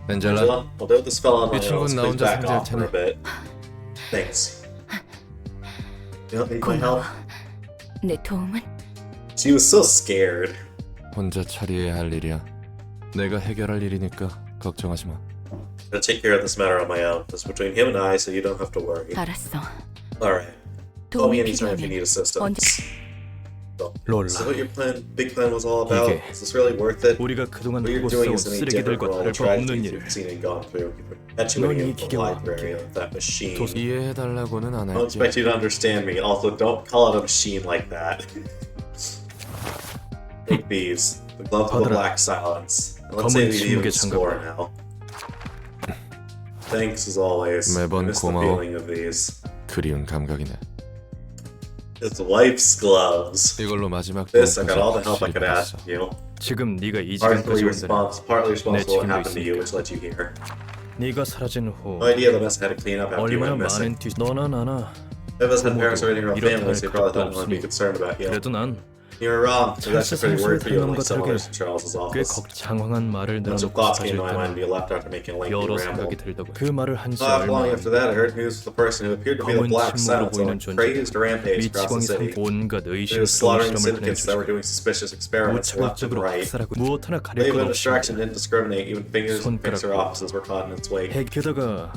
엔젤라 Angela, I'll deal with this fella on my 이 own, 친구는 so 나 please 혼자 back 상대할 off for a 테니. bit. Thanks. You don't need my help? 내 도움은? She was so scared. 혼자 처리해야 할 일이야. 내가 해결할 일이니까 걱정하지 마. I'll take care of this matter on my own. It's between him and I, so you don't have to worry. 알았어. Alright. Call me 도움이 anytime if you need 필요하면 assistance. 언제? So, 롤라. is this what your big plan was all about? 이게 Is this really worth it? 우리가 그동안 What you're 보고 doing 싸운 is any different 쓰레기들과 from all the 다를 바 없는 tragedies 일. you've seen and gone through. Perpetuating 넌이 it from the 기계와 library of that machine. 도서- 이해해달라고는 안 I don't 할게. expect you to understand me. Also, don't call it a machine like that. Take these. The glove of the 받으라. black silence. And let's say 검은 we even 침묵의 score 장갑. now. Thanks as always. I 매번 miss the 고마워. feeling of these. 그리운 감각이네. It's wife's gloves. 이걸로 마지막 This, I got all the 봉투에서 help I could ask 실입했어. you. 지금 네가 이 지경까지 온 데는 partly responsible what 책임도 happened to you, 있으니까. which led you here. 네가 사라진 후 No idea the mess had to clean up after you 얼마나 went missing. 많은 너나 나나 If us had parents or any of our 이렇다 families, 할 they probably 각도 thought we'd be 없으니 concerned about you. 그래도 난 You were wrong. It was actually pretty worried for you, 찰스 unlike some 다르게 others in Charles's 꽤 office. 장황한 말을 Bunch of 늘어놓고 thoughts came 사라질 to my mind when you 때는 left after making a lengthy 여러 ramble. 생각이 들더군. 그 말을 한 지 Not long 얼마 after that, I heard news of the person who appeared to be the 검은 Black 침묵으로 Silence 보이는 on a 존재 crazed rampage across the 미치광이 city. 삼고 온갖 He 의심 was slaughtering 실험을 syndicates that were 해내주죠. doing suspicious experiments left and 무차별적으로 right. 학살하고 무엇 하나 가릴 They 것 were distraction 없이 didn't discriminate. Even fingers and picture 손가락으로 offices were caught in its wake. 게다가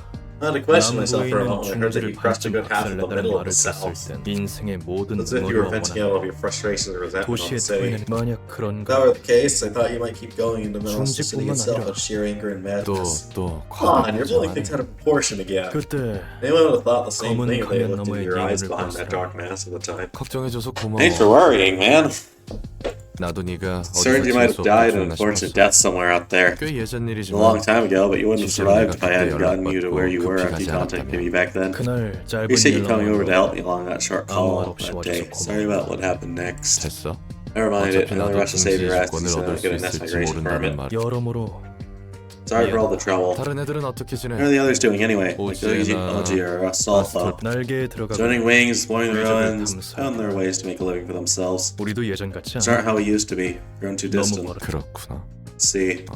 I had to question myself 남부에 for a 있는 moment when I heard that 중지를 you crushed a 반쯤 good half of the 박살내다는 middle of 말을 the 들었을 South. 땐 인생의 모든 As if you were 노력을 venting 원한다. out all of your frustrations and resentment on 도시의 the city. 토해는 만약 If that 그런가 were the case, I thought you might keep going into the city 중지뿐만 itself 아니라 out of sheer anger and madness. 또 Come on, you're blowing 과학자만해. things out of proportion again. 그때 Anyone would have thought the same 검은 thing if they 가면 looked into 너머의 your eyes 예언을 behind 본 that 사람. dark mask at the time. 걱정해줘서 고마워. Thanks for worrying, man. 나도 네가 Concerned you might have died an unfortunate death somewhere out there. 꽤 예전 A long 일이지만 time ago, but you wouldn't have survived if I hadn't 실제로 gotten you to where you were 급히 after you 가지 contacted me back then. 그날 짧은 Appreciate you coming over to help 연락으로 me along that short 아무 call 말 없이 that day. 와줘서 Sorry about what happened next. 됐어. Never mind it. 어차피 Another 나도 rush to save your ass 중지권을 so 얻을 I 수 get a nest 있을지 migration permit. 모른다는 말. 여러모로 Sorry for all the trouble. 다른 애들은 어떻게 How are 지내? the others doing anyway? Oh, Like Oji or Sulfa. 날개에 들어가고 Joining wings, exploring the 의적을 ruins, 탐사. found their ways to make a living for themselves. 우리도 예전 같지 It's 않아? not how we used to be. Grown too 너무 distant. 멀어. 그렇구나. Let's see.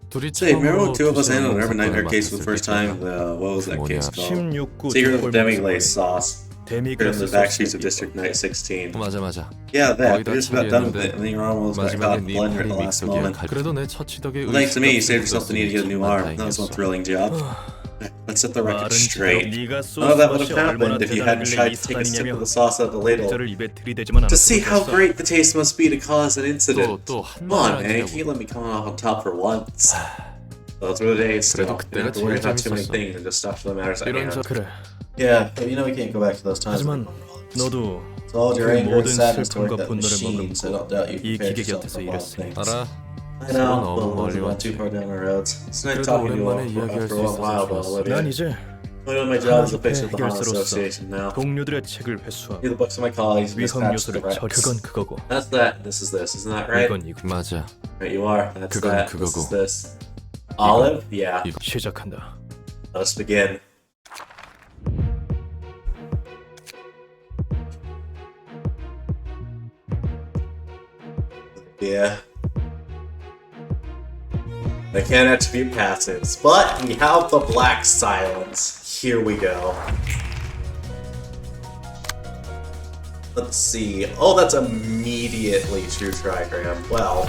둘이 Say, remember when two of us 투시하는 handled an urban nightmare 사건을 case for the first time? 맡았을 What was that case called? 16구 Secret of the Demi-Glace Sauce. Written in 데미그라스 the back streets of District Night 16. 맞아. Yeah, that. 거의 다 We just about done with 처리했는데 it, and then your arm was got 마지막에 caught in 네 blender at 팔이 the last 믹서기에 moment. 그래도 내 처치 덕에 Well, thanks to me, you saved 의식이 yourself the need to get a new 없었으니 arm. That was one 다행이었어. thrilling job. Let's set the record 말은 straight. 네가 None of that would 소스맛이 have 얼마나 happened if you hadn't 대단하길래 tried 이 to take a sip 사단이냐며 of the sauce out of the ladle. 저를 입에 들이대지만 To see how 않았어. great the taste must be to cause an incident. 또한 Come on, 마디를 man. 하자고. Can you let me come off on top for once? Those were the days. 그래도 Still. You don't have 그때가 to worry 제일 about too many 재밌었어. things and just stuff to the matters at 이런 hand. 그래. Yeah, but you know we can't go back to those times. 하지만 너도 So all your 그 anger and 모든 sadness toward 슬픔과 that 분노를 machine, so I don't doubt you 이 prepared 기계 yourself 곁에서 for a lot of 일했으니. things. 알아. I know, 너무 well, 멀리 we went too 왔지. far down the roads. It's nice 그래도 talking to you 오랜만에 all 이야기할 after 수 a 있어서 while, though, 좋았어. 난 Olivia. 이제 I'm doing my job as a 하나협회 official of the Hana 해결사로서 Association now. 동료들의 책을 회수하고 Read the books of my colleagues and 위험 dispatch the 요소를 처리. reps. 그건 그거고 That's that. This is this. Isn't that right? 이건 이거. 맞아. Right, you are. That's 그건 that. This 그거고. is this. Olive? Yeah. 이거. 시작한다. Let us begin. Yeah. I can't attribute passives, but we have the Black Silence. Here we go. Let's see. Oh, that's immediately true trigram. Well.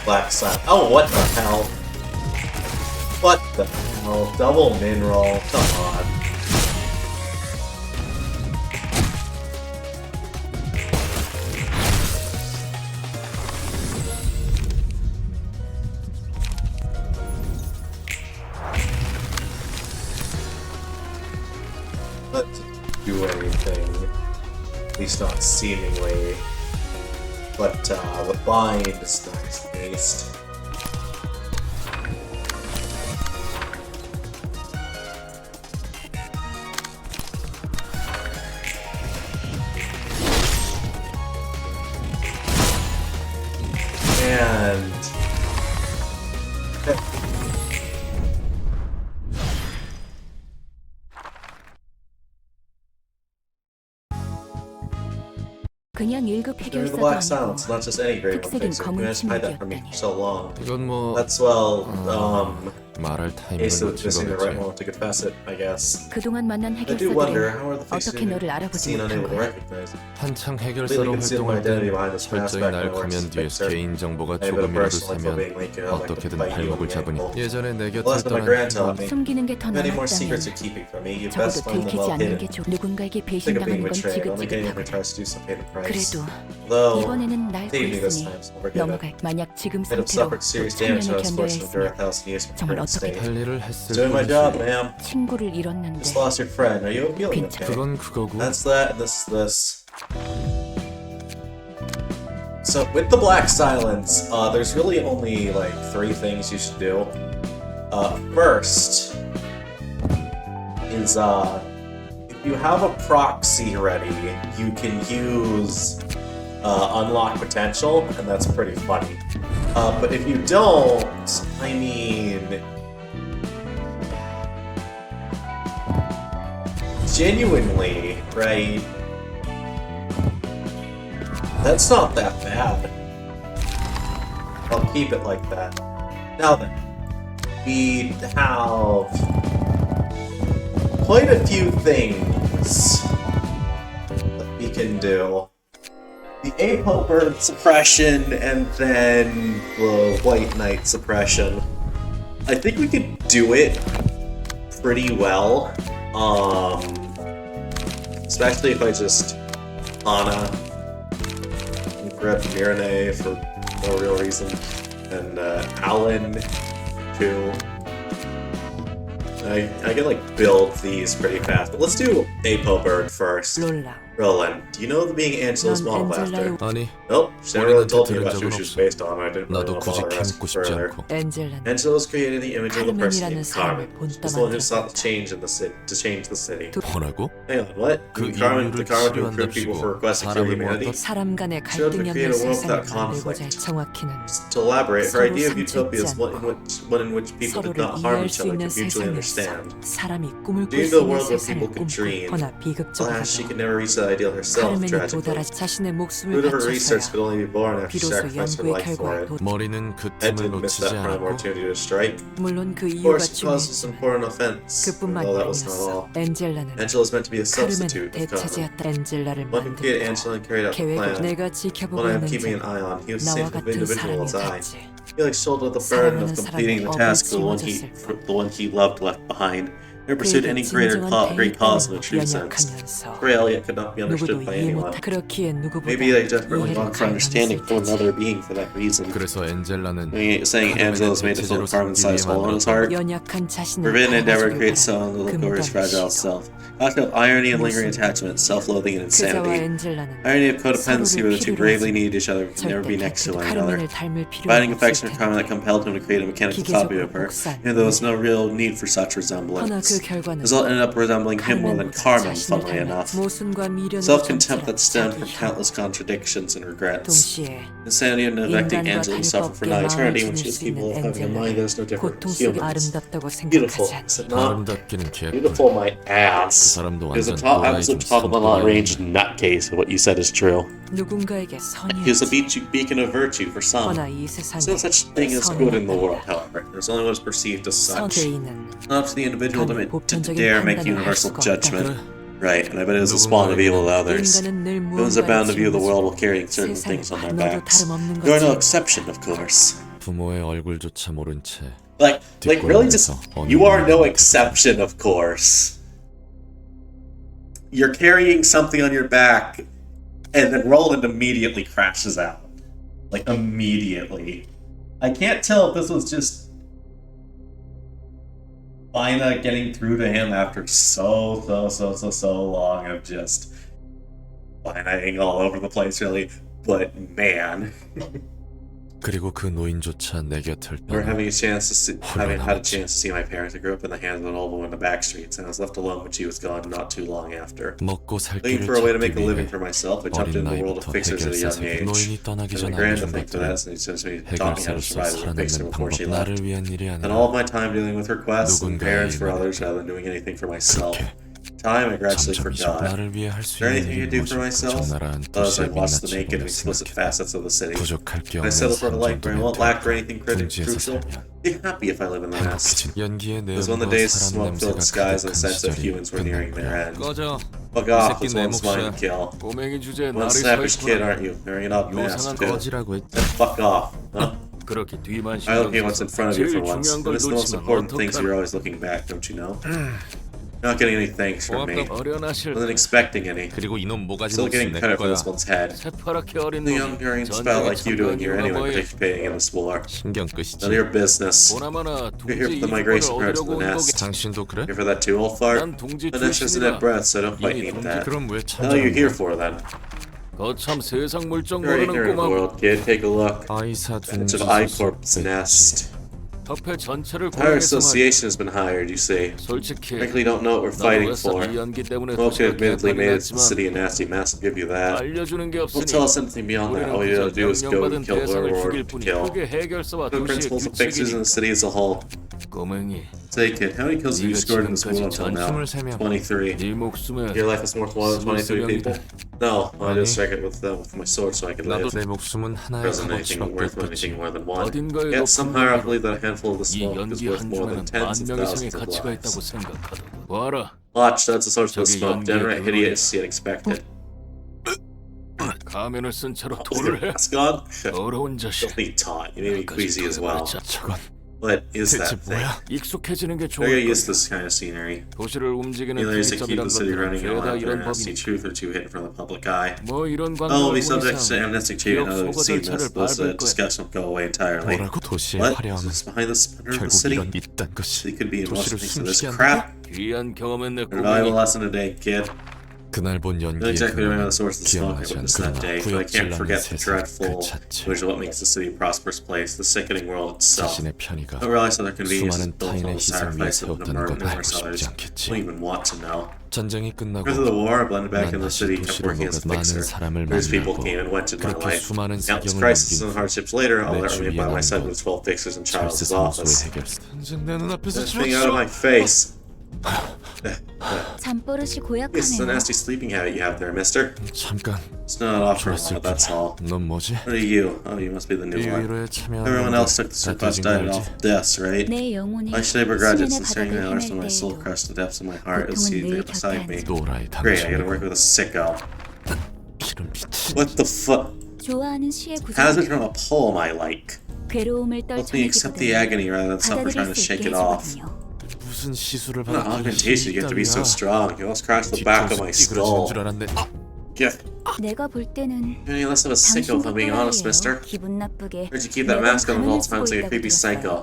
Black Sun. Oh, what the hell? What the hell? Double mineral. Come on. Not to do anything. At least not seemingly. But the bind is nice based. And 그냥 1급 during the 해결사도 Black 아니고 Silence, not just any grade one 특색인 fixer. You 검은 managed to hide that from me for 침묵이었다니. so long. 이건 뭐 That's well, 말할 타이밍을 Ace of 놓친 missing the right 거겠지. moment to confess it, I guess. 그동안 만난 I do wonder 해결사들은 how are the faces 어떻게 너를 알아보지 seen 못한 unable to 거야? recognize. 한창 Completely 해결사로 concealed my 활동할 identity 때 behind this mask 철저히 back 날 when I worked 가면 as a 뒤에서 fixer. 개인 정보가 I have a 조금이라도 personal info 새면 being leaked, and I'd like to 어떻게든 fight you 발목을 and 잡으니 Nicole. 예전에 내 The 곁을 lesson my 떠난 grand 행운 taught me. 숨기는 게 더 Many more 남았다면 secrets you're keeping from me. You 적어도 best find them 들키지 well 않는 hidden. 게 좋. 누군가에게 Sick of being 배신당하는 건 betrayed. Only getting who 지긋지긋하고. tries to do so pay the price. 그래도 Though, 이번에는 날 saved me this 구했으니 time, so forgive it. 넘어갈. 만약 지금 Might have 상태로 suffered serious damage 천년을 to us 견뎌야 fortune of 했으면 1,000 years of 정말 current 어떻게 state. 할 일을 했을 Doing my job, 뿐이지. ma'am. 친구를 잃었는데 Just lost your friend. Are you feeling 괜찮아. okay? 그건 그거고 That's that, and this is this. So, with the Black Silence, there's really only, like, 3 things you should do. First is, if you have a proxy ready, you can use, Unlock Potential, and that's pretty funny. But if you don't, I mean... Genuinely, right? That's not that bad. I'll keep it like that. Now then, we have quite a few things that we can do. The Apo Bird suppression and then the White Knight suppression. I think we could do it pretty well. Especially if I just Hana and grab Mirane for no real reason, and Alan too. I can like build these pretty fast, but let's do Apo Bird first. 롤라. Roland, do you know the being Angela's 넌 model after? 엔젤라의 아니 Nope, she never really told me 들은 about who 적은 she was 없어. based on. I didn't really 나도 want to 굳이 bother asking 캐묻고 싶지 further. 않고 엔젤라는 Angela was created in the image of the person 카르멘이라는 named Carmen. 사람을 She's the one who sought 본따만 change in the city to change the city. 뭐라고? Hang on, what? 그 Carmen, the 인류를 Carmen who recruited people 치료한답시고 for requesting pure 사람을 humanity? 모았다? 사람 간의 She hoped to 갈등이 create a 없는 world 세상을 without conflict. 만들고자 해. 정확히는 To elaborate, her 서로 idea of utopia is 상처받지 one in which people did 서로를 not harm 이해할 each 수 other, 있는 could mutually 세상에서 understand. 사람이 꿈을 꿀 Dreamed 수 of a 있는 world where 세상을 people could dream. 꿈꾸거나 Alas, 비극적으로 she could never reach that ideal herself, 카르멘이 tragically. 도달하 자신의 목숨을 Fruit of her research could 바쳐서야 only be born after she 비로소 sacrificed her 연구의 life for 결과에 it. 도 머리는 그 I 틈을 didn't miss 놓치지 that prime 않았고 opportunity to strike. 물론 그 Of 이유가 course, it causes 중요했지만 important offense, 그뿐만이 although that was not all. 아니었어. 엔젤라는 Angela's meant to be a 카르멘의 substitute of Carmen. 대체제였다. 엔젤라를 One who created 만들고 Angela and carried out the 계획을 plan. 내가 지켜보고 One I am 있는 keeping an 자 eye on. He was the same 나와 type of 같은 individual 사람이 as I. 같지. He like shouldered the burden of 사랑하는 completing the 사람의 task for 업을 the one he loved left behind. Never pursued any greater great cause in a true sense. 연약하면서 Poor Elliot could not be 누구도 understood by 이해 anyone. 못. 그렇기에 누구보다 Maybe they desperately 이해를 long for understanding from 갈망했을 another being for that reason. 그래서 엔젤라는 Saying Angela's made to fill Carmen-sized hole in his heart. 연약한 자신을 Forbidden endeavor 받아주길 creates someone 바라는 to look over his 금단의 fragile 시도. self. Talk of irony and lingering attachment, self-loathing and 그자와 insanity. 엔젤라는 Irony of codependency where the two 서로를 bravely 필요로 needed each other but can never be 절대 next to 결코 one another. 카르멘을 닮을 필요가 Finding 없을 affection for Carmen that 텐데 compelled him to create a mechanical copy of her, even though there was no real need for such 허나 resemblance. 그 결과는 The result ended up resembling him more than Carmen, 자신을 funnily 닮은 enough. 모순과 미련을 Self-contempt 점철한 that stemmed from 자기 혐오. countless contradictions and regrets. 동시에 Insanity of neglecting 인간과 Angela to suffer for 다를 not 수 eternity 없게 when she 마음을 was 지닐 수 capable of 있는 having a mind that is no different 고통 from 속에 humans. 아름답다고 Beautiful, 생각하지 is it 않지. not? 아름답기는 개뿔 Beautiful, my ass. 사람도 He was a 완전 top, 또라이 absolute 좀 top of the line 삼고 range nutcase. What you said is true. 누군가에게 He was a 선이었지. beacon of virtue for some. 허나 이 There's 세상에 no such thing as good in the world, however. There's only what is perceived as such. 선죄인은 Not up to the individual to, 감히 to 보편적인 dare make 판단을 할 universal 수가 judgment. 없다. Right, and I bet it was a spawn of evil to others. 인간은 늘 Humans are bound to view the 무언가를 world while carrying certain 세상에 things on their 너도 backs. 다름없는 You are no 거지. exception, of course. 부모의 얼굴조차 모른 채 Like really just, you are no exception, of course. You're carrying something on your back, and then Roland immediately crashes out. Like, immediately. I can't tell if this was just Hana getting through to him after so long of just Hanaing all over the place, really. But man, 그리고 그 노인조차 내 곁을 we're 떠나 having had a chance to see my parents. I grew up in the hands of an old woman in the back streets, and I was left alone when she was gone not too long after. 먹고 살 Looking 길을 for a way to 찾기 make a living 위해 for myself, I jumped 어린 into the world of 나이부터 fixers at a young 해결사에게 age. 노인이 떠나기 And 전 the grand 알려준 to think for 것들은 that, since she taught me how to 해결사로서 survive as a fixer 살아내는 before she 방법 나를 left. 위한 일이 And all of 아니라 my time dealing with requests and 누군가의 parents for 일만 others rather than doing anything for myself. 그렇게 Time I gradually 점점 이제 forgot. 나를 위해 할 Is 수 there 있는 anything I 일이 do for 무엇일까 myself? 적나라한 As I 도시의 watch the 민낯을 naked and 보며 explicit 생각해 facets of the city. 부족할 게 Can I 없는 settle for a 삶 life where I won't 정도면 lack for anything 궁지에서 crucial? 살면 Be happy if I live in the nest. 행복해진 연기의 It was when the 내음과 days of 사람 smoke-filled 냄새가 skies and 가득한 sense of 시절이 humans were nearing their 끝났구나. end. 꺼져. Fuck 이 off 새끼 was 내 one's mine 몫이야. to kill. 꼬맹이 주제에 One 나를 snappish kid, 설치구나. aren't you? Marrying up mask, 요상한 too. 거지라고 했지. Then fuck off, huh? 그렇게 뒤만 I look at what's in front of you 제일 for once. 중요한 And 걸 it's the most 놓치면 important things 어떡하나. you're always looking back, don't you know? You're not getting any thanks from me. 고맙다 어련하실. Wasn't expecting any. 그리고 이놈 모가지 Still 몫은 getting 내 credit for 거야. this one's head. 새파랗게 어린 The 놈이 young Hurrians felt 전쟁에 like you doing 참가한 here 이유가 anyway, 뭐해? participating in this war. 신경 끄시지. None of your business. 보나마나 You're here for 동지 the migration 이권을 parts of 얻으려고 the 온 거겠지. nest. 당신도 그래? Here for that too, old fart? 난 동지 The nest isn't at 출신이다. breath, so I don't quite 이미 need 동지 that. 그럼 왜 What are you 찾아온 here 거야? for then? 거참 세상 물정 You're 모르는 ignorant of the 꼬마고 world, kid. Take a look. 아이사 It's 둥지 an I-Corp's nest. 협회 전체를 Our 고용해서 association has been hired, you see. 솔직히 Frankly, don't know what we're 나도 fighting 왜서 for. 이 연기 때문에 Smoke 도시가 admittedly 개판이 made it to the 났지만 city a nasty mess, I'll give you that. 알려주는 게 Don't 없으니 tell us anything beyond that. All you gotta do is go and 명령받은 kill whoever 대상을 we're 죽일 to 뿐이 kill. 그게 해결사와 The 도시의 principles of fixers in the 규칙이니까. city as a whole. 꼬맹이 Say, kid, how many kills have you scored in this war until now? 23명 23. 네 목숨에 Your life is worth more than 23 people? No, I just strike it with my sword so I can 나도 live. 내 목숨은 하나의 There isn't anything 값어치밖에 worth 없겠지. anything more than one. 어딘가에 Yet 높은 somehow I 곳으로 believe that a handful of the 이 smoke is 연기 worth 한 more than 줌에는 tens of 만 명의 생의 thousands of 가치가 있다고 lives. 생각하더군. 봐라, Watch, that's the source of the 저기 smoke. 연기의 Downright 근원이- hideous yet expected. 가면을 쓴 채로 Is 돌을 your 해. mask on? 더러운 자식. Filthy taunt. You made me queasy as well. 저건 What is 대체 that thing? 뭐야? 익숙해지는 게 I 좋을 get 거야. used to this kind of scenery. 도시를 움직이는 Failures to keep 특이점이란 the city 것들은 running and 죄다 all 이런 that nasty 법이니. truth are too hidden from the public eye. 뭐 이런 Oh, be 관광을 subject to 보는 amnestic 이상 treatment. Now that 기억 we've 소거 seen 절차를 this 밟을 거야. discussion will go away entirely. 뭐라고 도시의 What? 화려함은 Is this behind the splendor of the 결국 city? 이런 이딴 것이 They could be in most 도시를 things of this 숨쉬게 crap. 귀한 경험은 내 A valuable 꼬맹이. lesson today, kid. 그날 본 Not 연기의 exactly remember 근원은 the source of the smoke I 기억나지 witnessed that 않거나 day, but I can't 구역질나는 forget the 세상 그 dreadful 자체 which is what makes the city a prosperous place, the sickening world itself. 자신의 편의가 I realize that their convenience is 수많은 built on 타인의 the 희생 위에 sacrifice of 세웠다는 걸 numerous 알고 others. 싶지 I 않겠지. don't even want to know. 전쟁이 끝나고 After the war, I blended back 난 into the 다시 city, kept 도시로 working as a 먹어 많은 fixer. 사람을 Various people 만나고 came and went in my 그렇게 life. 수많은 Countless 사경을 crises 넘긴 and hardships later, all 내 that remained by 주위에 my side 남은 was 12 fixers in 찰스 Charles's 사무소의 office. 해결사. 당장 내 눈앞에서 This thing out of my face. 잠버릇이 This is a 고약하네요. nasty sleeping habit you have there, mister. 잠깐 It's not off for a 졸았을 while, that's all. 뿐. 넌 뭐지? What are you? Oh, you must be the new 이 one. 위로에 참여하는 Everyone else took the 다 surplus 뒤진 거 diet 알지? off deaths, right? 내 영혼이 Why should I begrudge it 수면의 since staring 바닥을 my arse when my 헤맬 soul 때에도 crushed the depths of my heart is 고통은 seated 늘 there beside me? 노라이 Great, I gotta work 당신이고 with a sicko. 이런 미친 What the fuck? 좋아하는 시의 Passage 구절 from a poem I like. 괴로움을 Help me accept the 떨쳐내기보다는 agony rather than suffer trying to 받아들일 수 shake 있게 it off. 해주거든요. 무슨 시술을 What an 받아 augmentation you get to be so strong. You almost crashed the back of my 찌그러지는 skull. 줄 알았네. Yeah. 내가 볼 때는 You're any less of a sicko if I'm 당신도 being honest, 또라이예요. mister. 기분 나쁘게 Where'd you keep that 매번 mask on at all 가면을 times 쓰고 like a 있다고 creepy 들었어요. psycho?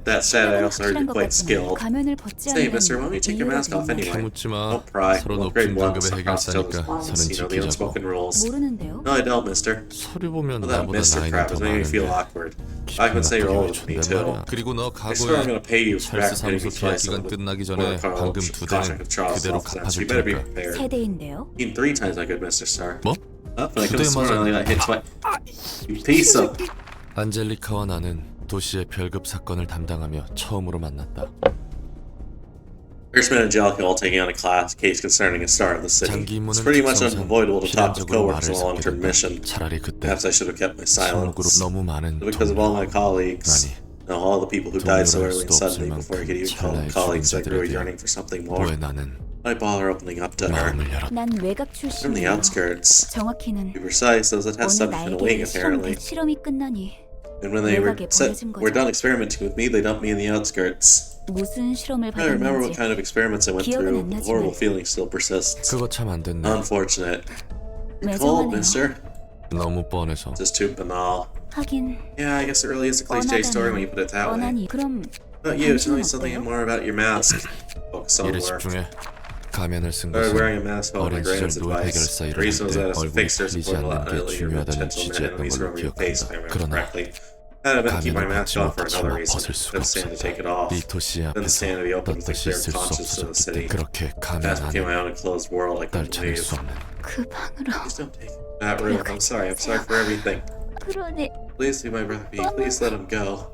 That said, I also heard 확실한 you're 것 quite 같지만 skilled. 가면을 벗지 Say, 않으면 mister, why don't you take your mask off anyway? 묻지 마. Don't pry. 서로 We'll 높은 upgrade once. 등급의 I'll still 해결사니까 response. 서로는 You know the 지키자고. unspoken rules. 모르는데요. No, I don't, mister. 서류 보면 Well, that 나보다 mister 나이는 crap 더 is making me feel 많은데 awkward. I can say you're older than me, too. 존댓말이야. 그리고 너 I swear I'm 각오해. gonna pay you for 찰스 getting me 사무소 계약 twice 기간 over 끝나기 the 전에 방금 두 대는 그대로 You 갚아줄 better be 테니까. prepared. 세대인데요. Eaten 3 times my good mister, sir. 뭐? Oh, but I could 두 have sworn I 대 only got hit twice. You piece of... 안젤리카와 나는 도시의 별급 사건을 담당하며 처음으로 만났다. Freshman Angelica all taking on a class case concerning a star of the city. 장기 It's 임무는 pretty much 특성상 unavoidable to talk with 필연적으로 coworkers 말을 on a 섞게 long-term 된다. mission. 차라리 그때 Perhaps I should have kept my 친구그룹 silence. 너무 많은 But because of all my 동료가 colleagues, 아니, no, all the people who died so 동료랄 early and 수도 suddenly 없을 before I could even 만큼 call them 찰나의 colleagues, I grew 죽은 yearning 자들에 for something more. 왜 나는 I bother opening up to her. 마음을 열었다. 난 외곽 From the 출신이에요. outskirts. 정확히는 To be precise, there was a test 오늘 subject in a wing, 나에게 apparently. 실험이 끝나니 And when they 외곽에 버려진 were 거죠. done experimenting with me, they dumped me in the outskirts. 무슨 실험을 I don't remember what 받았는지 kind of experiments I went 기억은 through, 안 but the horrible 나지만 feeling still persists. 그거 참 안 됐네. Unfortunate. Cold, 매정하네요. mister? 너무 뻔해서. Just too banal. 하긴 Yeah, I guess it really is a cliche story when you put it that way. 뻔하니. 그럼 About you, tell me 당신은 something 어때요? more about your mask. Focus on 일에 work. 집중해. 가면을 쓴 Started 것은 wearing a mask following my 어린 시절 grand's 노예 advice. 해결사 The 일을 reason was that 할 as 때 a 얼굴이 fixer 풀리지 supported a lot 않는 게 earlier 중요하다는 gentlemen 취지였던 enemies 걸로 over your face, if I 기억한다. remember 그러나 correctly. I had to keep my 가면을 mask 벗지 on for another 못하지만 reason. 벗을 수가 Couldn't stand to 없었다. take it off. 이 도시 Couldn't 앞에서 stand to be open with a 떳떳이 clear 있을 수 conscience to the 없어졌기 city. 때문에 그렇게 가면 That became my 안에 own enclosed world. I 날 couldn't 찾을 leave. 수 없는 그 방으로. Please don't take that room. I'm sorry. I'm sorry for everything. 그러네. Please leave my brother be. Please let him go.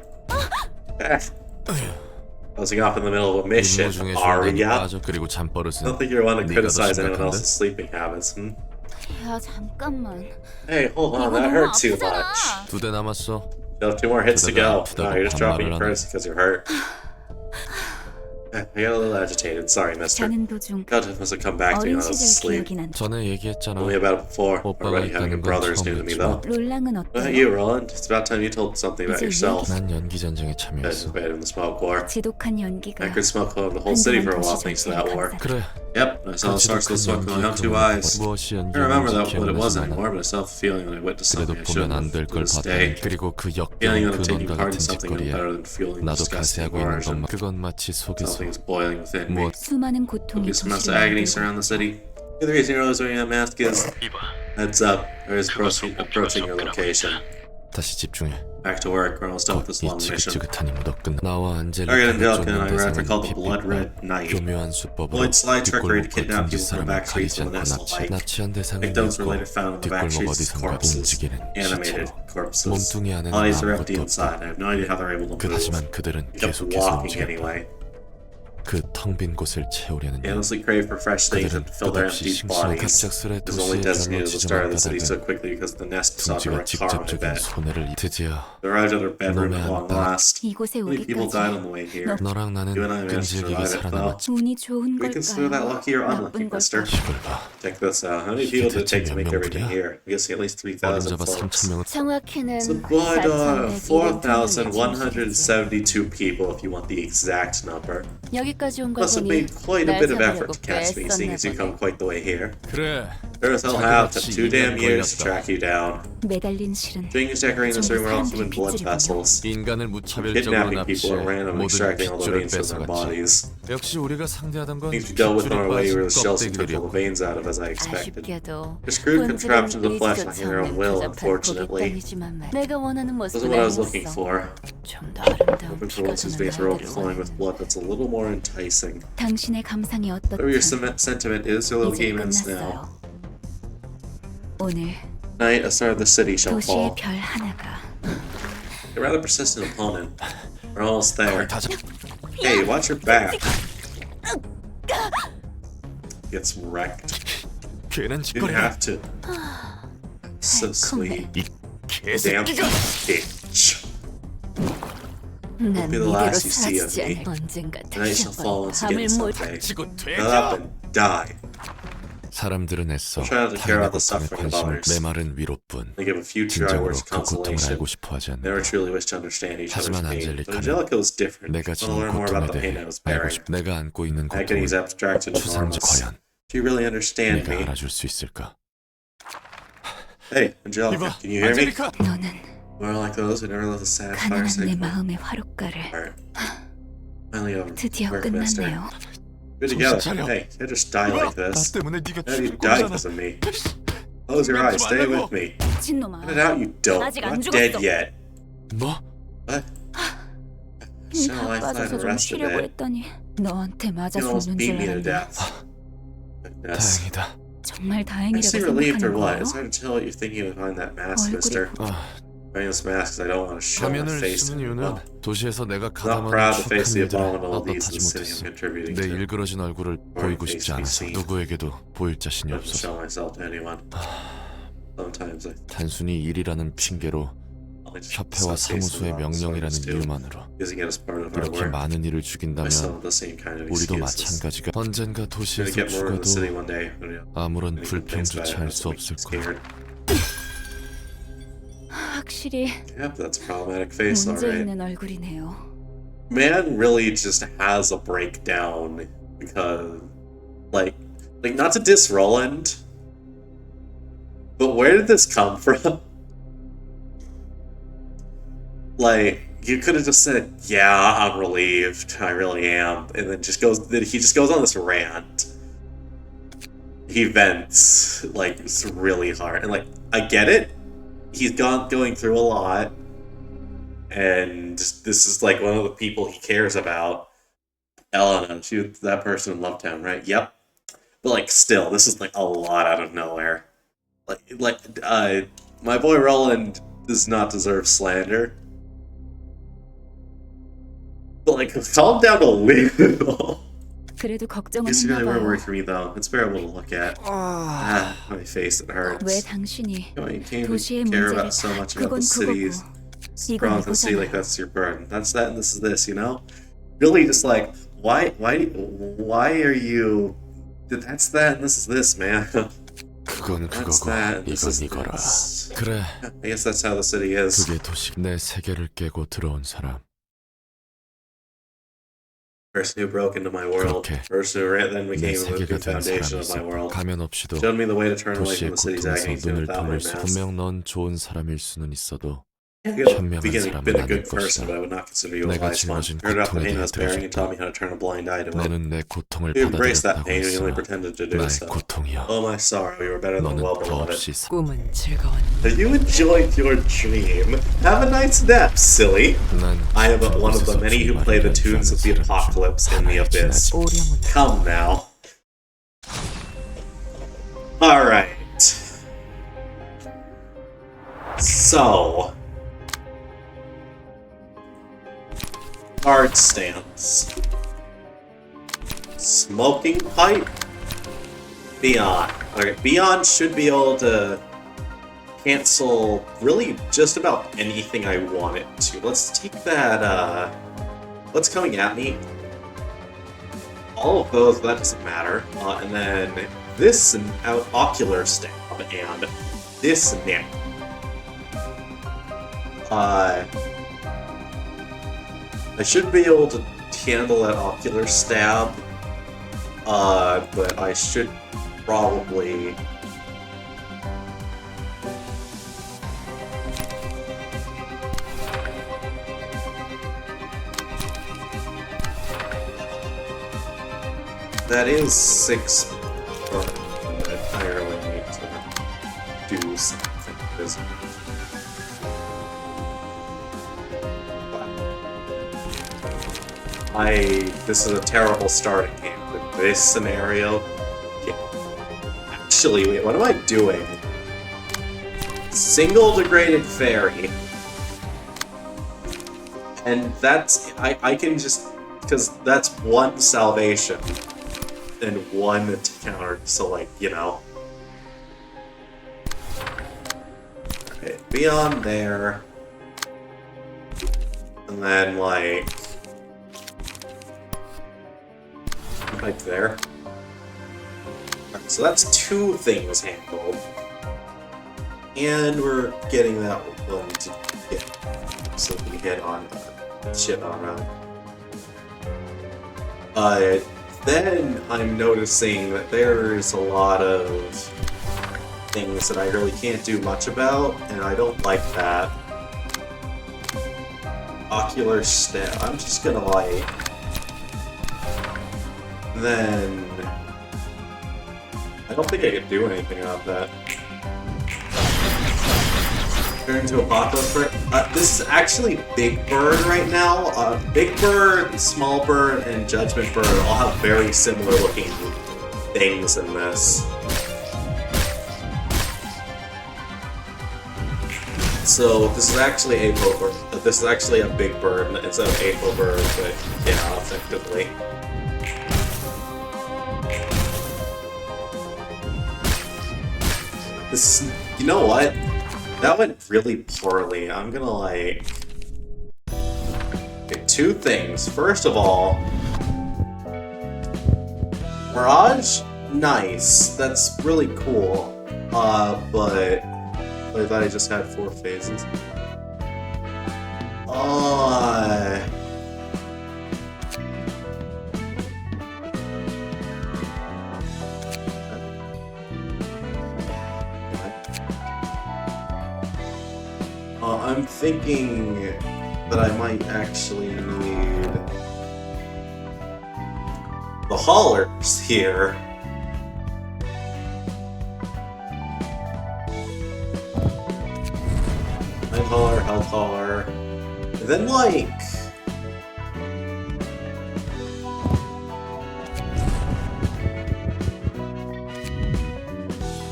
Buzzing off in the middle of a 임무 mission, 중에 중간에 Aria. 빠져 그리고 I 잠버릇은 don't think you're one to 네가 더 criticize anyone 심각한데? else's sleeping habits. 야 잠깐만. Hey, hold on. 이거 That 너무 hurt too 아프잖아. much. 2대 남았어. You have 2 more hits to go. 아프다고 No, you're just dropping 반말을 curse because you're hurt. I got a little agitated. Sorry, mister. 자는 도중 God must have come back to me 어린 when I was 시절 asleep. 기억이 난. 전에 얘기했잖아. Told me about it before. 오빠가 Already having a 있다는 건 brother is new to me, though. 처음이었지만 롤랑은 What about 어때요? you, Roland? It's about time you told something about 이제 yourself. 난 연기 전쟁에 In 참여했어. the smoke war. 지독한 연기가 I could smoke over the whole city for a while thanks to that war. 그래. Yep, I saw the stars of the smoke going out 2 eyes. 무엇이 I don't remember 연기였는지 what it was 기억나지 anymore, 않아. but I still have a feeling that I witnessed 그래도 something I 보면 shouldn't 안 have 될 to 걸 this 봤다니. day. 그리고 그 Feeling 역겨운 that I'm taking 근원과 part in 같은 something 짓거리에 better than fueling 나도 disgusting 가세하고 있는 origin. 것만 그건 마치 속에서 Something's boiling within me. 무엇 수많은 고통이 There's some 도시를 agony 만들고 surround the city. The reason you're always wearing that mask is 이봐, heads up, or is approaching your location. 다시 집중해. Back to work, we're almost done with this 이 long mission. 지긋지긋한 임무도 끝나. 나와 Target 안젤리카가 Angelica and I 쫓는 were after 대상은 called the 핏빛과 Blood Red Knight. 교묘한 수법으로 Lloyd's sly trickery to 뒷골목 kidnap 같은 people from the 짓사람을 back streets 가리지 of the 않고 nest 납치. alike. 납치한 대상은 Victims were 있고 later found in the back 뒷골목 streets as 어디선가 corpses, 움직이는 animated 시체로. corpses. 몸뚱이 안에는 Bodies are empty 아무것도 inside. I have no idea how they're able to move. 하지만 그들은 They kept 계속해서 walking 움직였다. anyway. 그 텅 빈 곳을 채우려는 They endlessly crave for fresh things 그들은 and to fill their 끝없이 empty 싱싱한 bodies. 갑작스레 It was only 도시의 designated 별로 as the star of the city so 지정한 quickly because the nest sought 둥지가 direct harm, I 직접적인 bet. 손해를 드디어 They arrived at their bedroom 놈의 at long 안다. last. 이곳에 Many people died on 오기까지 the way here. 너랑 나는 You and I managed to 끈질기게 survive it, though. 살아남았지. 운이 좋은 We consider that 걸까요? lucky or unlucky, 나쁜 mister. 걸까요? 이걸 봐. Check this out. How many people did it take to make 몇 everything 명분이야? here? I guess at least 3,000 어림잡아 folks. 3,000명은 정확히는 It's about 4,172 people if you want the exact number. 여기까지 온 걸 Must have 보니 made quite a 날 bit of 잡으려고 effort to catch me, seeing 꽤 as you 썼나 come 보네. quite the way here. 그래. Sure as hell have took 2 damn years to track you down. 매달린 실은 Things decorating this room are also in blood 사람들이 vessels. 인간을 무차별적으로 Kidnapping people at 납치해 random, 모든 extracting all the 핏줄을 veins from their 뺏어갔지. bodies. 역시 우리가 상대하던 건 Things we dealt with on our way 핏줄에 were the 빠진 shells we took all the 껍데기들이었고 veins out of, as I expected. 아쉽게도 Just crude contraptions of flesh 의지조차 lacking their own 없는 will, 부잡한 unfortunately. 고깃덩이지만 말이야. 내가 원하는 Wasn't 모습은 what I was looking 아니었어. for. 좀더 아름다운 Hoping for 피가 ones whose 도는 veins are 날들을 overflowing with 원하는. blood that's a little more enticing. 당신의 감상이 Whatever your 어떻든 sentiment is, your little 이제 game ends now. 끝났어요. 오늘 Tonight, a star of the city shall fall. 도시의 별 하나가 A rather persistent opponent. We're almost there. 다 잡. Hey, watch your back. Gets wrecked. 걔는 Didn't 짓거리야. have to. So sweet. 이 Damn 개새끼가. bitch. 난 be the 이대로 last you see of 사라지지 me. 않을. 언젠가 Tonight 다시 shall fall 한번 once 밤을 again 못 someday. 지고 Shut up 되죠. and die. 사람들은 애써 Try not to care 타인의 about the 고통에 suffering of 관심을 others. 메마른 위로뿐 They give a few dry 진정으로 words of 그 고통을 consolation. 알고 싶어하지 않는다. Never truly wish to understand each other's 하지만 pain. But 안젤리카는 Angelica was different. 내가 She wanted to 지닌 learn more 고통에 about the pain 대해 I was 알고 bearing. 싶. 내가 안고 있는 Agony is 고통을 abstracted and 추상적 enormous. 과연 Do you really understand 내가 me? 알아줄 수 있을까? Hey, Angelica, 이봐, can you hear me? 안젤리카. 너는 More like those who never let the sad fire 가난한 sink 내 마음의 화롯가를 heart. Finally over. 드디어 Work, mister. 끝났네요. Good together. 정신 차려. Hey, you just die like 나 this. 때문에 네가 How do you 죽을 die 거잖아. because of me? Close your eyes. Stay with me. 미친놈아. Get it out, you dope. 아직 I'm 안 not dead 죽었어. yet. 뭐? What? Shall I find 빠져서 the 좀 rest of 쉬려고 it? 했더니 너한테 맞아 You almost 죽는 beat 줄 me to 알았네. death. Goodness. 다행이다. 정말 I 다행이라고 see relieved or 생각하는 what? 거예요? It's hard to tell what you're thinking behind that mask, 얼굴이 mister. Wearing this mask because I don't want to show my 가면을 face. 쓰는 이유는 Well, 도시에서 내가 not proud 가담하는 to face 축한 the 일들을 abominable deeds of 떳떳하지 the city I'm 못했어. contributing 내 to. 일그러진 얼굴을 보이고 싶지 않아서 누구에게도 보일 자신이 I don't 없어서 show myself to anyone. Sometimes I 단순히 일이라는 핑계로 only just 협회와 associate 사무소의 someone else 명령이라는 with too. 이유만으로 Using it as part of our 이렇게 work. 많은 일을 I 죽인다면 still have the same kind of 우리도 excuses. 마찬가지가 언젠가 Gonna 도시에서 get more in the city 죽어도 one day. 아무런 Any complaints about it, 불평조차 할 that's 수 what makes 없을 me 거야. scared. 확실히 Yep, that's a problematic face, 문제 alright. 있는 얼굴이네요. Man really just has a breakdown because, like not to diss Roland, but where did this come from? Like, you could have just said, "Yeah, I'm relieved. I really am," and then he just goes on this rant. He vents like it's really hard, and like I get it. He's going through a lot, and this is like one of the people he cares about. Elena, that person in Lovetown, right? Yep. But like, still, this is like a lot out of nowhere. My boy Roland does not deserve slander. But like, calm down a little. 그래도 걱정은 It's really 했나 worried 봐요. for me though. It's bearable to look at. My face, it 왜 hurts. 당신이 You know, you can't 도시의 even care 문제를 about so much about 그건 the city's 그거고 이건 problems and see like 이거잖아요. that's your burden. That's that and this is this, you know? Really just like, why are you... That's that and this is this, man. 그건 That's 그거고 that, this 이건 is 이거라. this. 그래, I guess that's how the city is. 그게 도시 내 세계를 깨고 들어온 사람. Person who broke into my world. 그렇게 Person who then 내 became the 세계가 된 foundation 사람이 of my 있었고 world. 가면 없이도 Showed me the way to turn away 도시의 from the city's 고통에서 agony 눈을 without my 돌릴 수 mask. 분명 넌 좋은 사람일 수는 있어도 You could 현명한 have 사람은 been a 아닐 good person, 것이다. but I would not consider you a 내가 wise one. 짊어진 Heard about the 고통에 pain I 대해 was bearing and taught me 들었다. how to turn a blind eye to it. 너는 내 고통을 You embraced that 받아들였다고 pain and you only 했으나 pretended to do 나의 so. 고통이여 Oh my sorrow, you were better than 너는 well beloved. 더없이 꿈은 즐거운 You enjoyed your dream. Have a nice nap, silly. 난 I am but one of the many who play the tunes of the apocalypse in the abyss. 오령은 Come now. Alright. So. Guard stance. Smoking pipe. Beyond. Okay, Beyond should be able to cancel really just about anything I want it to. Let's take that, what's coming at me? All of those, that doesn't matter. And then this and ocular stab and this now. I should be able to handle that ocular stab, but I should probably... That is 6 burn, but I really need to do something. This is a terrible starting game with this scenario. Yeah. Actually, wait, what am I doing? Single degraded fairy. And that's, I can just, because that's one salvation and one counter, so like, you know. Okay, beyond there. And then like, right there. Alright, so that's 2 things handled. And we're getting that one to get, so we hit on shit on around. Then I'm noticing that there's a lot of things that I really can't do much about, and I don't like that. Ocular stab. I'm just gonna like... Then... I don't think I can do anything about that. Turn to Apocalypse Bird. This is actually Big Bird right now. Big Bird, Small Bird, and Judgment Bird all have very similar looking things in this. So this is actually April Bird. This is actually a Big Bird instead of April Bird, but yeah, effectively. This, you know what? That went really poorly. I'm gonna like... Okay, 2 things. First of all... Mirage? Nice. That's really cool. But... Oh, I thought I just had 4 phases. I'm thinking that I might actually need the haulers here. Night hauler, health hauler, and then like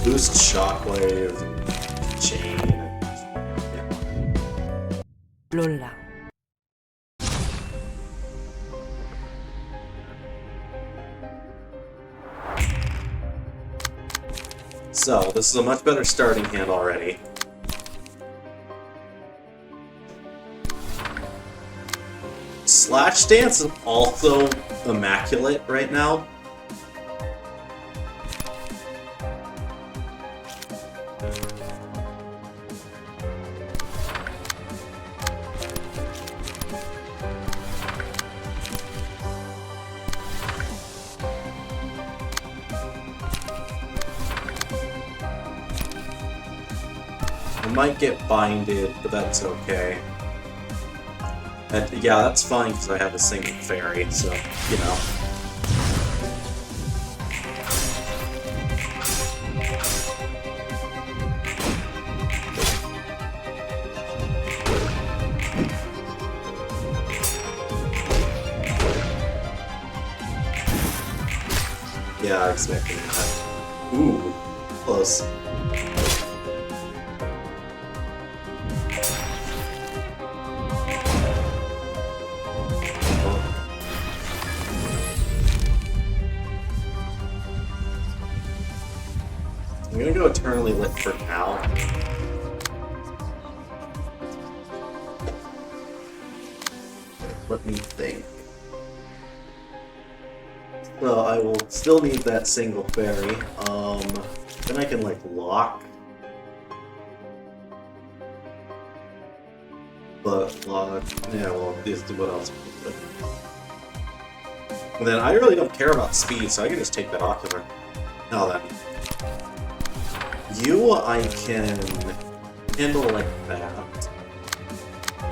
boost shockwave, chain. 롤랑. So, this is a much better starting hand already. Slash Stance is also immaculate right now. I might get binded, but that's okay. And yeah, that's fine because I have a single fairy, so, you know. Yeah, expecting that. Ooh, close. I'm gonna go eternally lit for now. Let me think. So I will still need that single fairy. Then I can like lock. But lock. Yeah, well, what else? And then I really don't care about speed, so I can just take that ocular. Now then. You I can handle like that.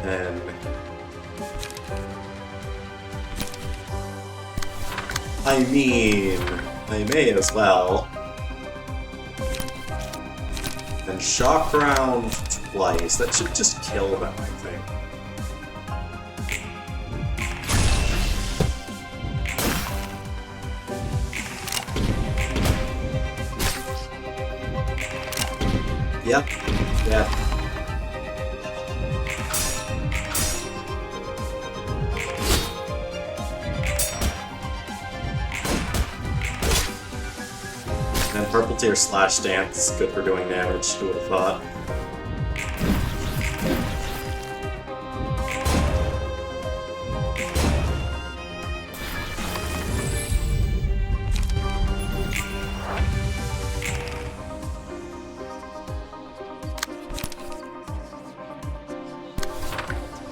And I mean, I may as well. And shock round twice. That should just kill them, I think. Yep. Yeah. And purple tier slash dance is good for doing damage, who would have thought?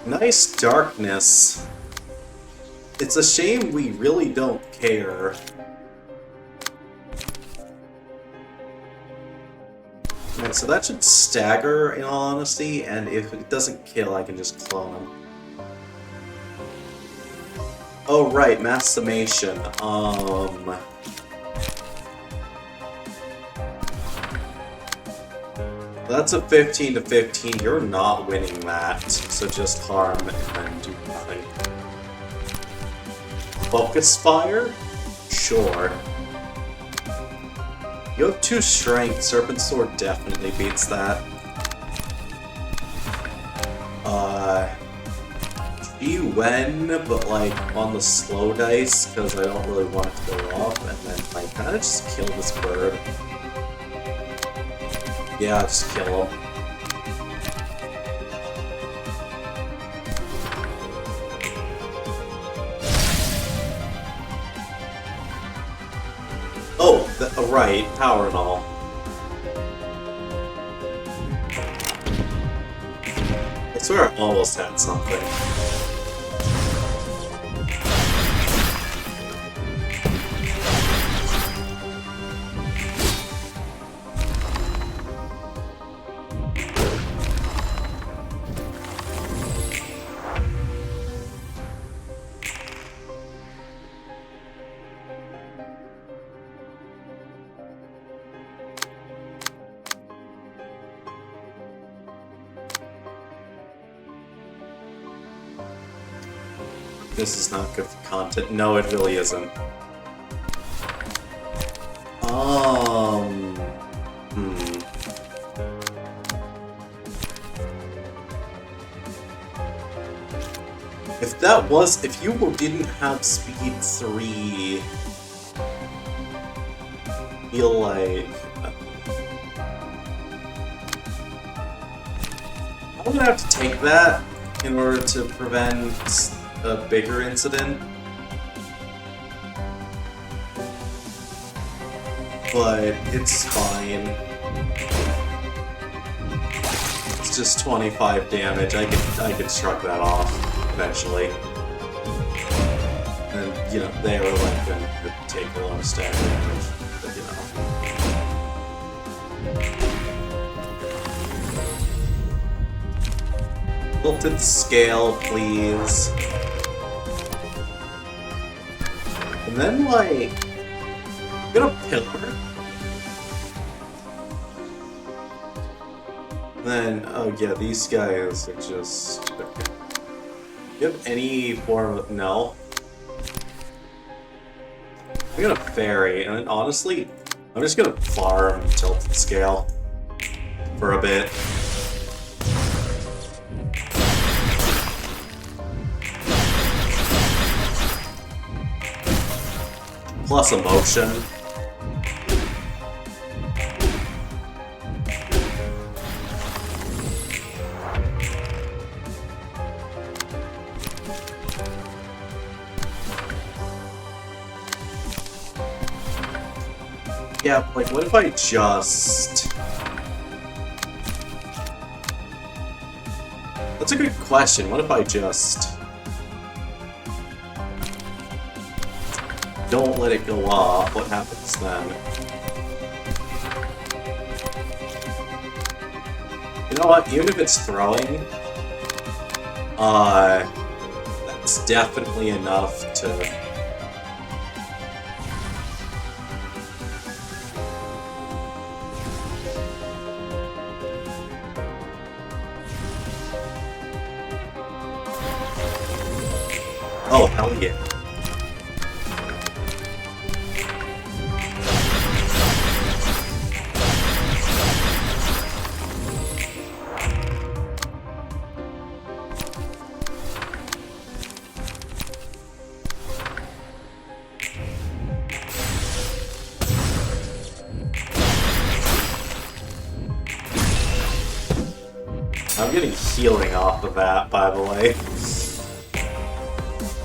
Nice darkness. It's a shame we really don't care. Okay, so that should stagger, in all honesty, and if it doesn't kill, I can just clone him. Oh, right, mass summation. That's a 15 to 15. You're not winning that, so just harm and then do nothing. Focus fire? Sure. You have 2 strength. Serpent Sword definitely beats that. Wen, but like on the slow dice, because I don't really want it to go off, and then like kind of just kill this bird. Yeah, just kill him. Oh, right, power and all. swear I almost had something. This is not good for content. No, it really isn't. If you didn't have speed 3, I feel like I'm gonna have to take that in order to prevent a bigger incident. But it's fine. It's just 25 damage. I could shrug that off eventually. And you know, they are like gonna take a lot of stat damage. But you know. Tilted scale, please. And then, like, get a pillar. And then, oh yeah, these guys are just... Okay. Do you have any form of... No. I'm gonna fairy, and then honestly, I'm just gonna farm tilted scale for a bit. Plus emotion. Yeah, like, what if I just... That's a good question. What if I just... don't let it go off? What happens then? You know what? Even if it's throwing, that's definitely enough to... Oh, hell yeah. I'm getting healing off of that, by the way.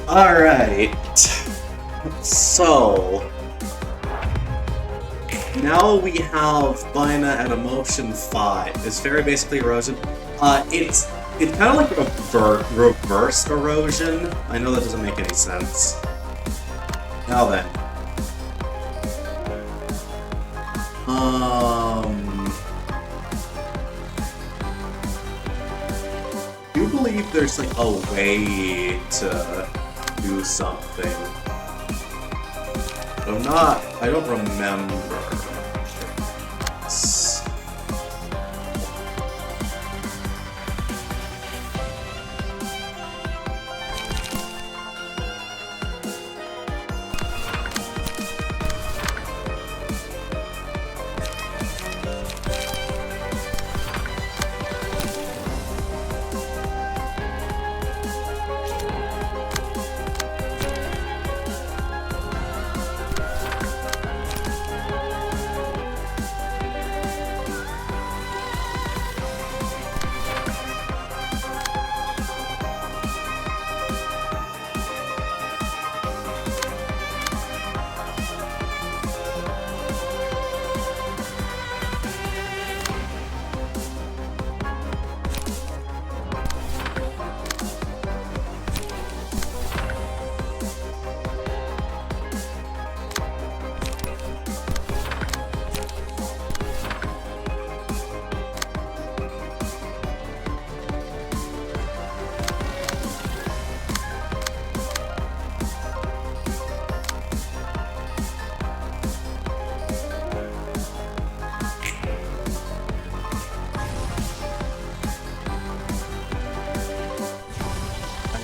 Alright. So... now we have Bina at emotion 5. Is fairy basically erosion? It's kind of like reverse erosion. I know that doesn't make any sense. Now then. Do you believe there's like a way to do something? I don't remember.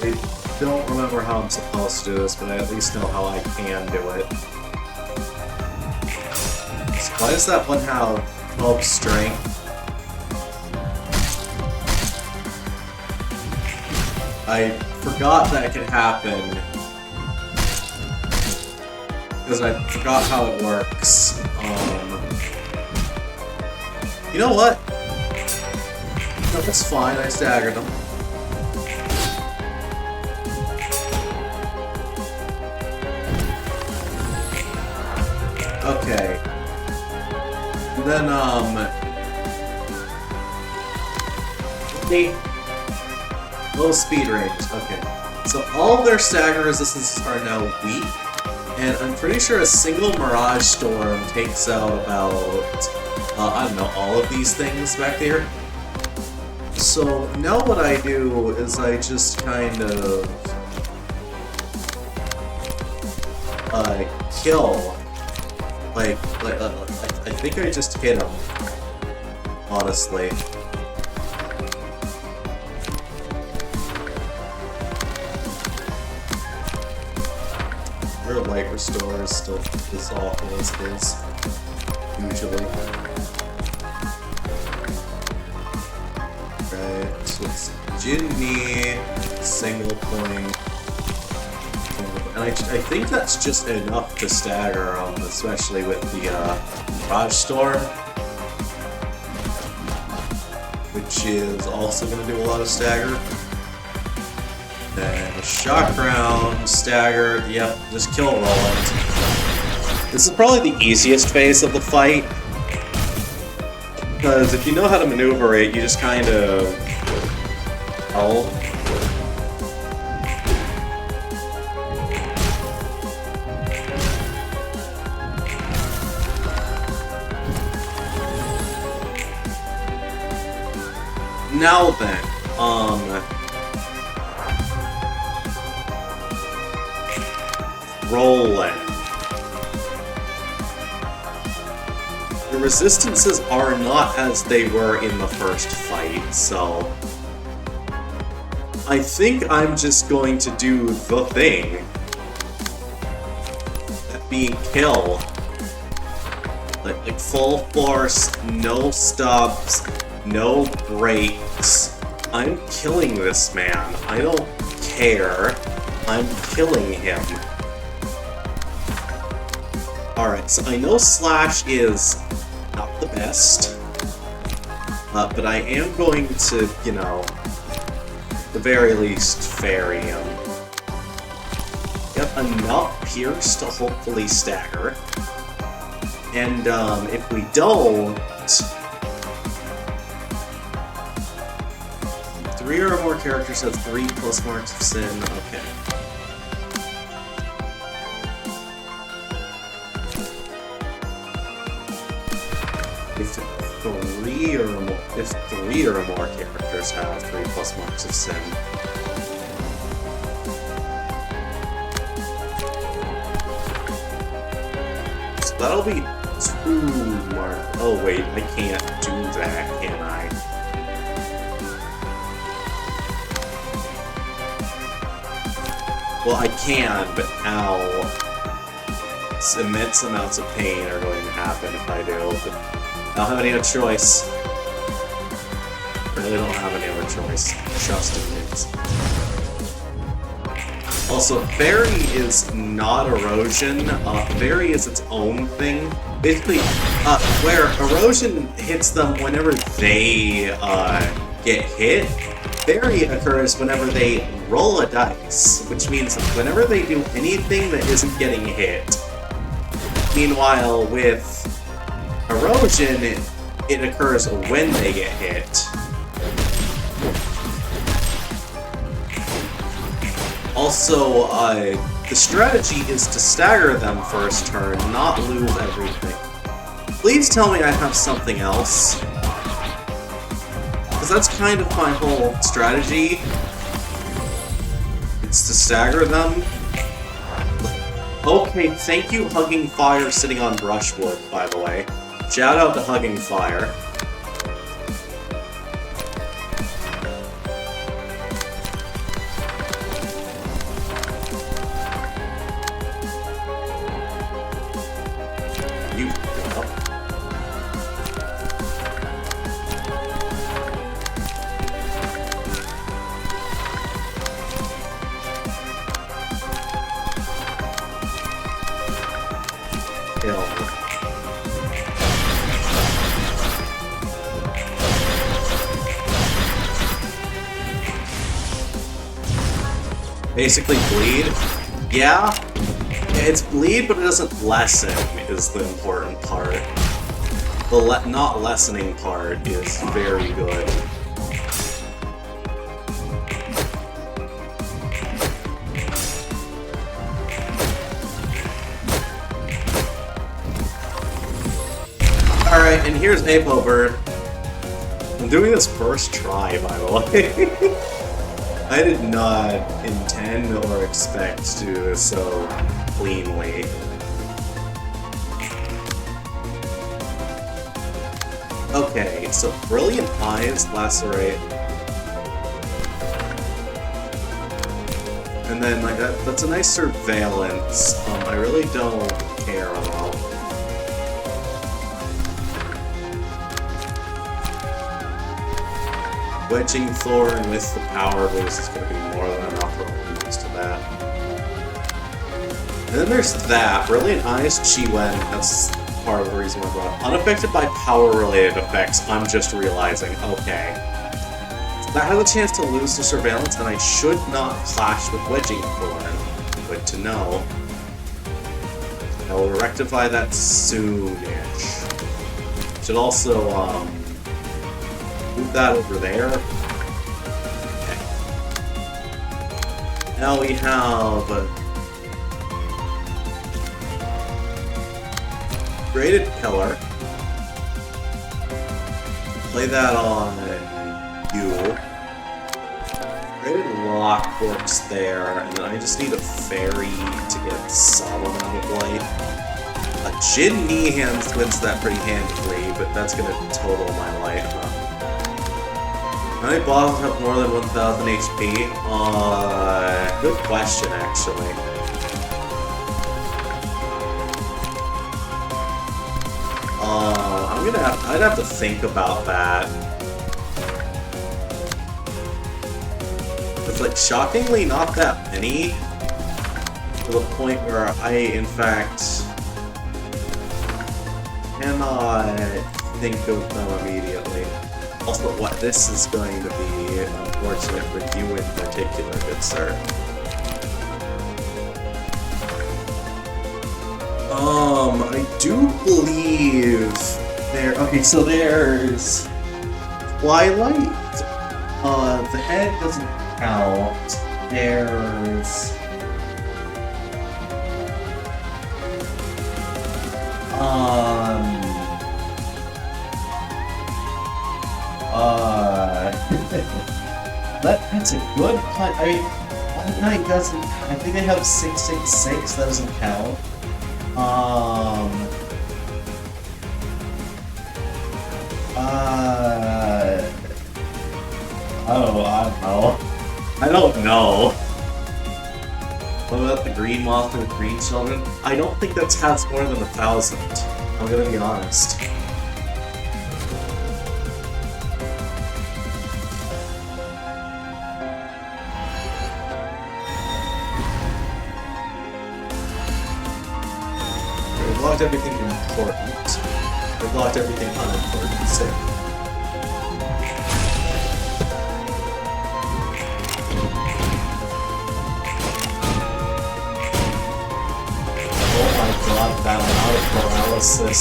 I don't remember how I'm supposed to do this, but I at least know how I can do it. So why does that one have 12 strength? I forgot that could happen. Because I forgot how it works. You know what? No, that's fine, I staggered them. Okay. And then, low speed range, okay. So all of their stagger resistances are now weak, and I'm pretty sure a single Mirage Storm takes out about, I don't know, all of these things back there. So now what I do is I just kind of kill. I think I just hit him, honestly. Their light restore is still as awful as it is, usually. Right, so it's Jinni, single point. And I think that's just enough to stagger them, especially with the Mirage Storm, which is also going to do a lot of stagger. Then a shock round, stagger, yep, just kill Roland. This is probably the easiest phase of the fight, because if you know how to maneuver it, you just kind of... Now then, Roland. The resistances are not as they were in the first fight, so... I think I'm just going to do the thing. That being kill. Like full force, no stops, no breaks. I'm killing this man. I don't care. I'm killing him. Alright, so I know Slash is not the best, but I am going to, you know, at the very least, ferry him. Get enough Pierce to hopefully stagger. And, if we don't... 3 or more characters have 3 plus marks of sin, okay. If 3 or more characters have 3 plus marks of sin. So that'll be 2 marks. Oh wait, I can't do that, can I? Well, I can, but ow. Immense amounts of pain are going to happen if I do, but I don't have any other choice. I really don't have any other choice. Just in case. Also, Fairy is not erosion. Fairy is its own thing. Basically, where erosion hits them whenever they get hit, Fairy occurs whenever they roll a dice, which means whenever they do anything that isn't getting hit. Meanwhile, with erosion, it occurs when they get hit. Also, the strategy is to stagger them first turn, not lose everything. Please tell me I have something else. Because that's kind of my whole strategy. It's to stagger them. Okay, thank you, Hugging Fire, sitting on Brushwood, by the way. Shout out to Hugging Fire. Basically bleed. Yeah, it's bleed, but it doesn't lessen is the important part. The not lessening part is very good. Alright, and here's Apo Bird. I'm doing this first try, by the way. I did not intend or expect to do this so cleanly. Okay, so Brilliant Eyes, Lacerate. And then, like, that's a nice surveillance. I really don't care about. Wedging Thorn with the power boost is going to be more than enough for most of that. And then there's that. Brilliant Eyes, Chi-Wen, that's part of the reason why I brought it. Unaffected by power-related effects, I'm just realizing, okay. That has a chance to lose to Surveillance, and I should not clash with Wedging Thorn. Good to know. I will rectify that soonish. Should also, move that over there. Okay. Now we have Graded Pillar. Play that on you. Graded Lock works there, and then I just need a Fairy to get some amount of life. A Jin Knee Hands wins that pretty handily, but that's gonna total my life, huh? How many bosses have more than 1000 HP? Good question, actually. I'd have to think about that. It's like shockingly not that many, to the point where I, in fact, cannot think of them immediately. Also, what this is going to be unfortunate for you in particular, good sir. I do believe there. Okay, so there's Twilight. The head doesn't count. There's that's a good point. One Night doesn't. I think they have 666. That doesn't count. I don't know. What about the Green Moth and the Green Children? I don't think that has more than 1000. I'm gonna be honest. We've locked everything important. We've locked everything unimportant. Sick. That out of paralysis.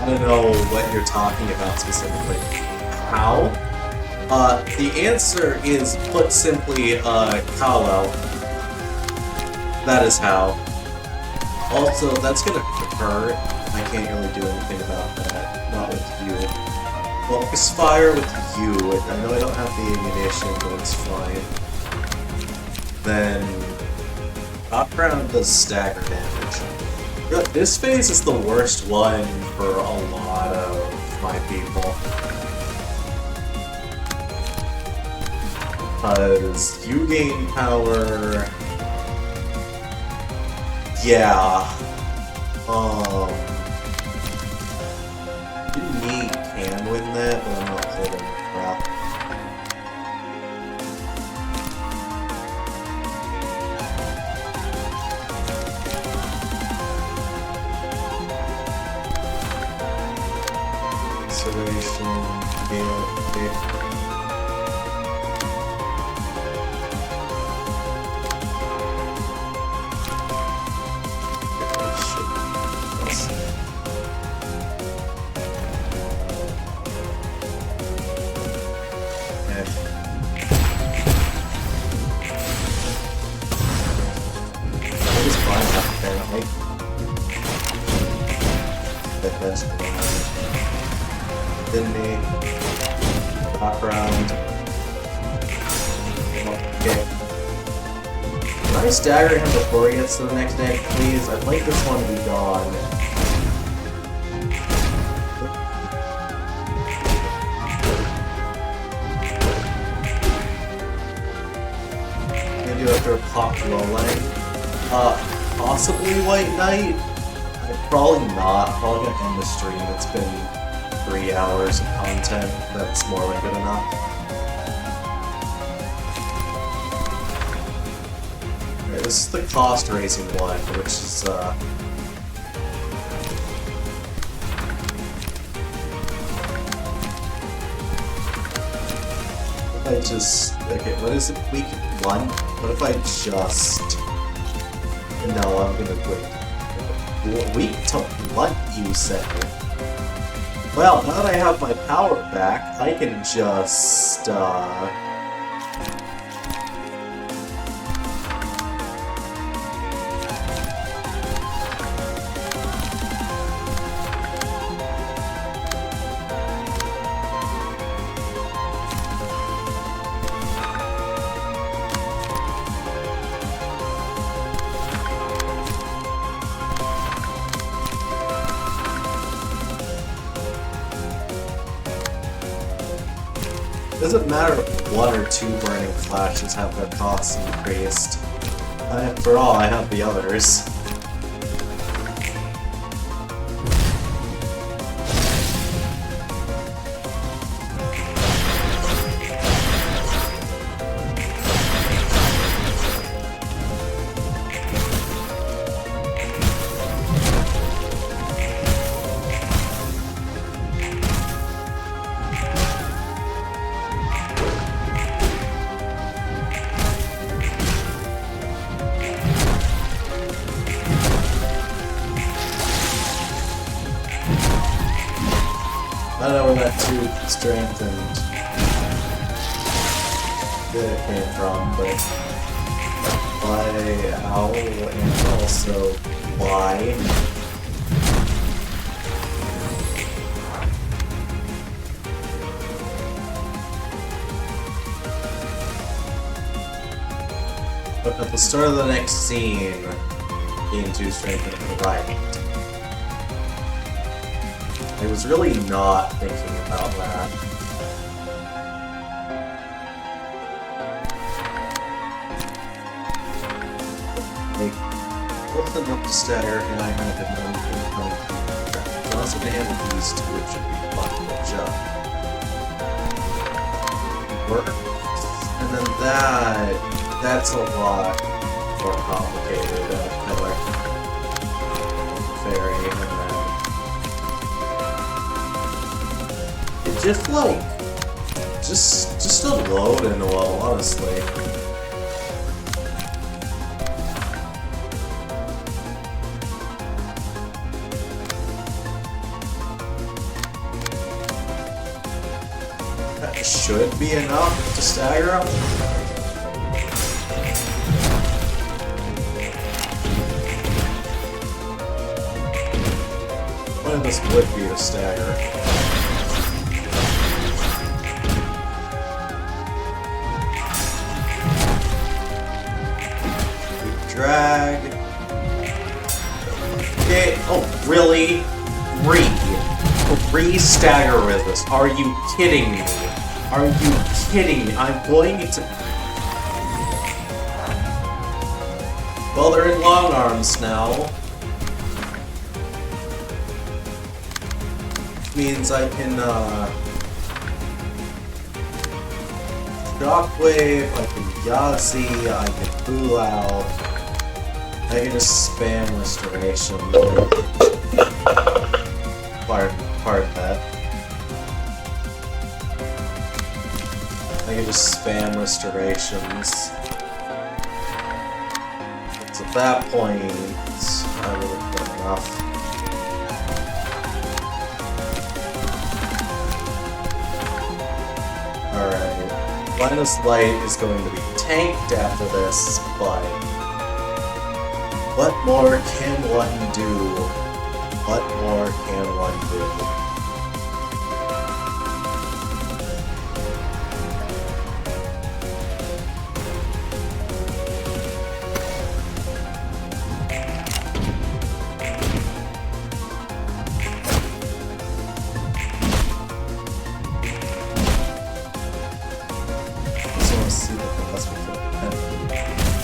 I don't know what you're talking about specifically. How? The answer is, put simply, Kalo. That is how. Also, that's gonna hurt. I can't really do anything about that. Not with you. Focus fire with you. I know I don't have the ammunition, but it's fine. Then top round does stagger damage. This phase is the worst one for a lot of my people. Because you gain power... Yeah. Me can win that, but I'm not holding crap. Consideration, okay. Didn't need background. Okay. Can I stagger him before he gets to the next deck, please? I'd like this one to be gone. Maybe after a pop rolling. Possibly White Knight? Probably not. Probably gonna end the stream. It's been 3 hours of content. That's more than good enough. Okay, this is the cost raising one, which is if I just okay, what is it? Week 1? What if I just no, I'm gonna wait. Week to what, you said? Well, now that I have my power back, I can just, doesn't matter if 1 or 2 burning flashes have their costs increased. After all, I have the others. I don't know where that 2 strength and good came from, but why, ow, and also why? But at the start of the next scene, gain 2 strength and right. I was really not thinking about that. Like, wasn't enough to stagger, and I had to know I also handle these 2, it should be fun to catch up. Work. And then that's a lot more complicated. Pillar. Fairy, and then just like, just a load in a while, honestly. That should be enough to stagger him. One of this would be a stagger. Drag. Okay. Oh, really? 3. 3 stagger resist. Are you kidding me? Are you kidding me? I'm going to... Well, they're in long arms now. Which means I can, Shockwave, I can Yazi, I can Pull Out. I can just spam Restoration. Part of that. I can just spam Restorations. So at that point, I would have done enough. Alright. Linus Light is going to be tanked after this, but what more can one do? What more can one do?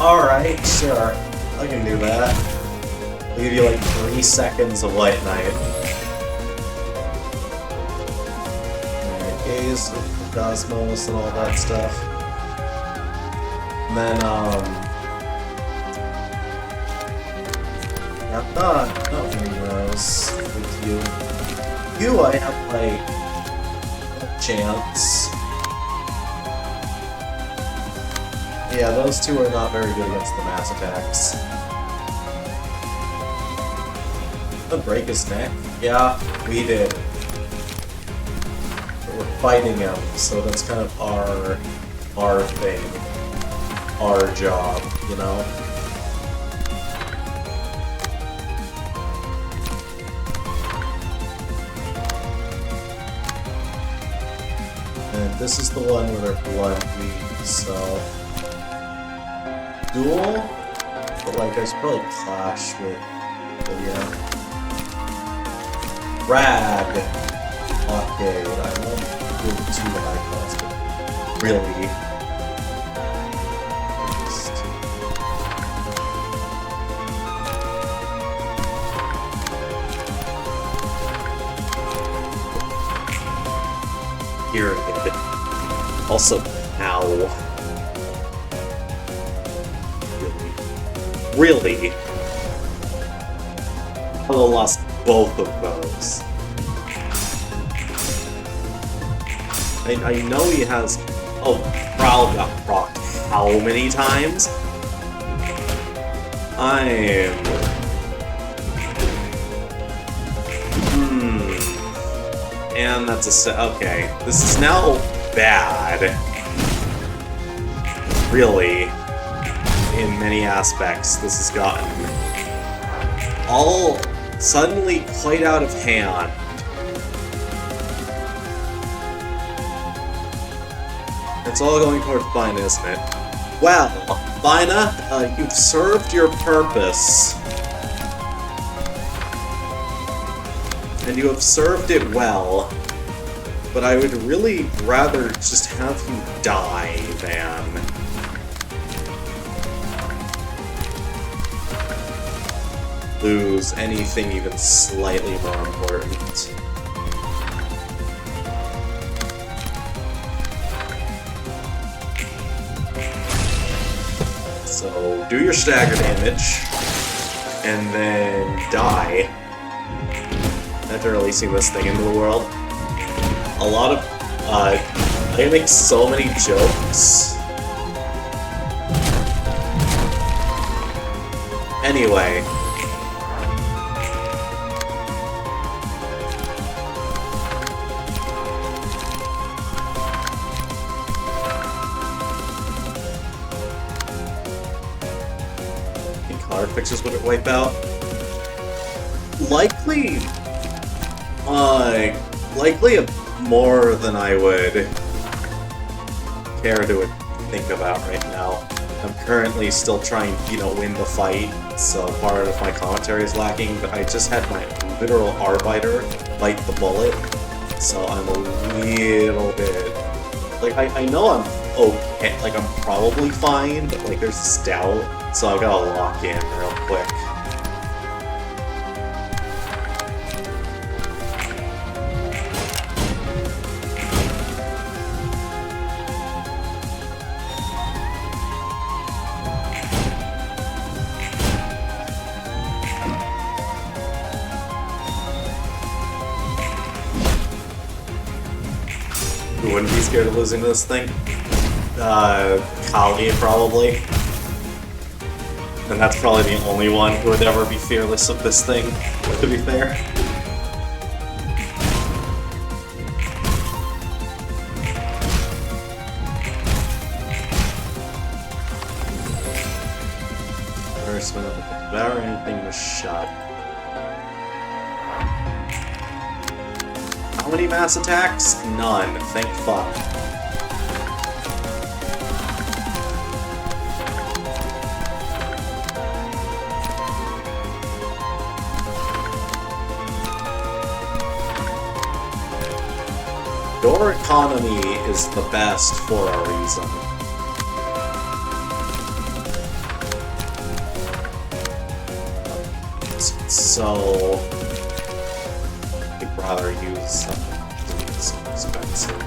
Alright, sure. I can do that. I'll give you like 3 seconds of Light Knight. Alright, Gaze with the Cosmos and all that stuff. And then, yeah, I'm not heroes with you. You, I have like a chance. Yeah, those two are not very good against the mass attacks. Break his neck? Yeah, we did. But we're fighting him, so that's kind of our thing. Our job, you know? And this is the one where their blood bleeds, so... Duel? But like, there's probably clash with... yeah. Rag! Blockade. I won't do it too high cost, but really. Here again. Also, ow. Really? I lost both of those. I know he has... Oh, Prowl got procced how many times? And that's a set. Okay. This is now bad. Really. In many aspects, this has gotten all suddenly quite out of hand. It's all going towards Bina, isn't it? Well, Bina, you've served your purpose. And you have served it well. But I would really rather just have you die than... lose anything even slightly more important. So, do your stagger damage, and then die after releasing this thing into the world. A lot of, I make so many jokes. Anyway. Card fixes would it wipe out? Likely, likely more than I would care to think about right now. I'm currently still trying to, win the fight, so part of my commentary is lacking, but I just had my literal Arbiter bite the bullet, so I'm a little bit... Like, I know I'm okay, like, I'm probably fine, but, like, there's this doubt, so I've gotta lock in real quick. Who wouldn't be scared of losing this thing? Kali, probably. And that's probably the only one who would ever be fearless of this thing, to be fair. First one, without anything was shot. How many mass attacks? None. Thank fuck. Your economy is the best for a reason. So... I'd rather use something so expensive.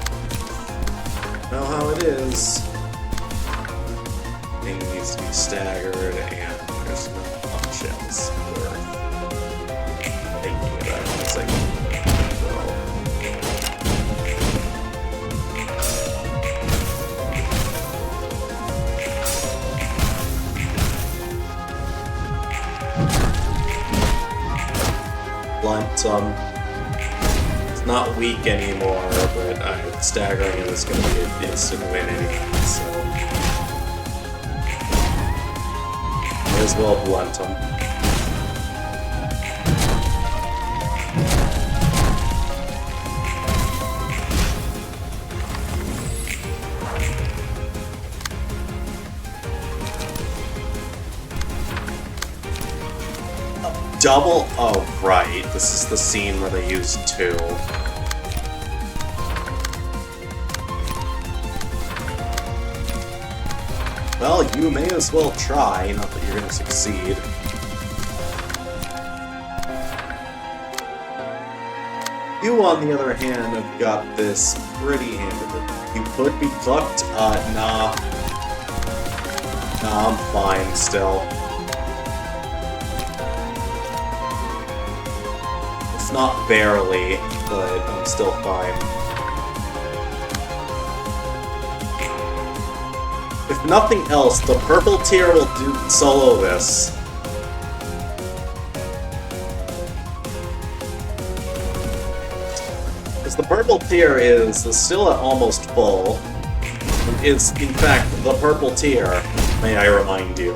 Know how it is. Thing needs to be staggered, and there's no much else worth thinking about. It's like, well. Blunt, it's not weak anymore, but staggering it is going to be an instant win anyway, so... May as well blunt him. Double? Oh, right. This is the scene where they use 2. Well, you may as well try, not that you're gonna succeed. You, on the other hand, have got this pretty handily. You could be cooked? Nah. Nah, I'm fine still. Not barely, but I'm still fine. If nothing else, the purple tier will do solo this. Because the purple tier is still at almost full. And is, in fact, the purple tier, may I remind you.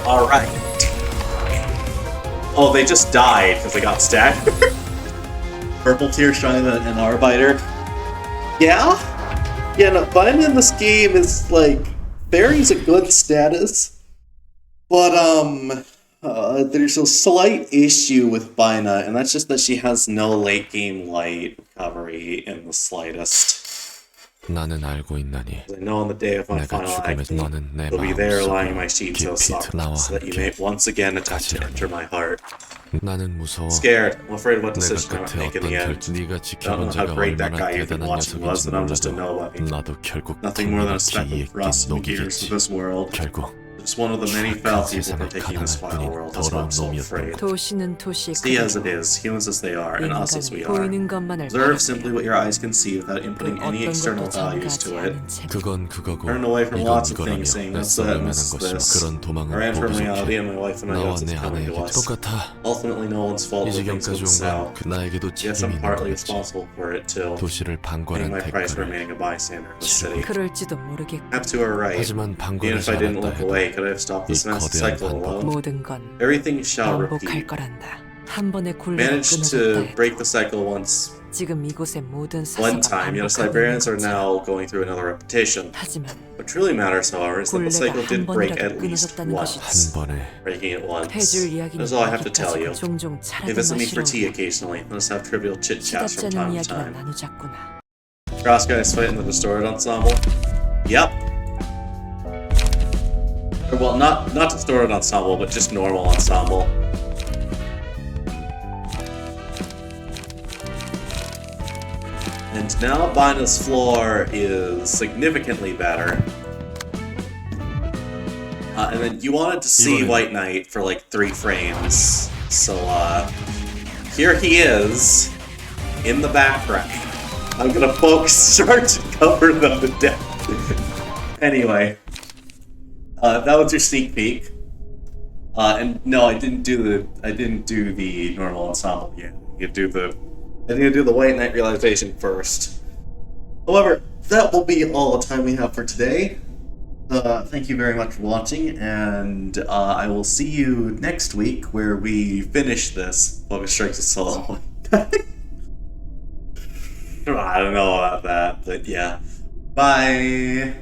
Alright. Oh, they just died because they got staggered. Purple tier trying an Arbiter. Yeah? Yeah, no, Vine in this game is like... Fairy's a good status. But, there's a slight issue with Bina, and that's just that she has no late game light recovery in the slightest. 나는 알고 있나니 I know on the day of my 내가 final 죽음에서 agony, 너는 내 you'll be there lying in my 마음속으로 sheets, O 깊이 Socrates, 나와 so that you may 함께 once again attempt to 가지려니. enter my heart. 나는 무서워. Scared. I'm afraid of what 내가 decision I would 끝에 make in 어떤 the end. 네가 I don't 지켜본 know how 자가 great that 얼마나 guy you've been 대단한 watching was, 녀석인지 but I'm just a 몰라도 nobody. 나도 결국 Nothing more than a 이 speck of rust in the gears of 녹이겠지. this world. 결국 Just one of the many foul people 세상을 partaking in this 가당할 vile 뿐인 world. That's why I'm so 더러운 afraid. 도시는 도시의 See as it 그대로 is, humans as they are, and us as we are. 보이는 것만을 Observe simply what your eyes can see without inputting any 어떤 external 것도 values 참가하지 to it. 않은 채 그건 그거고 Turn away from 이건 lots of 이거라며 things, saying 내 that's that, 썰매는 that's 것이며 this. 그런 도망은 Ran from reality, 보부족해. and my wife and my 나와 else 내 is coming to 아내에게도 us. 똑같아. Ultimately, no one's fault 이 for things 지경까지 went 온 south. 건 그 나에게도 Yes, 책임이 I'm 있는 partly 거겠지. responsible for it too. 도시를 Paying 방관한 my price for 대가를. remaining a bystander in the city. 그럴지도 모르겠고 Perhaps you are right. 하지만 Even if 방관하지 I didn't 않았다 look 해도 away, say, could I have stopped this 이 mess 거대한 cycle 반복. alone? 모든 건 Everything shall 반복할 repeat. 거란다. 한 번의 굴레가 Managed 끊어졌다 to 해도 break the cycle once, 지금 이곳의 모든 one 사사가 time, yet 반복하고 librarians 있는 are 것처럼. now going through another repetition. 하지만 What truly matters, however, is that the 굴레가 cycle 한 did break 번이라도 at least 끊어졌다는 once. 것이지. 한 번에 Breaking it once. 해줄 이야기는 That's all I have to tell you. 가지고 종종 They 차라리 visit me for tea 마시러 occasionally. Let us have trivial chit chats from 시답지 time 않은 to 이야기만 time. 나누자꾸나. Cross guys fight in the distorted ensemble. Yep. Or, well, not distorted ensemble, but just normal ensemble. And now Bina's floor is significantly better. And then you wanted to see 이번엔- White Knight for like 3 frames. So, here he is in the background. I'm gonna start to cover them to death. Anyway, that was your sneak peek. And no, I didn't do the normal ensemble yet. I think I do the White Knight realization first. However, that will be all the time we have for today. Thank you very much for watching, and I will see you next week where we finish this Focus Strikes a Solo. I don't know about that, but yeah. Bye!